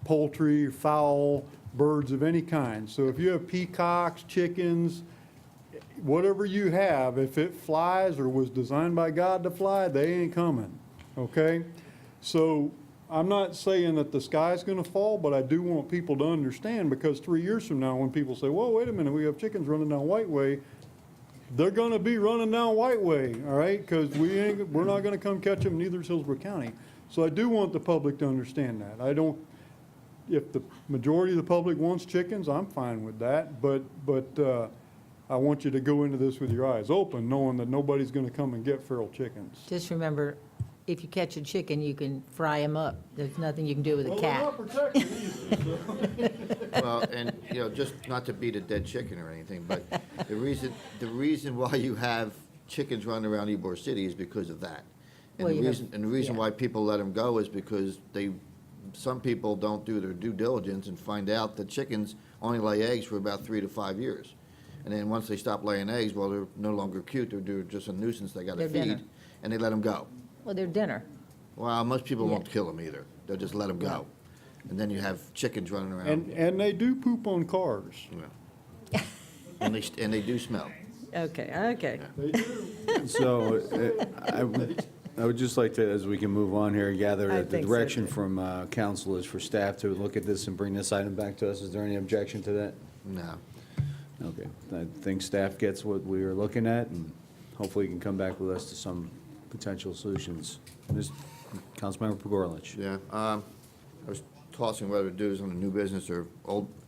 poultry, fowl, birds of any kind. So if you have peacocks, chickens, whatever you have, if it flies or was designed by God to fly, they ain't coming, okay? So I'm not saying that the sky's gonna fall, but I do want people to understand, because 3 years from now, when people say, well, wait a minute, we have chickens running down White Way, they're gonna be running down White Way, all right? Because we're not gonna come catch them, neither is Hillsborough County. So I do want the public to understand that. If the majority of the public wants chickens, I'm fine with that, but I want you to go into this with your eyes open, knowing that nobody's gonna come and get feral chickens. Just remember, if you catch a chicken, you can fry him up. There's nothing you can do with a cat. Well, they're not protected either, so. Well, and, you know, just not to beat a dead chicken or anything, but the reason why you have chickens running around Ybor City is because of that. And Well, the reason yeah. why people let them go is because some people don't do their due diligence and find out that chickens only lay eggs for about 3 to 5 years. And then once they stop laying eggs, well, they're no longer cute, they're just a nuisance they gotta They're dinner. feed, and they let them go. Well, they're dinner. Well, most people Yeah. won't kill them either, they'll just let them go. And then you have chickens running around. And they do poop on cars. Yeah. And they do smell. Okay, okay. They do. So I would just like to, as we can move on here, gather I that the think so, direction too. from council is for staff to look at this and bring this item back to us. Is there any objection to that? No. Okay, I think staff gets what we are looking at, and hopefully you can come back with us to some potential solutions. Councilmember Pagorlich. Yeah, I was tossing whether to do this on a new business or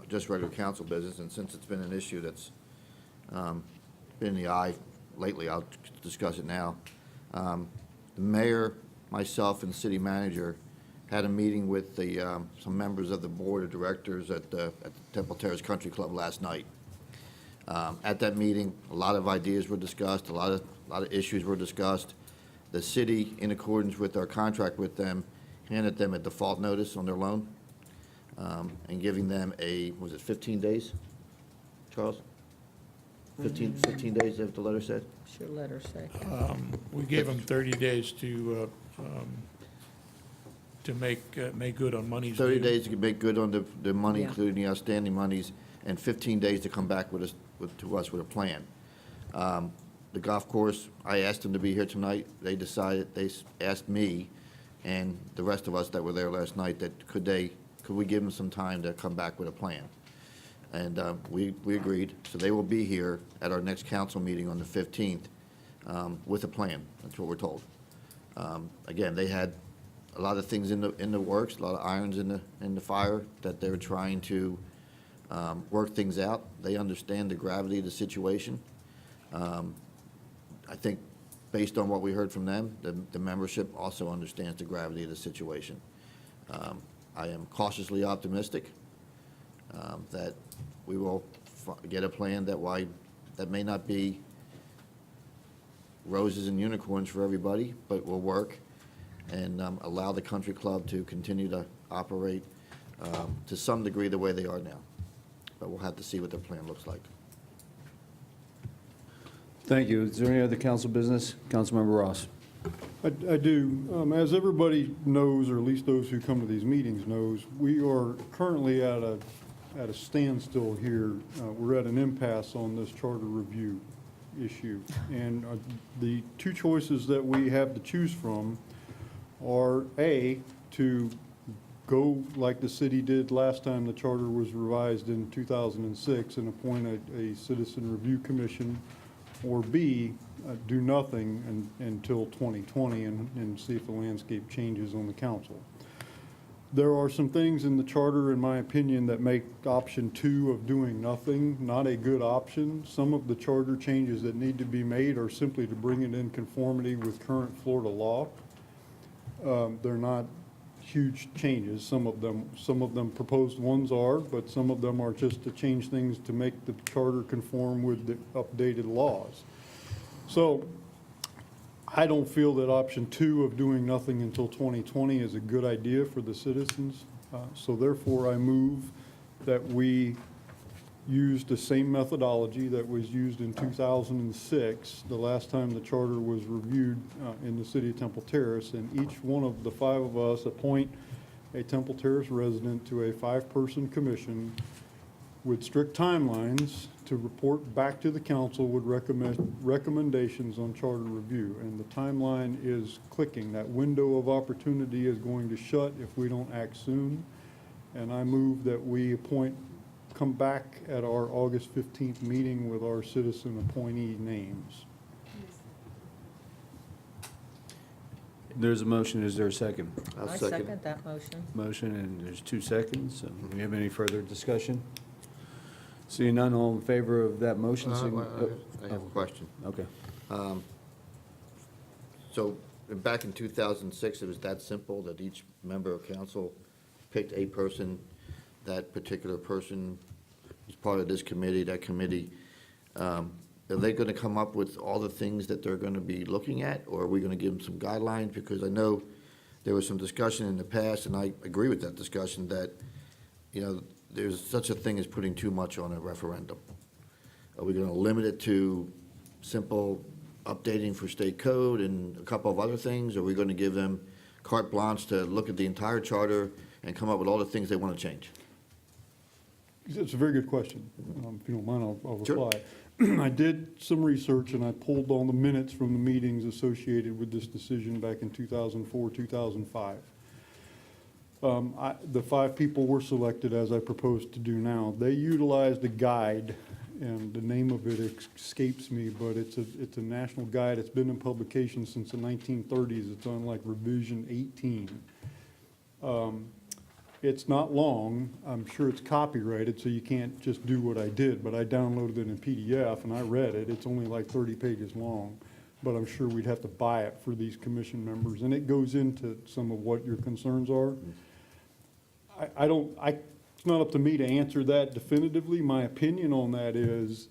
just regular council business, and since it's been an issue that's been in the eye lately, I'll discuss it now. The mayor, myself, and city manager had a meeting with some members of the board of directors at the Temple Terrace Country Club last night. At that meeting, a lot of ideas were discussed, a lot of issues were discussed. The city, in accordance with our contract with them, handed them a default notice on their loan, and giving them was it 15 days, Charles? 15 days, is that what the letter said? What's your letter say? We gave them 30 days to make good on monies. 30 due. days to make good on the money, Yeah. including the outstanding monies, and 15 days to come back to us with a plan. The golf course, I asked them to be here tonight. They asked me and the rest of us that were there last night that could we give them some time to come back with a plan? And we agreed. So they will be here at our next council meeting on the 15th with a plan. That's what we're told. Again, they had a lot of things in the works, a lot of irons in the fire that they're trying to work things out. They understand the gravity of the situation. I think based on what we heard from them, the membership also understands the gravity of the situation. I am cautiously optimistic that we will get a plan that may not be roses and unicorns for everybody, but will work and allow the country club to continue to operate to some degree the way they are now. But we'll have to see what their plan looks like. Thank you. Is there any other council business? Councilmember Ross. I do. As everybody knows, or at least those who come to these meetings knows, we are currently at a standstill here. We're at an impasse on this charter review issue. And the two choices that we have to choose from are, A, to go like the city did last time the charter was revised in 2006 and appoint a citizen review commission, or B, do nothing until 2020 and see if the landscape changes on the council. There are some things in the charter, in my opinion, that make option 2 of doing nothing not a good option. Some of the charter changes that need to be made are simply to bring it in conformity with current Florida law. They're not huge changes. Some of them proposed ones are, but some of them are just to change things to make the charter conform with the updated laws. So I don't feel that option 2 of doing nothing until 2020 is a good idea for the citizens. So therefore, I move that we use the same methodology that was used in 2006, the last time the charter was reviewed in the city of Temple Terrace, and each one of the 5 of us appoint a Temple Terrace resident to a 5-person commission with strict timelines to report back to the council with recommendations on charter review. And the timeline is clicking. That window of opportunity is going to shut if we don't act soon. And I move that we come back at our August 15th meeting with our citizen appointee names. There's a motion. Is there a second? I second that motion. Motion, and there's 2 seconds. Do we have any further discussion? Seeing none, all in favor of that motion? I have a question. Okay. So back in 2006, it was that simple that each member of council picked a person, that particular person was part of this committee, that committee. Are they going to come up with all the things that they're going to be looking at, or are we going to give them some guidelines? Because I know there was some discussion in the past, and I agree with that discussion, that, you know, there's such a thing as putting too much on a referendum. Are we going to limit it to simple updating for state code and a couple of other things? Or are we going to give them carte blanche to look at the entire charter and come up with all the things they want to change? It's a very good question. If you don't mind, I'll Sure. reply. I did some research and I pulled all the minutes from the meetings associated with this decision back in 2004, 2005. The 5 people were selected as I proposed to do now. They utilized a guide, and the name of it escapes me, but it's a national guide. It's been in publication since the 1930s. It's on like revision 18. It's not long. I'm sure it's copyrighted, so you can't just do what I did, but I downloaded it in PDF and I read it. It's only like 30 pages long, but I'm sure we'd have to buy it for these commission members, and it goes into some of what your concerns are. It's not up to me to answer that definitively. My opinion on that is,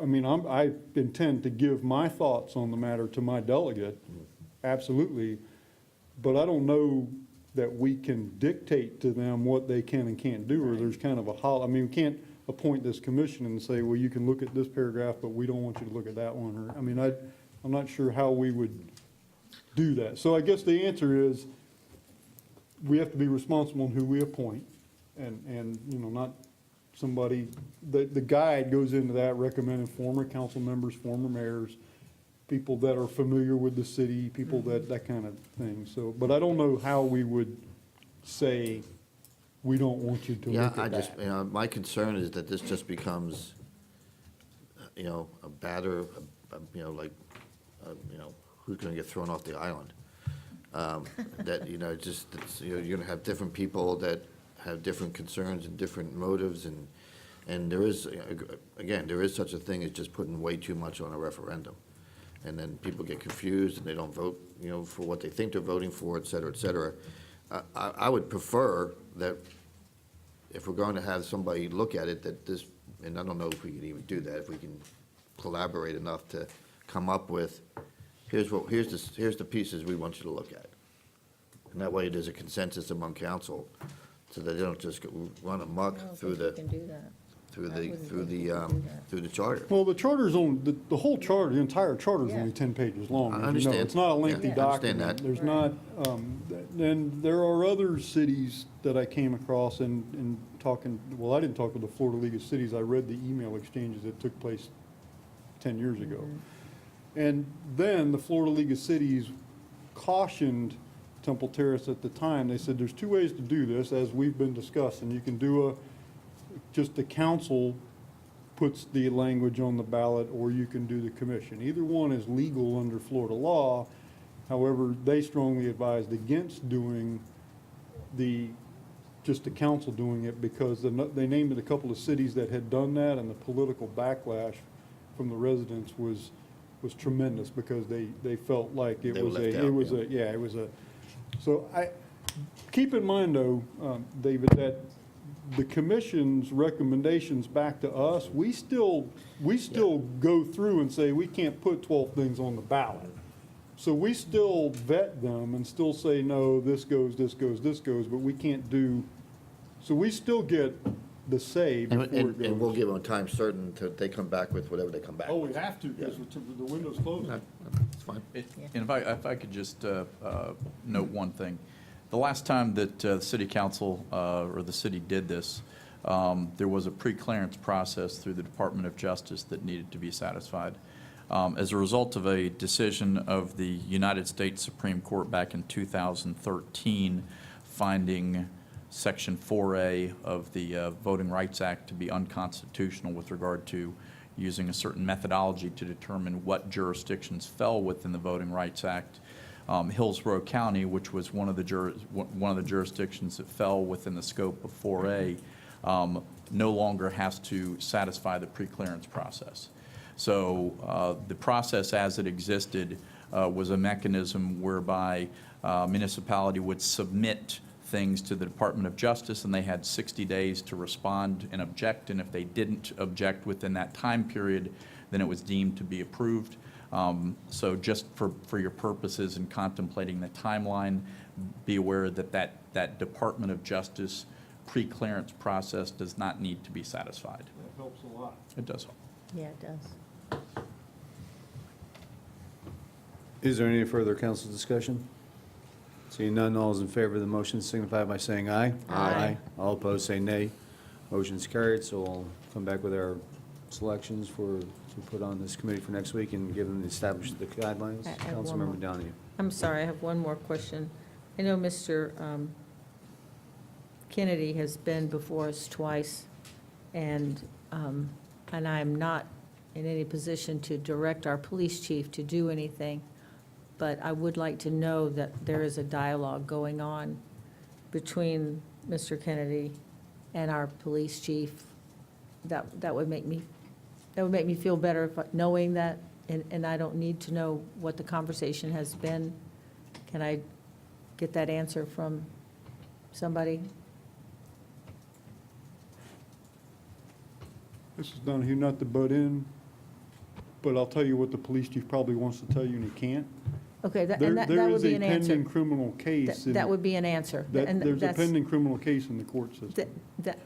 I mean, I intend to give my thoughts on the matter to my delegate, absolutely, but I don't know that we can dictate to them what they can and can't do, or there's kind of I mean, we can't appoint this commission and say, well, you can look at this paragraph, but we don't want you to look at that one, or, I mean, I'm not sure how we would do that. So I guess the answer is, we have to be responsible in who we appoint, and you know, not somebody, the guide goes into that, recommending former council members, former mayors, people that are familiar with the city, people that kind of thing. So, but I don't know how we would say, we don't want you to look at that. You know, my concern is that this just becomes, you know, a batter, you know, like, you know, who's going to get thrown off the island? That, you know, just, you know, you're going to have different people that have different concerns and different motives, and there is, again, there is such a thing as just putting way too much on a referendum. And then people get confused and they don't vote, you know, for what they think they're voting for, et cetera, et cetera. I would prefer that if we're going to have somebody look at it, that this, and I don't know if we can even do that, if we can collaborate enough to come up with, here's the pieces we want you to look at. And that way there's a consensus among council, so that they don't just run amok through the, through the charter. Well, the charter's the whole charter, the entire charter is only 10 pages long. I as you know. understand. It's not a lengthy Yeah, I understand document. that. There's not, and there are other cities that I came across in talking, well, I didn't talk with the Florida League of Cities. I read the email exchanges that took place 10 years ago. And then the Florida League of Cities cautioned Temple Terrace at the time. They said there's 2 ways to do this, as we've been discussing. You can do just the council puts the language on the ballot, or you can do the commission. Either one is legal under Florida law. However, they strongly advised against doing just the council doing it, because they named a couple of cities that had done that, and the political backlash from the residents was tremendous, because they felt like They were left out, so keep in mind though, David, that the commission's recommendations back to us, we still go through and say, we can't put 12 things on the ballot. So we still vet them and still say, no, this goes, this goes, this goes, but we can't do, so we still get the say before it goes. And we'll give them a time certain to, they come back with whatever they come back Oh, with. we have to, because the window's closing. It's fine. And if I could just note one thing. The last time that the city council or the city did this, there was a pre-clearance process through the Department of Justice that needed to be satisfied. As a result of a decision of the United States Supreme Court back in 2013, finding Section 4A of the Voting Rights Act to be unconstitutional with regard to using a certain methodology to determine what jurisdictions fell within the Voting Rights Act. Hillsborough County, which was one of the jurisdictions that fell within the scope of 4A, no longer has to satisfy the pre-clearance process. So the process as it existed was a mechanism whereby municipality would submit things to the Department of Justice, and they had 60 days to respond and object, and if they didn't object within that time period, then it was deemed to be approved. So just for your purposes in contemplating the timeline, be aware that that Department of Justice pre-clearance process does not need to be satisfied. That helps a lot. It does help. Yeah, it does. Is there any further council discussion? Seeing none, all is in favor of the motion signify by saying aye. Aye. All opposed, say nay. Motion's carried, so we'll come back with our selections to put on this committee for next week and give them establish the guidelines. I have one more. Councilmember Downey. I'm sorry, I have one more question. I know Mr. Kennedy has been before us twice, and I'm not in any position to direct our police chief to do anything, but I would like to know that there is a dialogue going on between Mr. Kennedy and our police chief. That would make me feel better knowing that, and I don't need to know what the conversation has been. Can I get that answer from somebody? Mrs. Donahue, not to butt in, but I'll tell you what the police chief probably wants to tell you and he can't. Okay, that There would be an is a answer. pending criminal case. That would be an answer. And There's a that's- pending criminal case in the court system.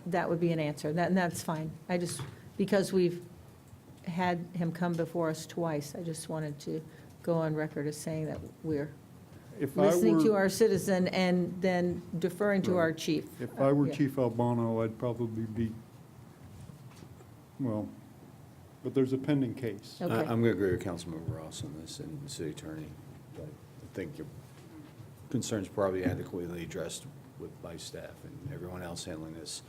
That would be an answer, and that's fine. I just, because we've had him come before us twice, I just wanted to go on record as saying that we're If I listening to were- our citizen and then deferring to our Right. chief. If I were Yeah. Chief Albano, I'd probably be, well, but there's a pending case. Okay. I'm going to agree with Councilmember Ross on this and the city attorney. But I think your concerns probably adequately addressed by staff and everyone else handling this.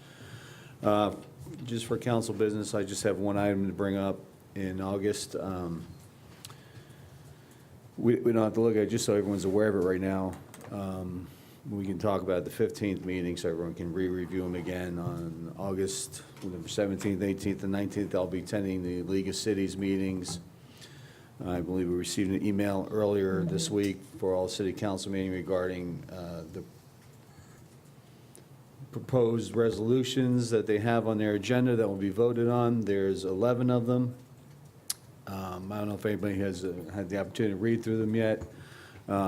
Just for council business, I just have one item to bring up in August. We don't have to look at it, just so everyone's aware of it right now. We can talk about the 15th meeting, so everyone can re-review them again on August 17th, 18th, and 19th. I'll be attending the League of Cities meetings. I believe we received an email earlier this week for all city council meeting regarding the proposed resolutions that they have on their agenda that will be voted on. There's 11 of them. I don't know if anybody has had the opportunity to read through them yet.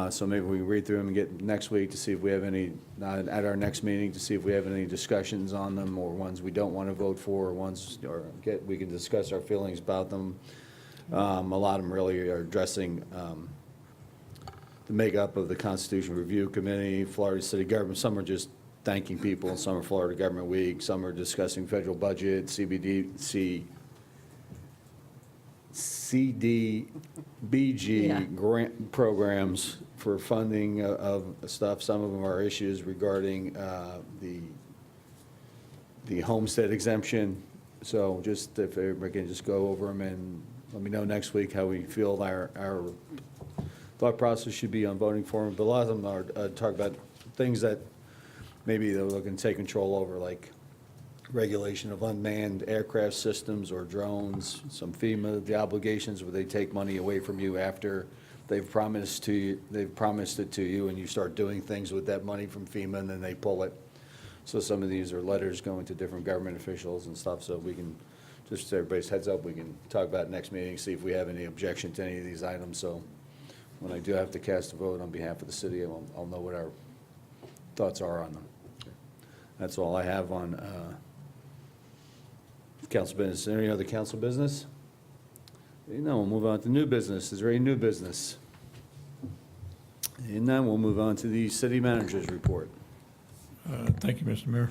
So maybe we can read through them and get next week to see if we have any, at our next meeting, to see if we have any discussions on them, or ones we don't want to vote for, or ones, we can discuss our feelings about them. A lot of them really are addressing the makeup of the Constitution Review Committee, Florida City Government. Some are just thanking people, some are Florida Government Week, some are discussing federal budget, CDBG grant programs for funding of stuff. Some of them are issues regarding the homestead exemption So just if everybody can just go over them and let me know next week how we feel our thought process should be on voting for them. But a lot of them are talk about things that maybe they're looking to take control over, like regulation of unmanned aircraft systems or drones, some FEMA, the obligations where they take money away from you after they've promised it to you, and you start doing things with that money from FEMA, and then they pull it. So some of these are letters going to different government officials and stuff, so we can, just so everybody's heads up, we can talk about it next meeting, see if we have any objection to any of these items. So when I do have to cast a vote on behalf of the city, I'll know what our thoughts are on them. That's all I have on council business. Is there any other council business? No, we'll move on to new business. Is there any new business? And then we'll move on to the city manager's report. Thank you, Mr. Mayor.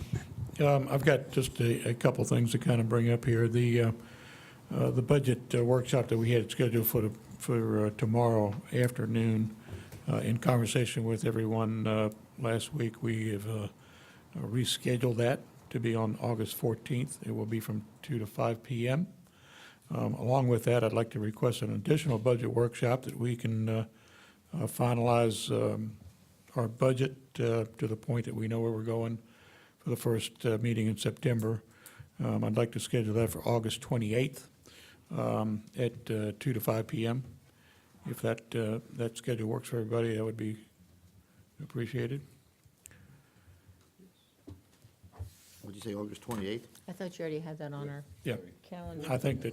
I've got just a couple things to kind of bring up here. The budget workshop that we had scheduled for tomorrow afternoon, in conversation with everyone last week, we have rescheduled that to be on August 14th. It will be from 2 to 5 p.m. Along with that, I'd like to request an additional budget workshop that we can finalize our budget to the point that we know where we're going for the first meeting in September. I'd like to schedule that for August 28th at 2 to 5 p.m. If that schedule works for everybody, that would be appreciated. What'd you say, August 28th? I thought you already had that on our Yeah. calendar. I think that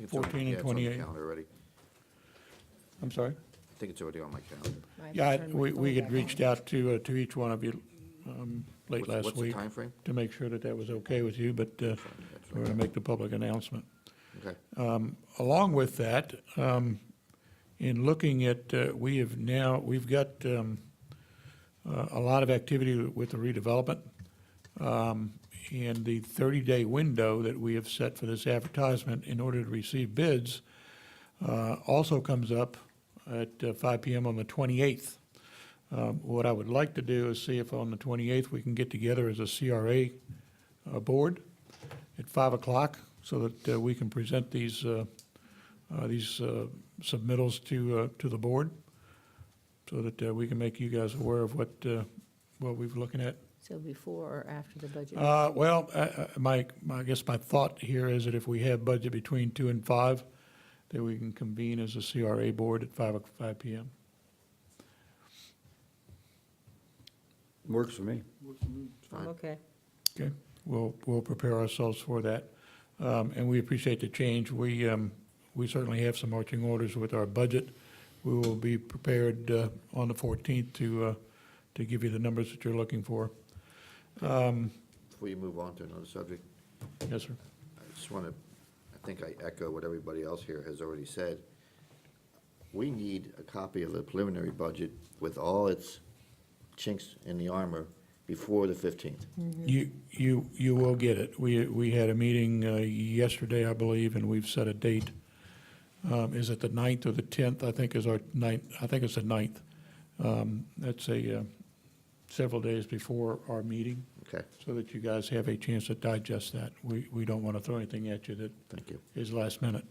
14 and 28. Calendar already. I'm sorry? I think it's already on my calendar. Yeah, we had reached out to each one of you late last What's the week timeframe? to make sure that was okay with you, but we're going to make the public announcement. Okay. Along with that, in looking at, we've got a lot of activity with the redevelopment. And the 30-day window that we have set for this advertisement in order to receive bids also comes up at 5 p.m. on the 28th. What I would like to do is see if on the 28th we can get together as a CRA board at 5 o'clock so that we can present these submittals to the board so that we can make you guys aware of what we've looking at. So before or after the budget? Well, I guess my thought here is that if we have budget between 2 and 5, that we can convene as a CRA board at 5 p.m. Works for me. Okay. Okay, we'll prepare ourselves for that. And we appreciate the change. We certainly have some marching orders with our budget. We will be prepared on the 14th to give you the numbers that you're looking for. Before you move on to another subject, Yes, sir. I just want to, I think I echo what everybody else here has already said. We need a copy of the preliminary budget with all its chinks in the armor before the 15th. You will get it. We had a meeting yesterday, I believe, and we've set a date. Is it the 9th or the 10th? I think is our 9th. I think it's the 9th. That's several days before our meeting. Okay. So that you guys have a chance to digest that. We don't want to throw anything at you that Thank you. is last minute.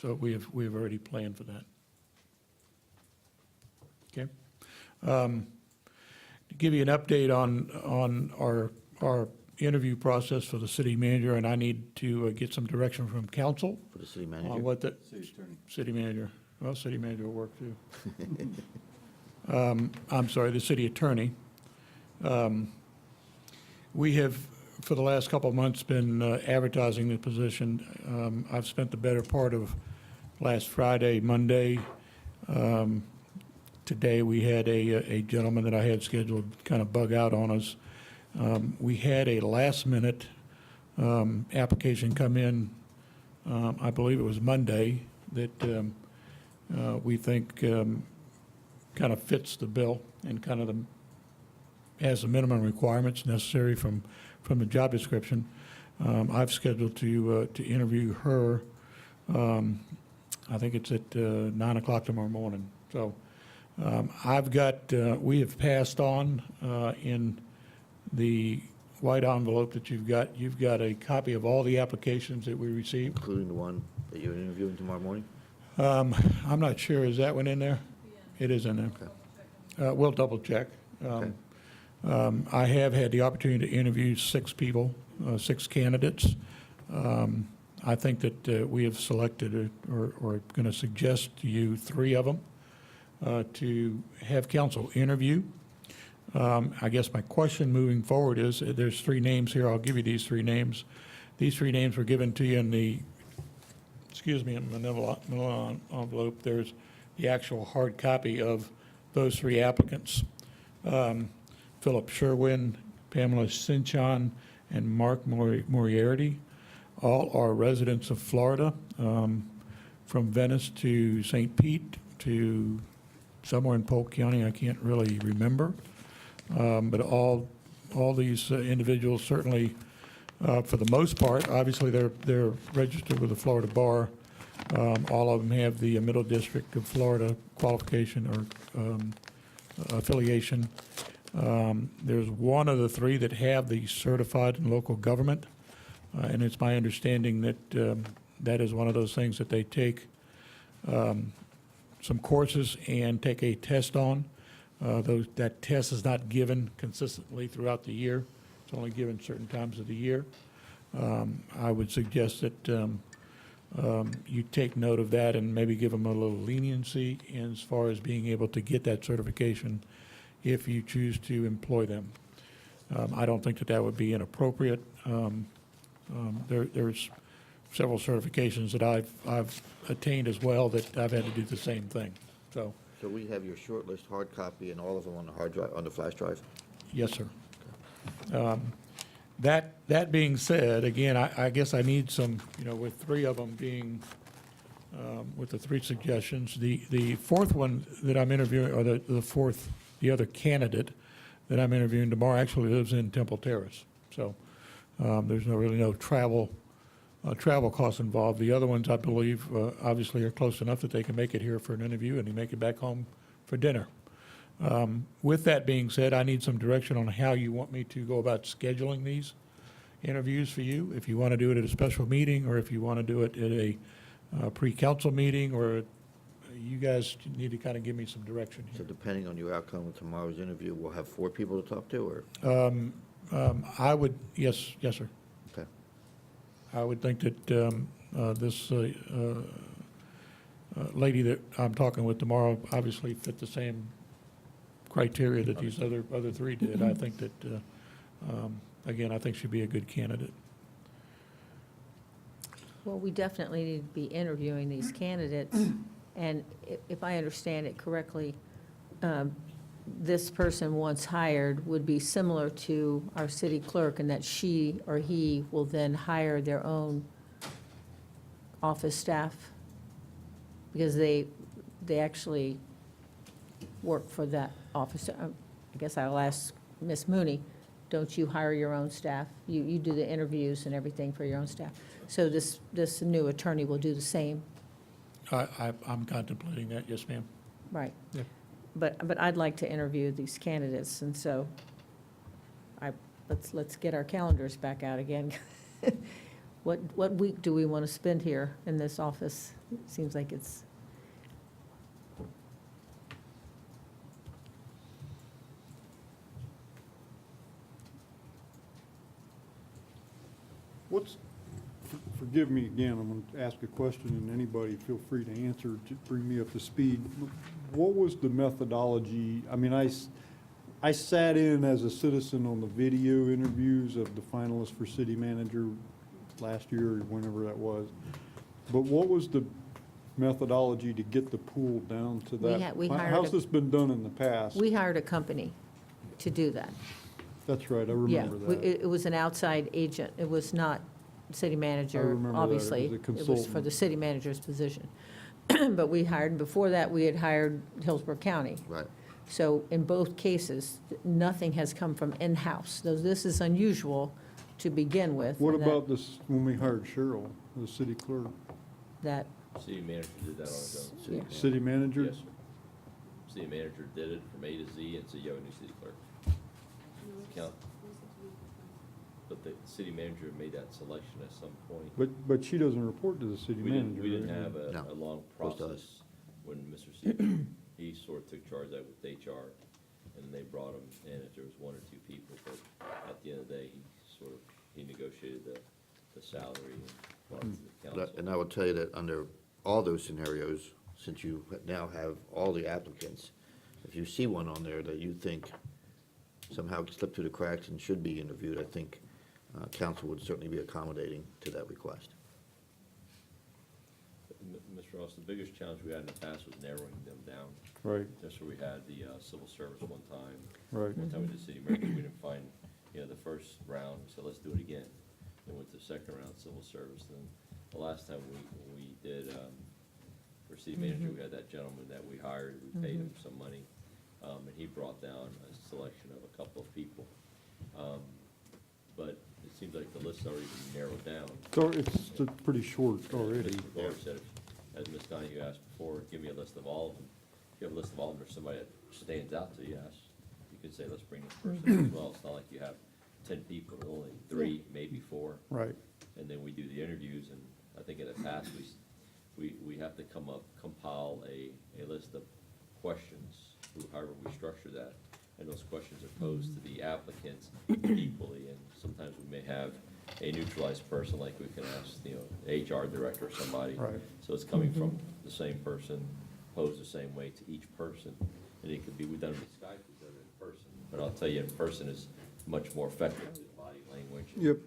So we've already planned for that. Okay. To give you an update on our interview process for the city manager, and I need to get some direction from council. For the city manager? On what the. City manager. Well, city manager will work too. I'm sorry, the city attorney. We have, for the last couple of months, been advertising the position. I've spent the better part of last Friday, Monday. Today, we had a gentleman that I had scheduled kind of bug out on us. We had a last-minute application come in, I believe it was Monday, that we think kind of fits the bill and kind of has the minimum requirements necessary from the job description. I've scheduled to interview her. I think it's at 9 o'clock tomorrow morning. So we have passed on in the white envelope that you've got a copy of all the applications that we received. Including the one that you're interviewing tomorrow morning? I'm not sure, is that one in there? It is in there. We'll double check. I have had the opportunity to interview 6 people, 6 candidates. I think that we have selected or going to suggest to you 3 of them to have council interview. I guess my question moving forward is, there's 3 names here. I'll give you these 3 names. These 3 names were given to you in the, manila envelope. There's the actual hard copy of those 3 applicants. Philip Sherwin, Pamela Sinchon, and Mark Moriarty. All are residents of Florida, from Venice to St. Pete to somewhere in Polk County, I can't really remember. But all these individuals certainly, for the most part, obviously they're registered with the Florida Bar. All of them have the Middle District of Florida qualification or affiliation. There's one of the 3 that have the certified in local government, and it's my understanding that that is one of those things that they take some courses and take a test on. That test is not given consistently throughout the year. It's only given certain times of the year. I would suggest that you take note of that and maybe give them a little leniency as far as being able to get that certification if you choose to employ them. I don't think that would be inappropriate. There's several certifications that I've attained as well that I've had to do the same thing. So we have your short list hard copy and all of them on the hard drive, on the flash drive? yes, sir. That being said, again, I guess I need some, with 3 of them being, with the 3 suggestions, the 4th one that I'm interviewing, or the other candidate that I'm interviewing tomorrow actually lives in Temple Terrace. So there's really no travel costs involved. The other ones, I believe, obviously are close enough that they can make it here for an interview and they make it back home for dinner. With that being said, I need some direction on how you want me to go about scheduling these interviews for you. If you want to do it at a special meeting, or if you want to do it at a pre-council meeting, or you guys need to kind of give me some direction So here. depending on your outcome of tomorrow's interview, we'll have 4 people to talk to, or? I would, yes, sir. Okay. I would think that this lady that I'm talking with tomorrow obviously fit the same criteria that these other 3 did. I think that, again, I think she'd be a good candidate. Well, we definitely need to be interviewing these candidates, and if I understand it correctly, this person once hired would be similar to our city clerk in that she or he will then hire their own office staff, because they actually work for that office. I guess I'll ask Ms. Mooney, don't you hire your own staff? You do the interviews and everything for your own staff. So this new attorney will do the same, I'm contemplating that, yes, ma'am. right? Yeah. But I'd like to interview these candidates, and so let's get our calendars back out again. What week do we want to spend here in this office? It seems like it's, Forgive me again, I'm going to ask a question, and anybody feel free to answer to bring me up to speed. What was the methodology? I mean, I sat in as a citizen on the video interviews of the finalists for city manager last year, or whenever that was. But what was the methodology to get the pool down to that? we hired How's this been done in the past? we hired a company to do that. That's right, I Yeah, remember that. it was an outside agent. It was not city manager, remember that. It obviously. was a It was for consultant. the city manager's position. But we hired, before that, we had hired Hillsborough County. Right. So in both cases, nothing has come from in-house. Though this is unusual to begin with. What and that- about this, when we hired Cheryl, the city clerk? That, City manager did that on his own. Yeah. City manager? Yes, sir. City manager did it from A to Z, and so you have a new city clerk. Count. but the city manager made that selection at some point. But she doesn't report to the city manager. We didn't right? have No. a long Goes to us. process when Mr. C, he sort of took charge of that with HR, and then they brought him in if there was one or two people, but at the end of the day, he negotiated the salary and brought it to the council. And I will tell you that under all those scenarios, since you now have all the applicants, if you see one on there that you think somehow slipped through the cracks and should be interviewed, I think council would certainly be accommodating to that request. Mr. Ross, the biggest challenge we had in the past was narrowing them down. Right, Just where we had the civil service one time. right. One time we did city manager, we didn't find, the first round, so let's do it again. Then went to the second round, civil service, then the last time we did, for city manager, we had that gentleman that we hired, we paid him some money, and he brought down a selection of a couple of people. But it seems like the list's already been narrowed down. So it's pretty short already. Mr. Barr said, as Ms. Donahue asked before, give me a list of all of them. If you have a list of all of them, there's somebody that stands out to you, yes, you could say, let's bring this person as well. It's not like you have 10 people, only 3, maybe 4. Right. And then we do the interviews, and I think in the past, we have to compile a list of questions, however we structure that. And those questions are posed to the applicants equally, and sometimes we may have a neutralized person, like we can ask, HR director or somebody. Right. So it's coming from the same person, posed the same way to each person. And it could be, we've done it with Skype, we've done it in person. But I'll tell you, in person is much more effective with body language. Yep.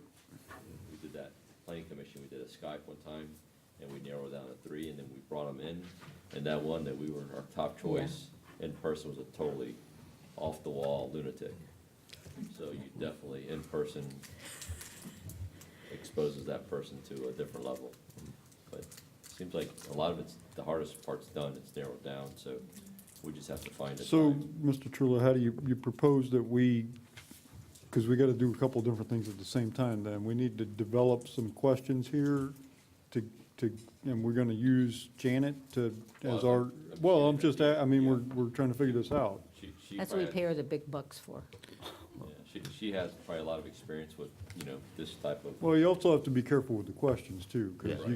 We did that planning commission, we did a Skype one time, and we narrowed down to 3, and then we brought them in. And that one that we were our top choice in person was a totally off-the-wall lunatic. So you definitely, in person, exposes that person to a different level. But it seems like a lot of it's, the hardest part's done, it's narrowed down, so we just have to find a So, time. Mr. Trullo, how do you propose that we, because we got to do a couple different things at the same time then. We need to develop some questions here and we're going to use Janet as our, well, I'm just, we're trying to figure this out. She That's what we probably- pay her the big bucks for. yeah, she has probably a lot of experience with, this type of. Well, you also have to be careful with the questions too, because Yeah.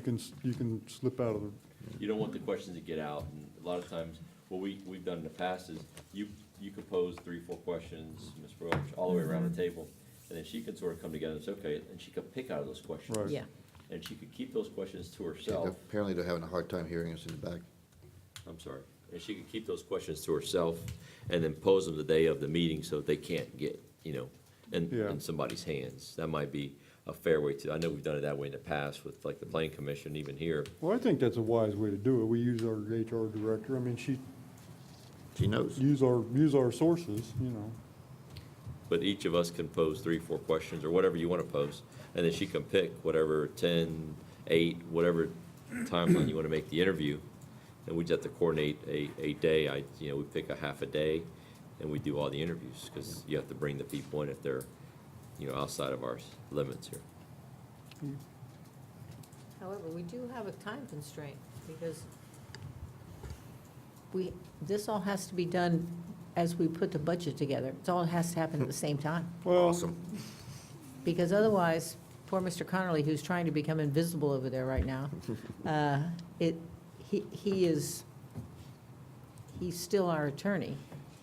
you can slip out of the, You don't want the questions to get out, and a lot of times, what we've done in the past is, you could pose 3, 4 questions, Ms. Roach, all the way around the table, and then she could sort of come together and say, okay, and she could pick out of those questions. Right. Yeah. And she could keep those questions to herself. Apparently they're having a hard time hearing us in the back. I'm sorry. And she could keep those questions to herself, and then pose them the day of the meeting, so they can't get, Yeah. in somebody's hands. That might be a fair way to, I know we've done it that way in the past with like the planning commission, even here. well, I think that's a wise way to do it. We use our HR director. I mean, She knows. use our sources, But each of us can pose 3, 4 questions, or whatever you want to pose, and then she can pick whatever 10, 8, whatever timeline you want to make the interview. And we just have to coordinate a day. We pick a half a day, and we do all the interviews, because you have to bring the people in if they're, outside of our limits here. However, we do have a time constraint, because this all has to be done as we put the budget together. It all has to happen at the same time. well, Awesome. Because otherwise, poor Mr. Connolly, who's trying to become invisible over there right now, he's still our attorney.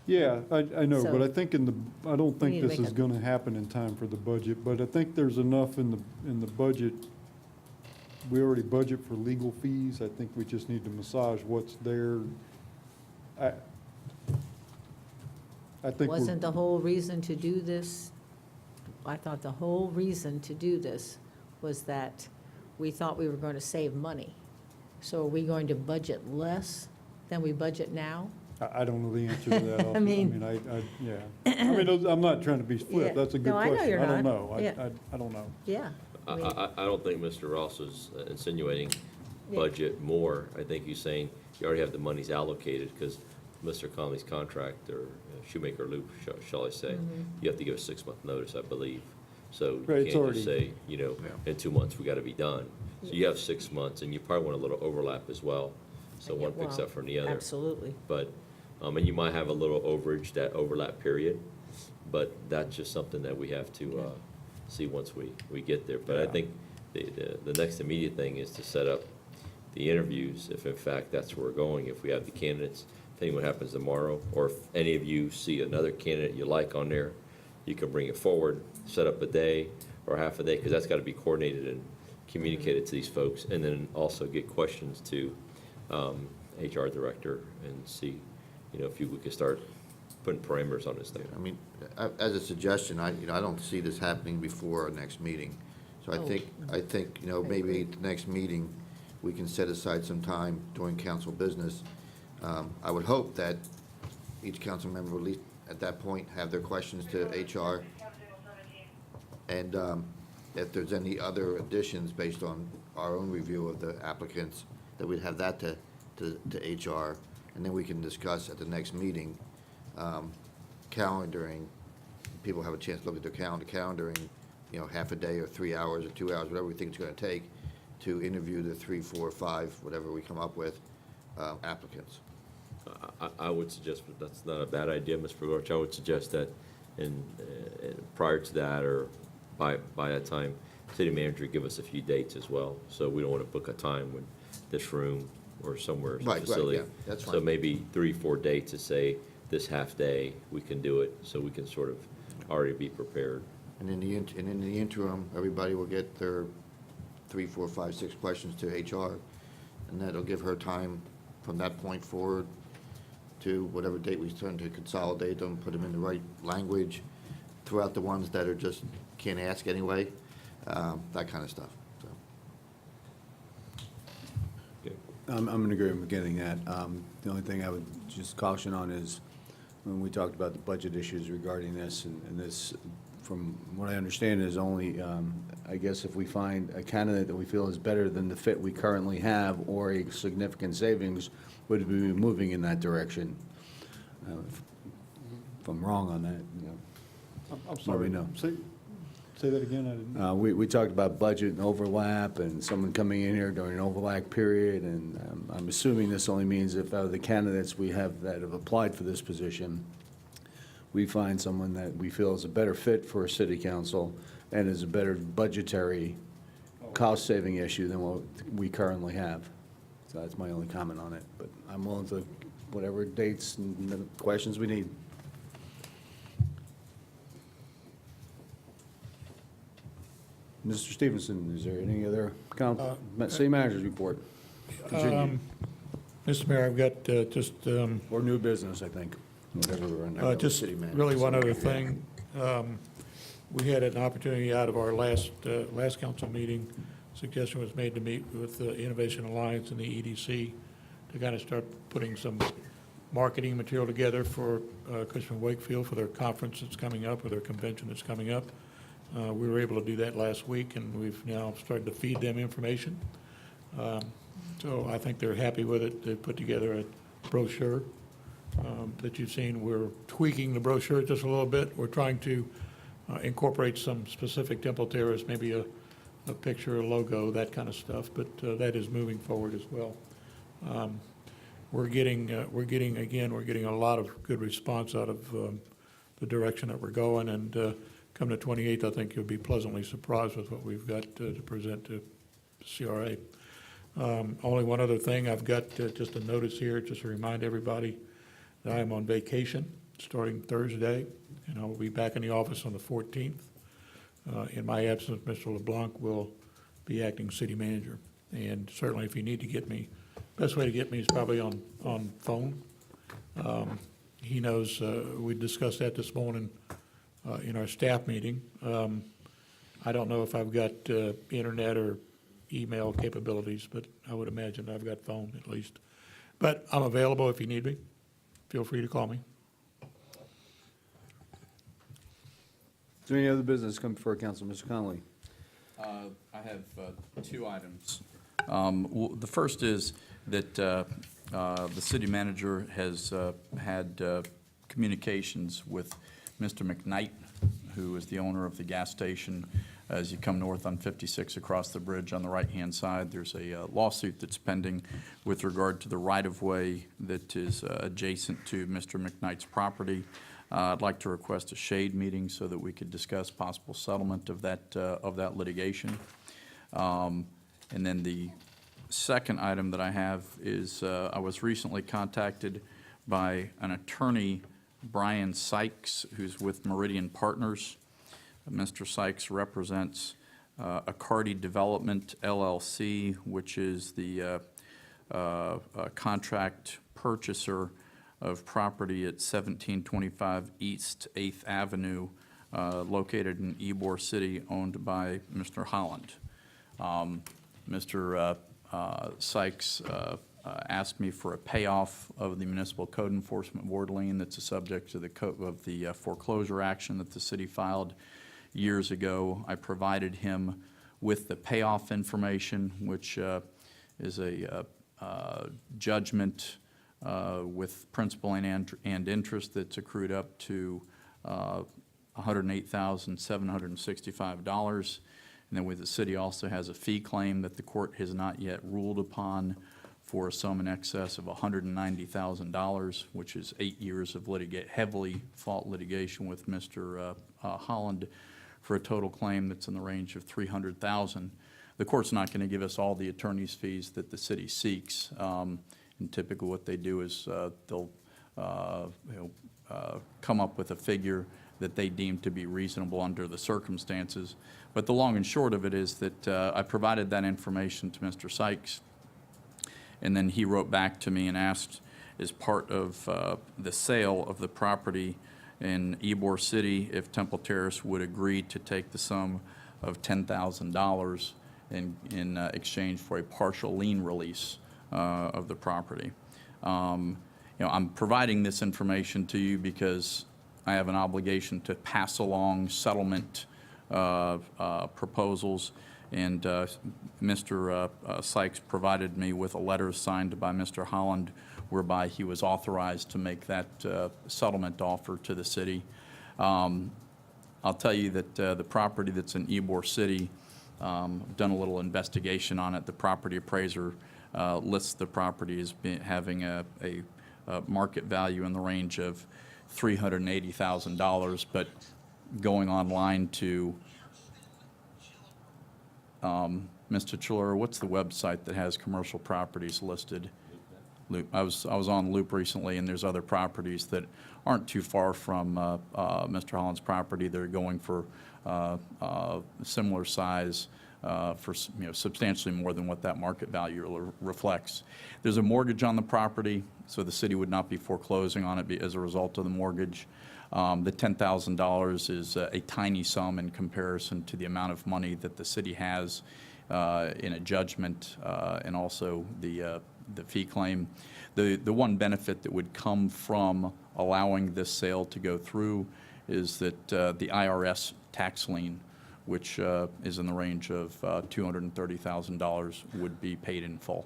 yeah, I know, but So, I think I don't we need think to this make is a- gonna happen in time for the budget, but I think there's enough in the budget. We already budget for legal fees. I think we just need to massage what's there. I think we're. Wasn't the whole reason to do this, I thought the whole reason to do this was that we thought we were going to save money. So are we going to budget less than we budget now? I don't know the answer to that. I mean- Yeah. I mean, I'm not trying to be Yeah. flip. That's a good No, I know question. you're I don't not. know. Yeah. I don't know. Yeah. I mean, I don't think Mr. Ross was insinuating Yeah. budget more. I think he's saying you already have the monies allocated, because Mr. Conley's contract, or shoemaker loop, shall I say, you have to give a 6-month notice, I believe. So Right, you it's can't already- just say, in 2 months, we got to be done. So you have 6 months, and you probably want a little overlap as well, so one picks well, up from the other. Absolutely. But, and you might have a little overage, that overlap period, but that's just something that we have to see once we get there. But I think the next immediate thing is to set up the interviews, if in fact that's where we're going, if we have the candidates, depending what happens tomorrow, or if any of you see another candidate you like on there, you can bring it forward, set up a day or half a day, because that's got to be coordinated and communicated to these folks, and then also get questions to HR director and see, if we could start putting parameters on this thing. I mean, as a suggestion, I don't see this happening before our next meeting. So I think, maybe at the next meeting, we can set aside some time during council business. I would hope that each council member will at least at that point have their questions to HR. And if there's any other additions based on our own review of the applicants, that we'd have that to HR. And then we can discuss at the next meeting, calendaring. People have a chance to look at their calendaring, half a day or 3 hours or 2 hours, whatever we think it's going to take, to interview the 3, 4, 5, whatever we come up with, applicants. I would suggest, but that's not a bad idea, Ms. Pregorich. I would suggest that prior to that, or by that time, city manager give us a few dates as well. So we don't want to book a time when this room or somewhere, Right, facility. yeah, that's So fine. maybe 3, 4 dates to say this half day, we can do it, so we can sort of already be prepared. And in the interim, everybody will get their 3, 4, 5, 6 questions to HR, and that'll give her time from that point forward to whatever date we turn to consolidate them, put them in the right language, throw out the ones that are just can't ask anyway, that kind of stuff. So. I'm in agreement with getting that. The only thing I would just caution on is when we talked about the budget issues regarding this, and this, from what I understand, is only, I guess if we find a candidate that we feel is better than the fit we currently have or a significant savings, would be moving in that direction. If I'm wrong on that, I'm let me sorry. know. Say that again, I didn't. We talked about budget and overlap and someone coming in here during an overlap period, and I'm assuming this only means if out of the candidates we have that have applied for this position, we find someone that we feel is a better fit for a city council and is a better budgetary cost-saving issue than what we currently have. So that's my only comment on it, but I'm willing to, whatever dates and questions we need. Mr. Stevenson, is there any other city manager's report? Continue. Mr. Mayor, I've got just, Or new business, I think, whatever we're on. just city manager. really one other thing. We had an opportunity out of our last council meeting. Suggestion was made to meet with the Innovation Alliance and the EDC to kind of start putting some marketing material together for Cushman Wakefield for their conference that's coming up, or their convention that's coming up. We were able to do that last week, and we've now started to feed them information. So I think they're happy with it. They put together a brochure that you've seen. We're tweaking the brochure just a little bit. We're trying to incorporate some specific Temple Terrace, maybe a picture, a logo, that kind of stuff, but that is moving forward as well. We're getting a lot of good response out of the direction that we're going, and come the 28th, I think you'll be pleasantly surprised with what we've got to present to CRA. Only one other thing, I've got just a notice here, just to remind everybody that I am on vacation starting Thursday, and I will be back in the office on the 14th. In my absence, Mr. LeBlanc will be acting city manager. And certainly if you need to get me, best way to get me is probably on phone. He knows, we discussed that this morning in our staff meeting. I don't know if I've got internet or email capabilities, but I would imagine I've got phone at least. But I'm available if you need me. Feel free to call me. Is there any other business come before council? Mr. Connolly? I have 2 items. The first is that the city manager has had communications with Mr. McKnight, who is the owner of the gas station. As you come north on 56 across the bridge on the right-hand side, there's a lawsuit that's pending with regard to the right-of-way that is adjacent to Mr. McKnight's property. I'd like to request a shade meeting so that we could discuss possible settlement of that litigation. And then the second item that I have is I was recently contacted by an attorney, Brian Sykes, who's with Meridian Partners. Mr. Sykes represents Accardi Development LLC, which is the contract purchaser of property at 1725 East 8th Avenue, located in Ybor City, owned by Mr. Holland. Mr. Sykes asked me for a payoff of the Municipal Code Enforcement Board lien that's a subject to the foreclosure action that the city filed years ago. I provided him with the payoff information, which is a judgment with principal and interest that's accrued up to $108,765. And then the city also has a fee claim that the court has not yet ruled upon for a sum in excess of $190,000, which is 8 years of heavily fought litigation with Mr. Holland for a total claim that's in the range of $300,000. The court's not going to give us all the attorney's fees that the city seeks. And typically what they do is they'll come up with a figure that they deem to be reasonable under the circumstances. But the long and short of it is that I provided that information to Mr. Sykes, and then he wrote back to me and asked, as part of the sale of the property in Ybor City, if Temple Terrace would agree to take the sum of $10,000 in exchange for a partial lien release of the property. I'm providing this information to you because I have an obligation to pass along settlement proposals, and Mr. Sykes provided me with a letter signed by Mr. Holland whereby he was authorized to make that settlement offer to the city. I'll tell you that the property that's in Ybor City, I've done a little investigation on it. The property appraiser lists the property as having a market value in the range of $380,000, but going online to Mr. Chiller, what's the website that has commercial properties listed? Loop. I was on Loop recently, and there's other properties that aren't too far from Mr. Holland's property. They're going for similar size for substantially more than what that market value reflects. There's a mortgage on the property, so the city would not be foreclosing on it as a result of the mortgage. The $10,000 is a tiny sum in comparison to the amount of money that the city has in a judgment and also the fee claim. The one benefit that would come from allowing this sale to go through is that the IRS tax lien, which is in the range of $230,000, would be paid in full.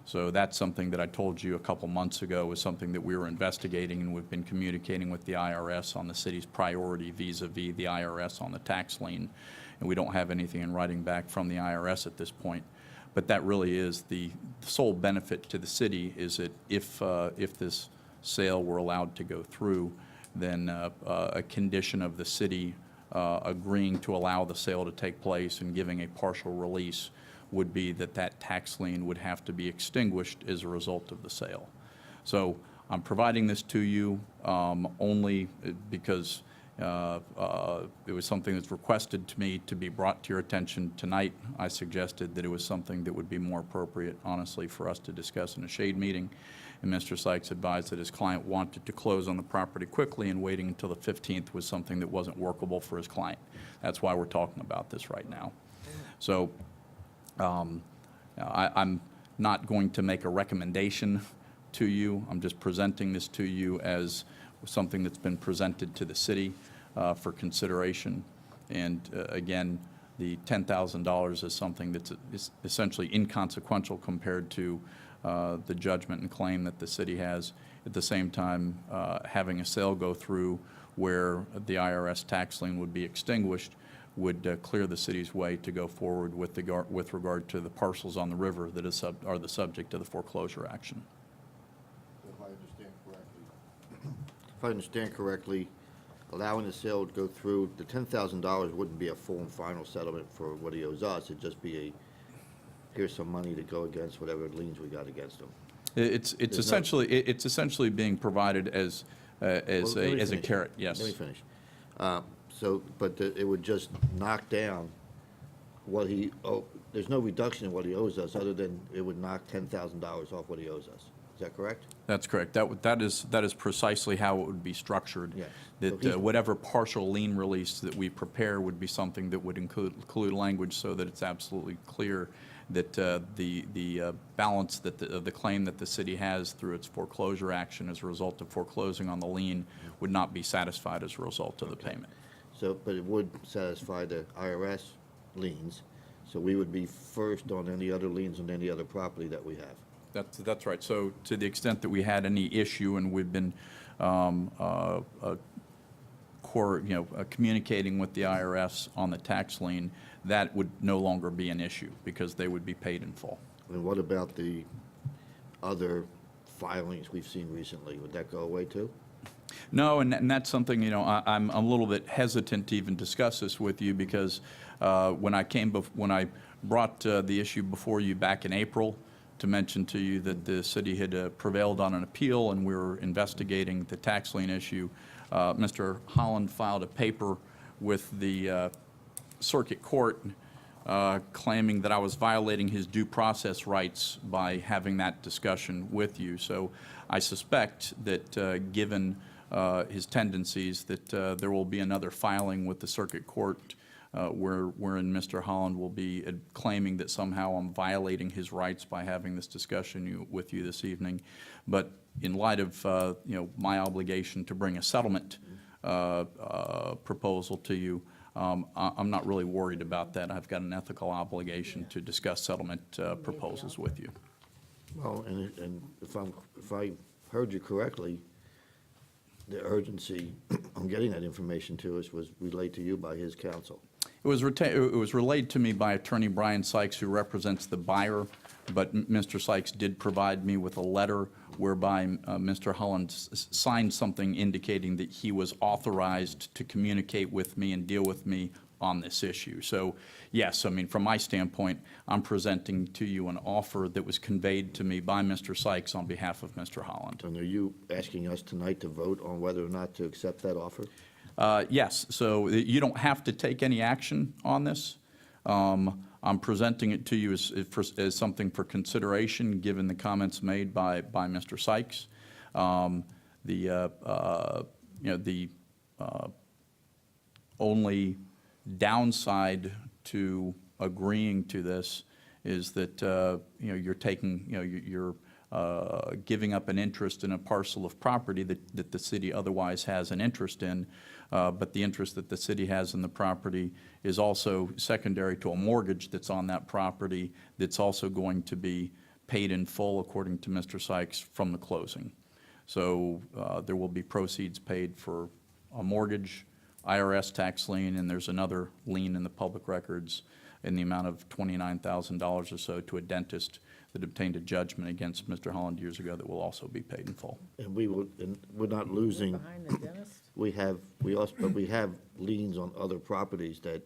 So that's something that I told you a couple months ago was something that we were investigating, and we've been communicating with the IRS on the city's priority vis-a-vis the IRS on the tax lien. And we don't have anything in writing back from the IRS at this point. But that really is the sole benefit to the city, is that if this sale were allowed to go through, then a condition of the city agreeing to allow the sale to take place and giving a partial release would be that that tax lien would have to be extinguished as a result of the sale. So I'm providing this to you only because it was something that's requested to me to be brought to your attention tonight. I suggested that it was something that would be more appropriate, honestly, for us to discuss in a shade meeting. And Mr. Sykes advised that his client wanted to close on the property quickly, and waiting until the 15th was something that wasn't workable for his client. That's why we're talking about this right now. So I'm not going to make a recommendation to you. I'm just presenting this to you as something that's been presented to the city for consideration. And again, the $10,000 is something that's essentially inconsequential compared to the judgment and claim that the city has. At the same time, having a sale go through where the IRS tax lien would be extinguished would clear the city's way to go forward with regard to the parcels on the river that are the subject of the foreclosure action. If I understand correctly, if I understand correctly, allowing the sale to go through, the $10,000 wouldn't be a full and final settlement for what he owes us. It'd just be a, here's some money to go against whatever liens we got against him. It's There's no- essentially being provided as Well, let me a finish. carrot, yes. Let me finish. It would just knock down what he, there's no reduction in what he owes us, other than it would knock $10,000 off what he owes us. Is that correct? That's correct. That is precisely how it would be structured. Yes. So That he's- whatever partial lien release that we prepare would be something that would include language so that it's absolutely clear that the balance of the claim that the city has through its foreclosure action as a result of foreclosing on the lien would not be satisfied as a result of the payment. So, but it would satisfy the IRS liens, so we would be first on any other liens on any other property that we have. That's right. So to the extent that we had any issue, and we've been communicating with the IRS on the tax lien, that would no longer be an issue because they would be paid in full. And what about the other filings we've seen recently? Would that go away too? No, and that's something, I'm a little bit hesitant to even discuss this with you because when I brought the issue before you back in April to mention to you that the city had prevailed on an appeal and we were investigating the tax lien issue, Mr. Holland filed a paper with the circuit court claiming that I was violating his due process rights by having that discussion with you. So I suspect that given his tendencies that there will be another filing with the circuit court wherein Mr. Holland will be claiming that somehow I'm violating his rights by having this discussion with you this evening. But in light of my obligation to bring a settlement proposal to you, I'm not really worried about that. I've got an ethical obligation to discuss settlement proposals with you. Well, and if I heard you correctly, the urgency on getting that information to us was relayed to you by his counsel. It was relayed to me by Attorney Brian Sykes, who represents the buyer, but Mr. Sykes did provide me with a letter whereby Mr. Holland signed something indicating that he was authorized to communicate with me and deal with me on this issue. So, yes, I mean, from my standpoint, I'm presenting to you an offer that was conveyed to me by Mr. Sykes on behalf of Mr. Holland. And are you asking us tonight to vote on whether or not to accept that offer? Yes, so you don't have to take any action on this. I'm presenting it to you as something for consideration, given the comments made by Mr. Sykes. The only downside to agreeing to this is that you're taking, you're giving up an interest in a parcel of property that the city otherwise has an interest in, but the interest that the city has in the property is also secondary to a mortgage that's on that property that's also going to be paid in full, according to Mr. Sykes, from the closing. So there will be proceeds paid for a mortgage, IRS tax lien, and there's another lien in the public records in the amount of $29,000 or so to a dentist that obtained a judgment against Mr. Holland years ago that will also be paid in full. And we're not losing. Behind the dentist? We have liens on other properties that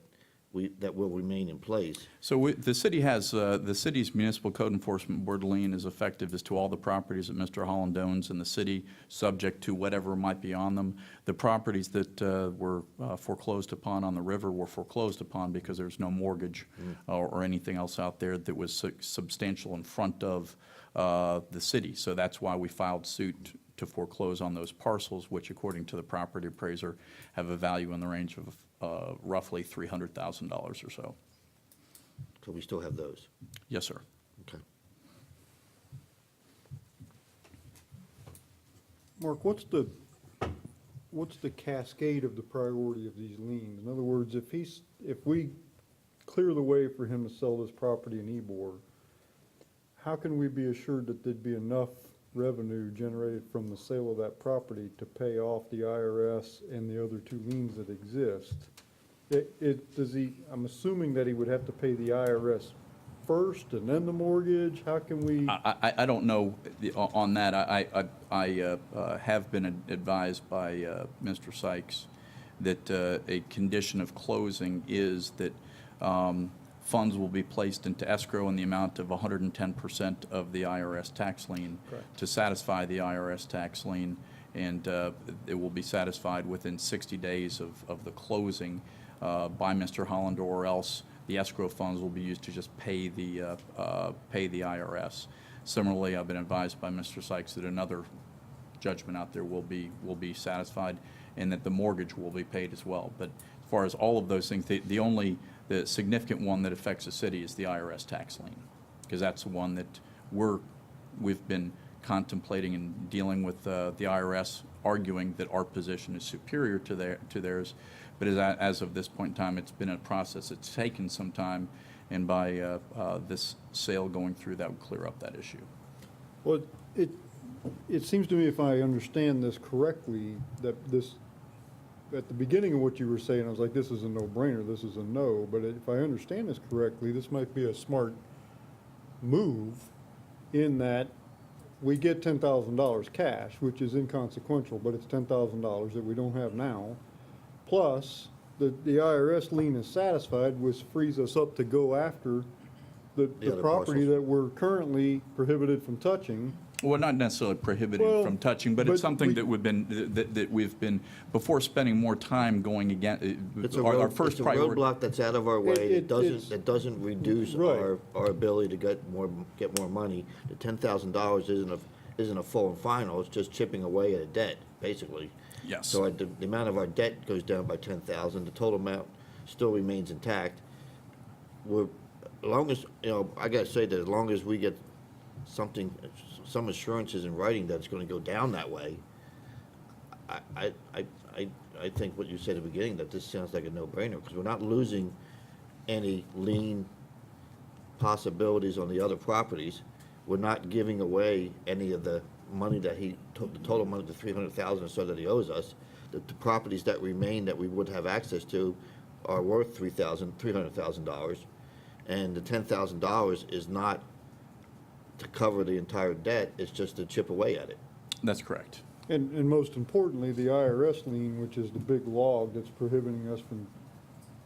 will remain in place. So the city has, the city's municipal code enforcement board lien is effective as to all the properties that Mr. Holland owns in the city, subject to whatever might be on them. The properties that were foreclosed upon on the river were foreclosed upon because there's no mortgage or anything else out there that was substantial in front of the city. So that's why we filed suit to foreclose on those parcels, which according to the property appraiser have a value in the range of roughly $300,000 or so. So we still have those? Yes, sir. Okay. Mark, what's the cascade of the priority of these liens? In other words, if we clear the way for him to sell this property in Ybor, how can we be assured that there'd be enough revenue generated from the sale of that property to pay off the IRS and the other two liens that exist? I'm assuming that he would have to pay the IRS first and then the mortgage? How can we? I don't know on that. I have been advised by Mr. Sykes that a condition of closing is that funds will be placed into escrow in the amount of 110% of the IRS tax lien to satisfy the IRS tax lien, and it will be satisfied within 60 days of the closing by Mr. Holland, or else the escrow funds will be used to just pay the IRS. Similarly, I've been advised by Mr. Sykes that another judgment out there will be satisfied, and that the mortgage will be paid as well. But as far as all of those things, the significant one that affects the city is the IRS tax lien, because that's the one that we've been contemplating and dealing with the IRS, arguing that our position is superior to theirs. But as of this point in time, it's been a process. It's taken some time, and by this sale going through, that would clear up that issue. Well, it seems to me, if I understand this correctly, that this, at the beginning of what you were saying, I was like, this is a no-brainer, this is a no. But if I understand this correctly, this might be a smart move in that we get $10,000 cash, which is inconsequential, but it's $10,000 that we don't have now. Plus, the IRS lien is satisfied, which frees us up to go after the other property parcels. that we're currently prohibited from touching. Well, not necessarily prohibited Well, from touching, but but it's something we- that we've been, before spending more time going again, It's a our first it's a priority. roadblock that's out of our way. it's- It doesn't reduce Right. our ability to get more money. The $10,000 isn't a full and final, it's just chipping away at a debt, basically. Yes. So the amount of our debt goes down by 10,000, the total amount still remains intact. As long as, I gotta say that as long as we get some assurances in writing that it's gonna go down that way, I think what you said at the beginning, that this sounds like a no-brainer, because we're not losing any lien possibilities on the other properties. We're not giving away any of the money that he took, the total money, the $300,000 or so that he owes us. The properties that remain that we would have access to are worth $300,000, and the $10,000 is not to cover the entire debt, it's just to chip away at it. That's correct. And most importantly, the IRS lien, which is the big log that's prohibiting us from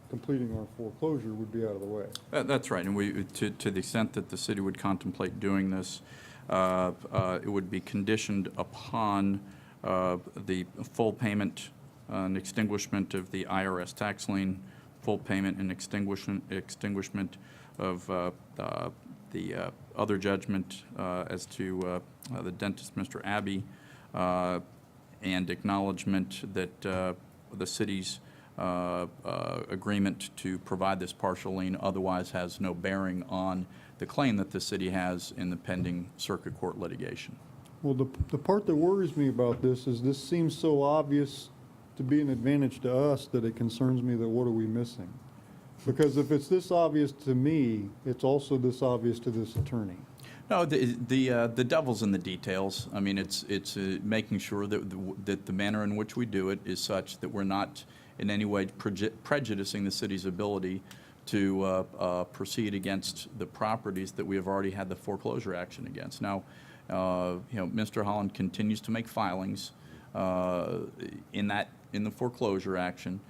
completing our foreclosure, would be out of the way. That's right, and to the extent that the city would contemplate doing this, it would be conditioned upon the full payment and extinguishment of the IRS tax lien, full payment and extinguishment of the other judgment as to the dentist, Mr. Abbey, and acknowledgement that the city's agreement to provide this partial lien otherwise has no bearing on the claim that the city has in the pending circuit court litigation. Well, the part that worries me about this is this seems so obvious to be an advantage to us that it concerns me that what are we missing? Because if it's this obvious to me, it's also this obvious to this attorney. No, the devil's in the details. I mean, it's making sure that the manner in which we do it is such that we're not in any way prejudicing the city's ability to proceed against the properties that we have already had the foreclosure action against. Now, Mr. Holland continues to make filings in the foreclosure action.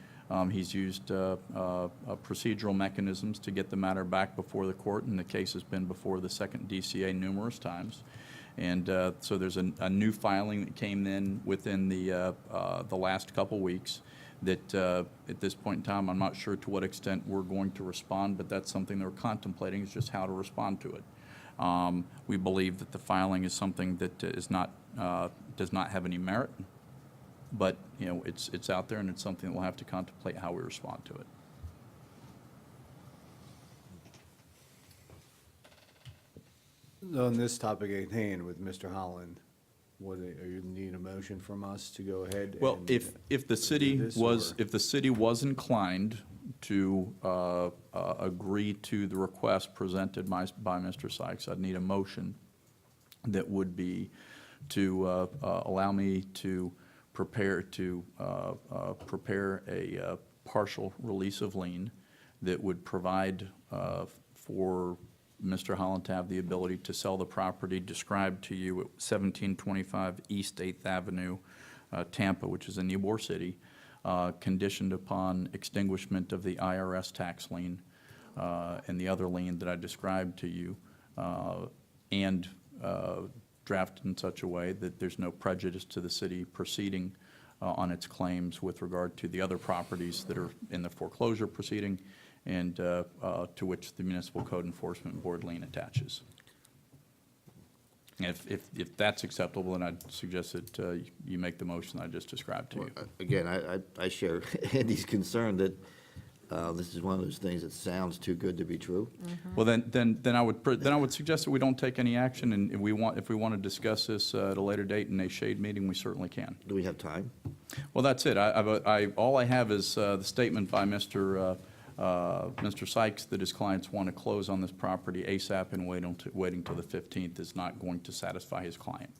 He's used procedural mechanisms to get the matter back before the court, and the case has been before the second DCA numerous times. And so there's a new filing that came in within the last couple weeks that at this point in time, I'm not sure to what extent we're going to respond, but that's something that we're contemplating, is just how to respond to it. We believe that the filing is something that does not have any merit, but it's out there, and it's something that we'll have to contemplate how we respond to it. On this topic at hand with Mr. Holland, are you need a motion from us to go ahead? Well, and if the city do this, was, or- if the city was inclined to agree to the request presented by Mr. Sykes, I'd need a motion that would be to allow me to prepare a partial release of lien that would provide for Mr. Holland to have the ability to sell the property described to you at 1725 East 8th Avenue, Tampa, which is in Ybor City, conditioned upon extinguishment of the IRS tax lien and the other lien that I described to you, and drafted in such a way that there's no prejudice to the city proceeding on its claims with regard to the other properties that are in the foreclosure proceeding and to which the Municipal Code Enforcement Board lien attaches. If that's acceptable, then I'd suggest that you make the motion I just described to you. Again, I share Andy's concern that this is one of those things that sounds too good to be true. Well, then I would suggest that we don't take any action, and if we want to discuss this at a later date in a shade meeting, we certainly can. Do we have time? Well, that's it. All I have is the statement by Mr. Sykes that his clients want to close on this property ASAP, and waiting till the 15th is not going to satisfy his client.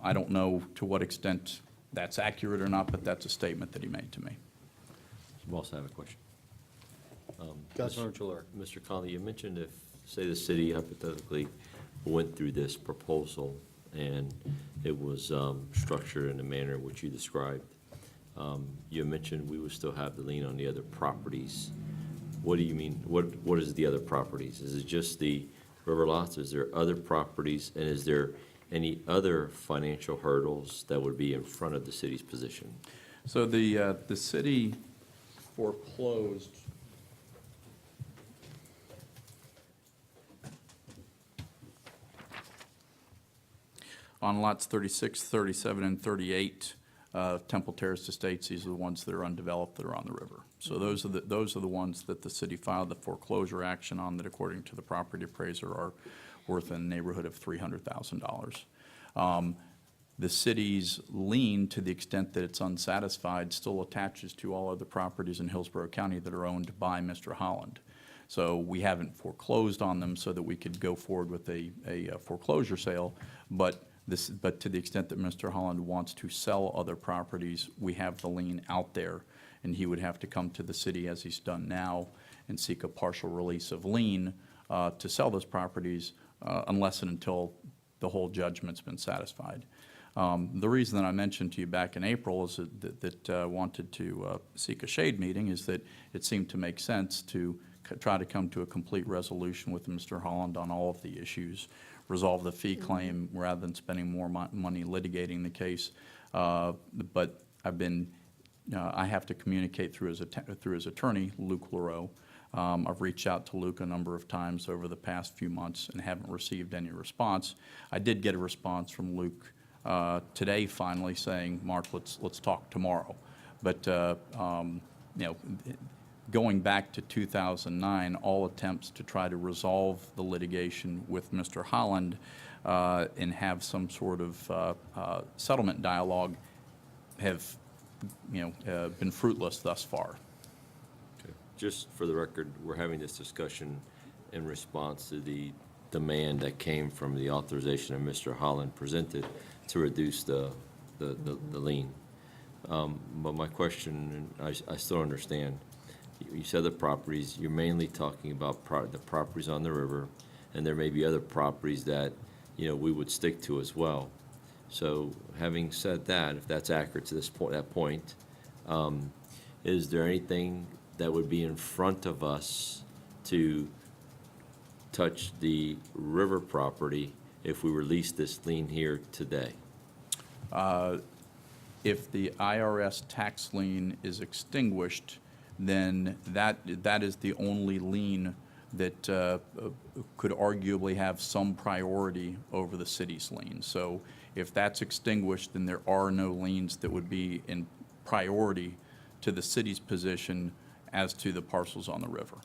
I don't know to what extent that's accurate or not, but that's a statement that he made to me. You also have a question. Councilmember Chiller. Mr. Conley, you mentioned if, say, the city hypothetically went through this proposal and it was structured in the manner in which you described, you mentioned we would still have the lien on the other properties. What do you mean? What is the other properties? Is it just the river lots? Is there other properties? And is there any other financial hurdles that would be in front of the city's position? So the city foreclosed on lots 36, 37, and 38, Temple Terrace Estates. These are the ones that are undeveloped that are on the river. So those are the ones that the city filed the foreclosure action on that, according to the property appraiser, are worth in the neighborhood of $300,000. The city's lien, to the extent that it's unsatisfied, still attaches to all other properties in Hillsborough County that are owned by Mr. Holland. So we haven't foreclosed on them so that we could go forward with a foreclosure sale, but to the extent that Mr. Holland wants to sell other properties, we have the lien out there, and he would have to come to the city, as he's done now, and seek a partial release of lien to sell those properties unless and until the whole judgment's been satisfied. The reason that I mentioned to you back in April is that wanted to seek a shade meeting is that it seemed to make sense to try to come to a complete resolution with Mr. Holland on all of the issues, resolve the fee claim rather than spending more money litigating the case. But I have to communicate through his attorney, Luke Leroux. I've reached out to Luke a number of times over the past few months and haven't received any response. I did get a response from Luke today, finally, saying, "Mark, let's talk tomorrow." But going back to 2009, all attempts to try to resolve the litigation with Mr. Holland and have some sort of settlement dialogue have been fruitless thus far. Okay. Just for the record, we're having this discussion in response to the demand that came from the authorization that Mr. Holland presented to reduce the lien. But my question, and I still understand, you said the properties, you're mainly talking about the properties on the river, and there may be other properties that, we would stick to as well. So having said that, if that's accurate to that point, is there anything that would be in front of us to touch the river property if we release this lien here today? If the IRS tax lien is extinguished, then that is the only lien that could arguably have some priority over the city's lien. So if that's extinguished, then there are no liens that would be in priority to the city's position as to the parcels on the river.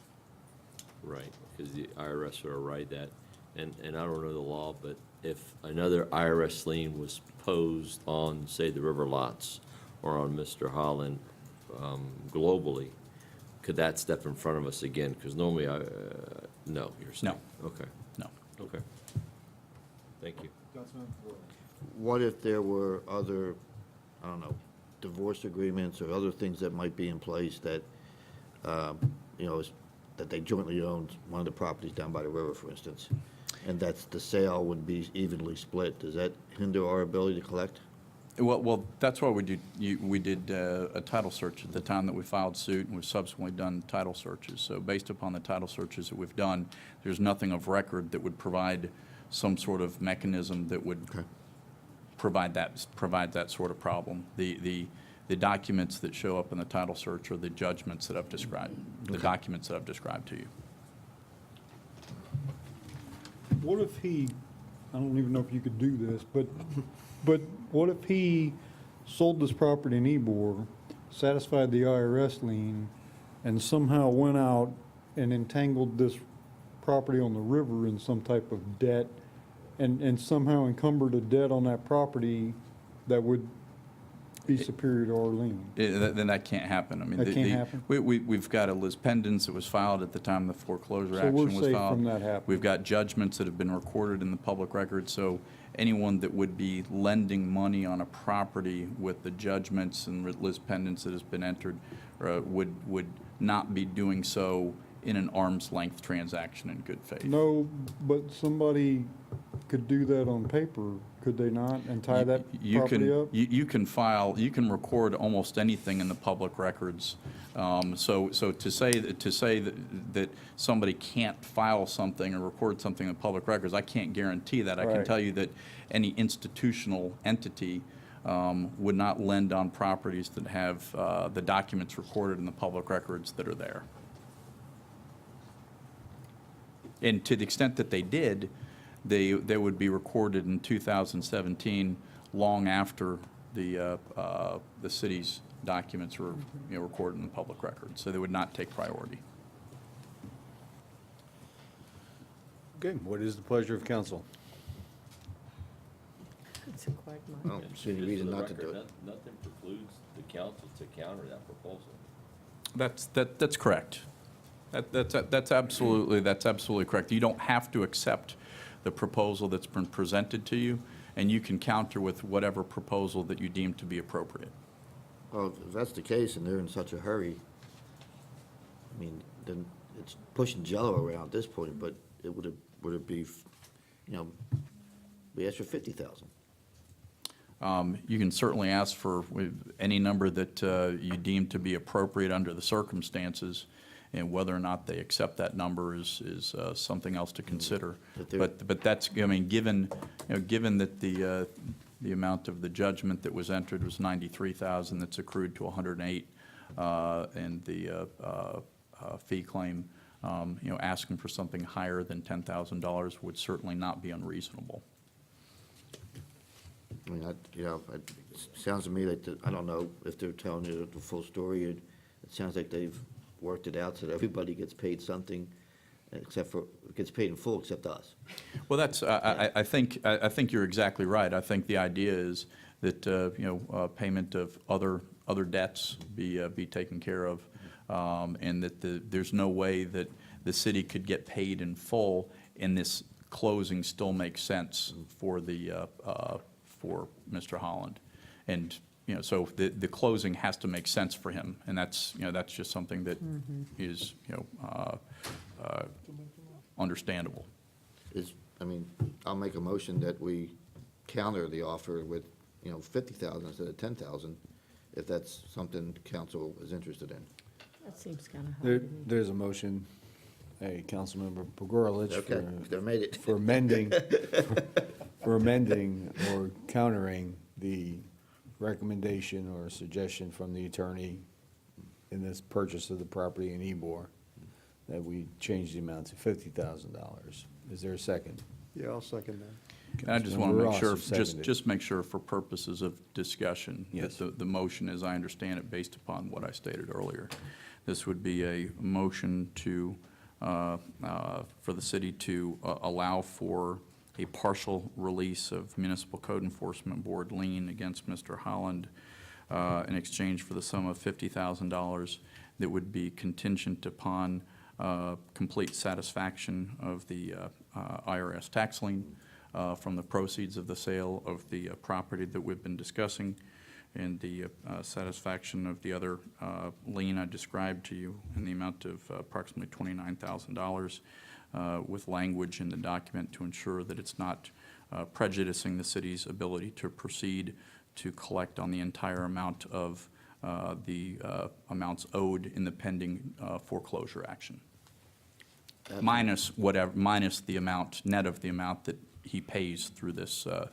Right, because the IRS would write that, and I don't know the law, but if another IRS lien was posed on, say, the river lots or on Mr. Holland globally, could that step in front of us again? Because normally, no, you're saying? No. Okay. No. Okay. Thank you. What if there were other, I don't know, divorce agreements or other things that might be in place that, that they jointly owned one of the properties down by the river, for instance, and that's, the sale would be evenly split, does that hinder our ability to collect? Well, that's why we did a title search at the time that we filed suit, and we've subsequently done title searches. So based upon the title searches that we've done, there's nothing of record that would provide some sort of mechanism that would provide that sort of problem. The documents that show up in the title search are the judgments that I've described, the documents that I've described to you. What if he, I don't even know if you could do this, but what if he sold this property in Ybor, satisfied the IRS lien, and somehow went out and entangled this property on the river in some type of debt, and somehow encumbered a debt on that property that would be superior to our lien? Then that can't happen. I mean, That can't happen? We've got a lis pendens that was filed at the time the foreclosure So action we're was safe filed. from that happening? We've got judgments that have been recorded in the public record, so anyone that would be lending money on a property with the judgments and lis pendens that has been entered would not be doing so in an arm's length transaction in good faith. No, but somebody could do that on paper, could they not, and tie that property up? You can record almost anything in the public records. So to say that somebody can't file something or record something in the public records, I can't guarantee that. I can Right. tell you that any institutional entity would not lend on properties that have the documents recorded in the public records that are there. And to the extent that they did, they would be recorded in 2017, long after the city's documents were recorded in the public record. So they would not take priority. Okay, what is the pleasure of council? It's a quagmire. I don't see any reason not to do it. Nothing precludes the council to counter that proposal. That's correct. That's absolutely correct. You don't have to accept the proposal that's been presented to you, and you can counter with whatever proposal that you deem to be appropriate. Well, if that's the case and they're in such a hurry, I mean, then it's pushing Jello around at this point, but would it be, we asked for 50,000. You can certainly ask for any number that you deem to be appropriate under the circumstances, and whether or not they accept that number is something else to consider. But that's, I mean, given that the amount of the judgment that was entered was 93,000, that's accrued to 108, and the fee claim, asking for something higher than $10,000 would certainly not be unreasonable. I mean, it sounds to me like, I don't know if they're telling you the full story. It sounds like they've worked it out so that everybody gets paid something, gets paid in full except us. Well, that's, I think you're exactly right. I think the idea is that, payment of other debts be taken care of, and that there's no way that the city could get paid in full, and this closing still makes sense for for Mr. Holland. And, so the closing has to make sense for him, and that's just something that is, understandable. I'll make a motion that we counter the offer with, 50,000 instead of 10,000, if that's something council is interested in. That seems kind of hard to me. There's a motion, Councilmember Pogorelic Okay, they made it. for amending, for amending or countering the recommendation or suggestion from the attorney in this purchase of the property in Ybor, that we change the amount to $50,000. Is there a second? Yeah, I'll second that. And I just want to Councilmember make sure, Ross has seconded. just make sure for purposes of discussion, Yes. that the motion, as I understand it, based upon what I stated earlier, this would be a motion to, for the city to allow for a partial release of Municipal Code Enforcement Board lien against Mr. Holland in exchange for the sum of $50,000 that would be contingent upon complete satisfaction of the IRS tax lien from the proceeds of the sale of the property that we've been discussing, and the satisfaction of the other lien I described to you in the amount of approximately $29,000 with language in the document to ensure that it's not prejudicing the city's ability to proceed to collect on the entire amount of the amounts owed in the pending foreclosure action. Minus the amount, net of the amount that he pays through this, the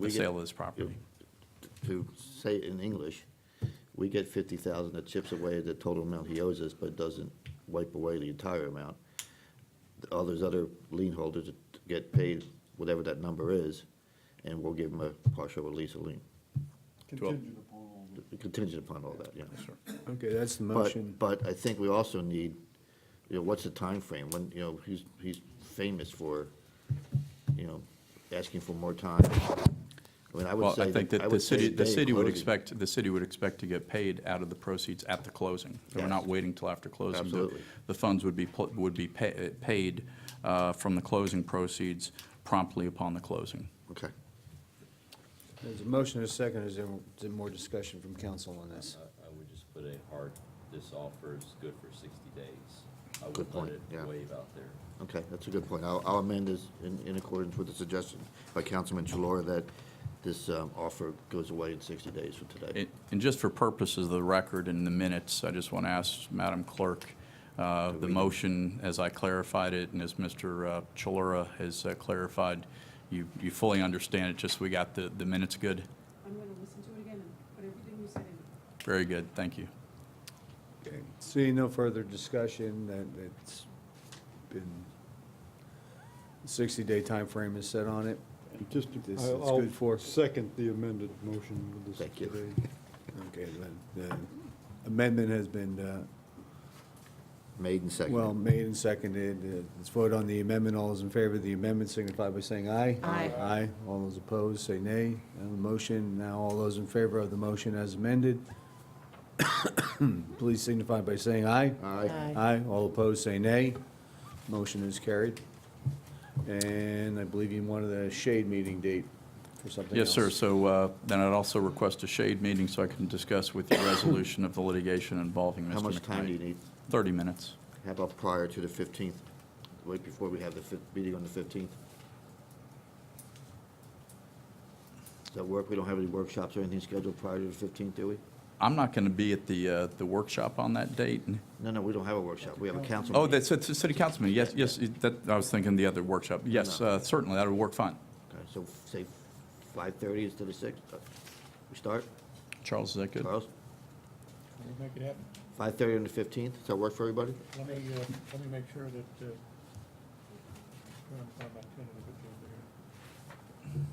sale of this property. To say it in English, we get 50,000 that chips away at the total amount he owes us, but it doesn't wipe away the entire amount. All those other lien holders get paid whatever that number is, and we'll give them a partial release of lien. Contingent upon all that, yeah. Okay, that's the But, motion. but I think we also need, what's the time frame? When, he's famous for, asking for more time. I mean, I would Well, say. I think that I the would say city, the day of city would closing. expect to get paid out of the proceeds at the closing. We're Yes. not waiting till after closing. Absolutely. The funds would be paid from the closing proceeds promptly upon the closing. Okay. There's a motion and a second. Is there more discussion from council on this? I would just put a hard, this offer is good for 60 days. I Good would let point, it yeah. wave out there. Okay, that's a good point. I'll amend this in accordance with the suggestion by Councilman Chilora that this offer goes away in 60 days from today. And just for purposes of the record and the minutes, I just want to ask Madam Clerk, the motion, as I clarified it, and as Mr. Chilora has clarified, you fully understand it, just we got the minutes good? I'm going to listen to it again and put everything you said in. Very good, thank you. Okay. Seeing no further discussion, it's been, 60-day time frame is set on it. Just, This is I'll good for. second the amended motion with this Thank you. today. Okay, the amendment has been, Made and seconded. well, made and seconded. Let's vote on the amendment. All those in favor of the amendment signify by saying aye. Aye. Aye. All those opposed, say nay. And the motion, now all those in favor of the motion as amended, please signify by saying aye. Aye. Aye. All opposed, say nay. Motion is carried. And I believe you wanted a shade meeting date for something else. Yes, sir. So then I'd also request a shade meeting so I can discuss with you resolution of the litigation involving Mr. McKnight. How much time do you need? 30 minutes. How about prior to the 15th? Wait before we have the meeting on the 15th? Does that work? We don't have any workshops or anything scheduled prior to the 15th, do we? I'm not going to be at the workshop on that date. No, we don't have a workshop. We have a council Oh, meeting. that's it's a city council meeting. Yes, that, I was thinking the other workshop. Yes, certainly, that would work fine. Okay, so say 5:30 instead of 6? We start? Charles, is that good? Charles? Can we make it happen? 5:30 on the 15th? Does that work for everybody? Let me make sure that, trying to find my tentative agenda here.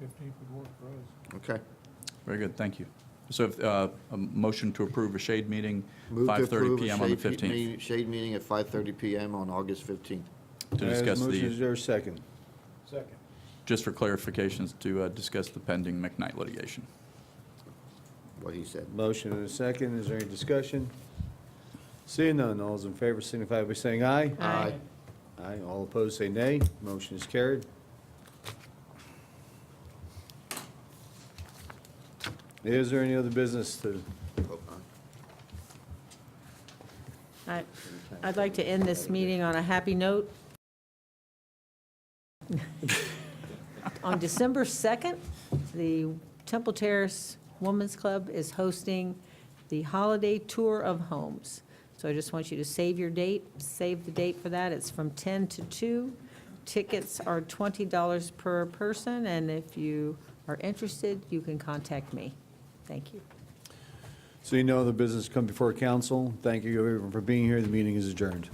15th would work for us. Okay. Very good, thank you. So a motion to approve a shade meeting, Move to 5:30 approve a PM on the shade 15th. Shade meeting at 5:30 PM on August 15th. To discuss Motion, is the, there a second? Second. just for clarifications, to discuss the pending McKnight litigation. What he said. Motion and a second. Is there any discussion? Seeing none, all those in favor signify by saying aye. Aye. Aye. All opposed, say nay. Motion is carried. Is there any other business to? I'd like to end this meeting on a happy note. On December 2nd, the Temple Terrace Women's Club is hosting the Holiday Tour of Homes. So I just want you to save the date for that. It's from 10 to 2. Tickets are $20 per person, and if you are interested, you can contact me. Thank you. So you know the business come before council. Thank you everyone for being here. The meeting is adjourned.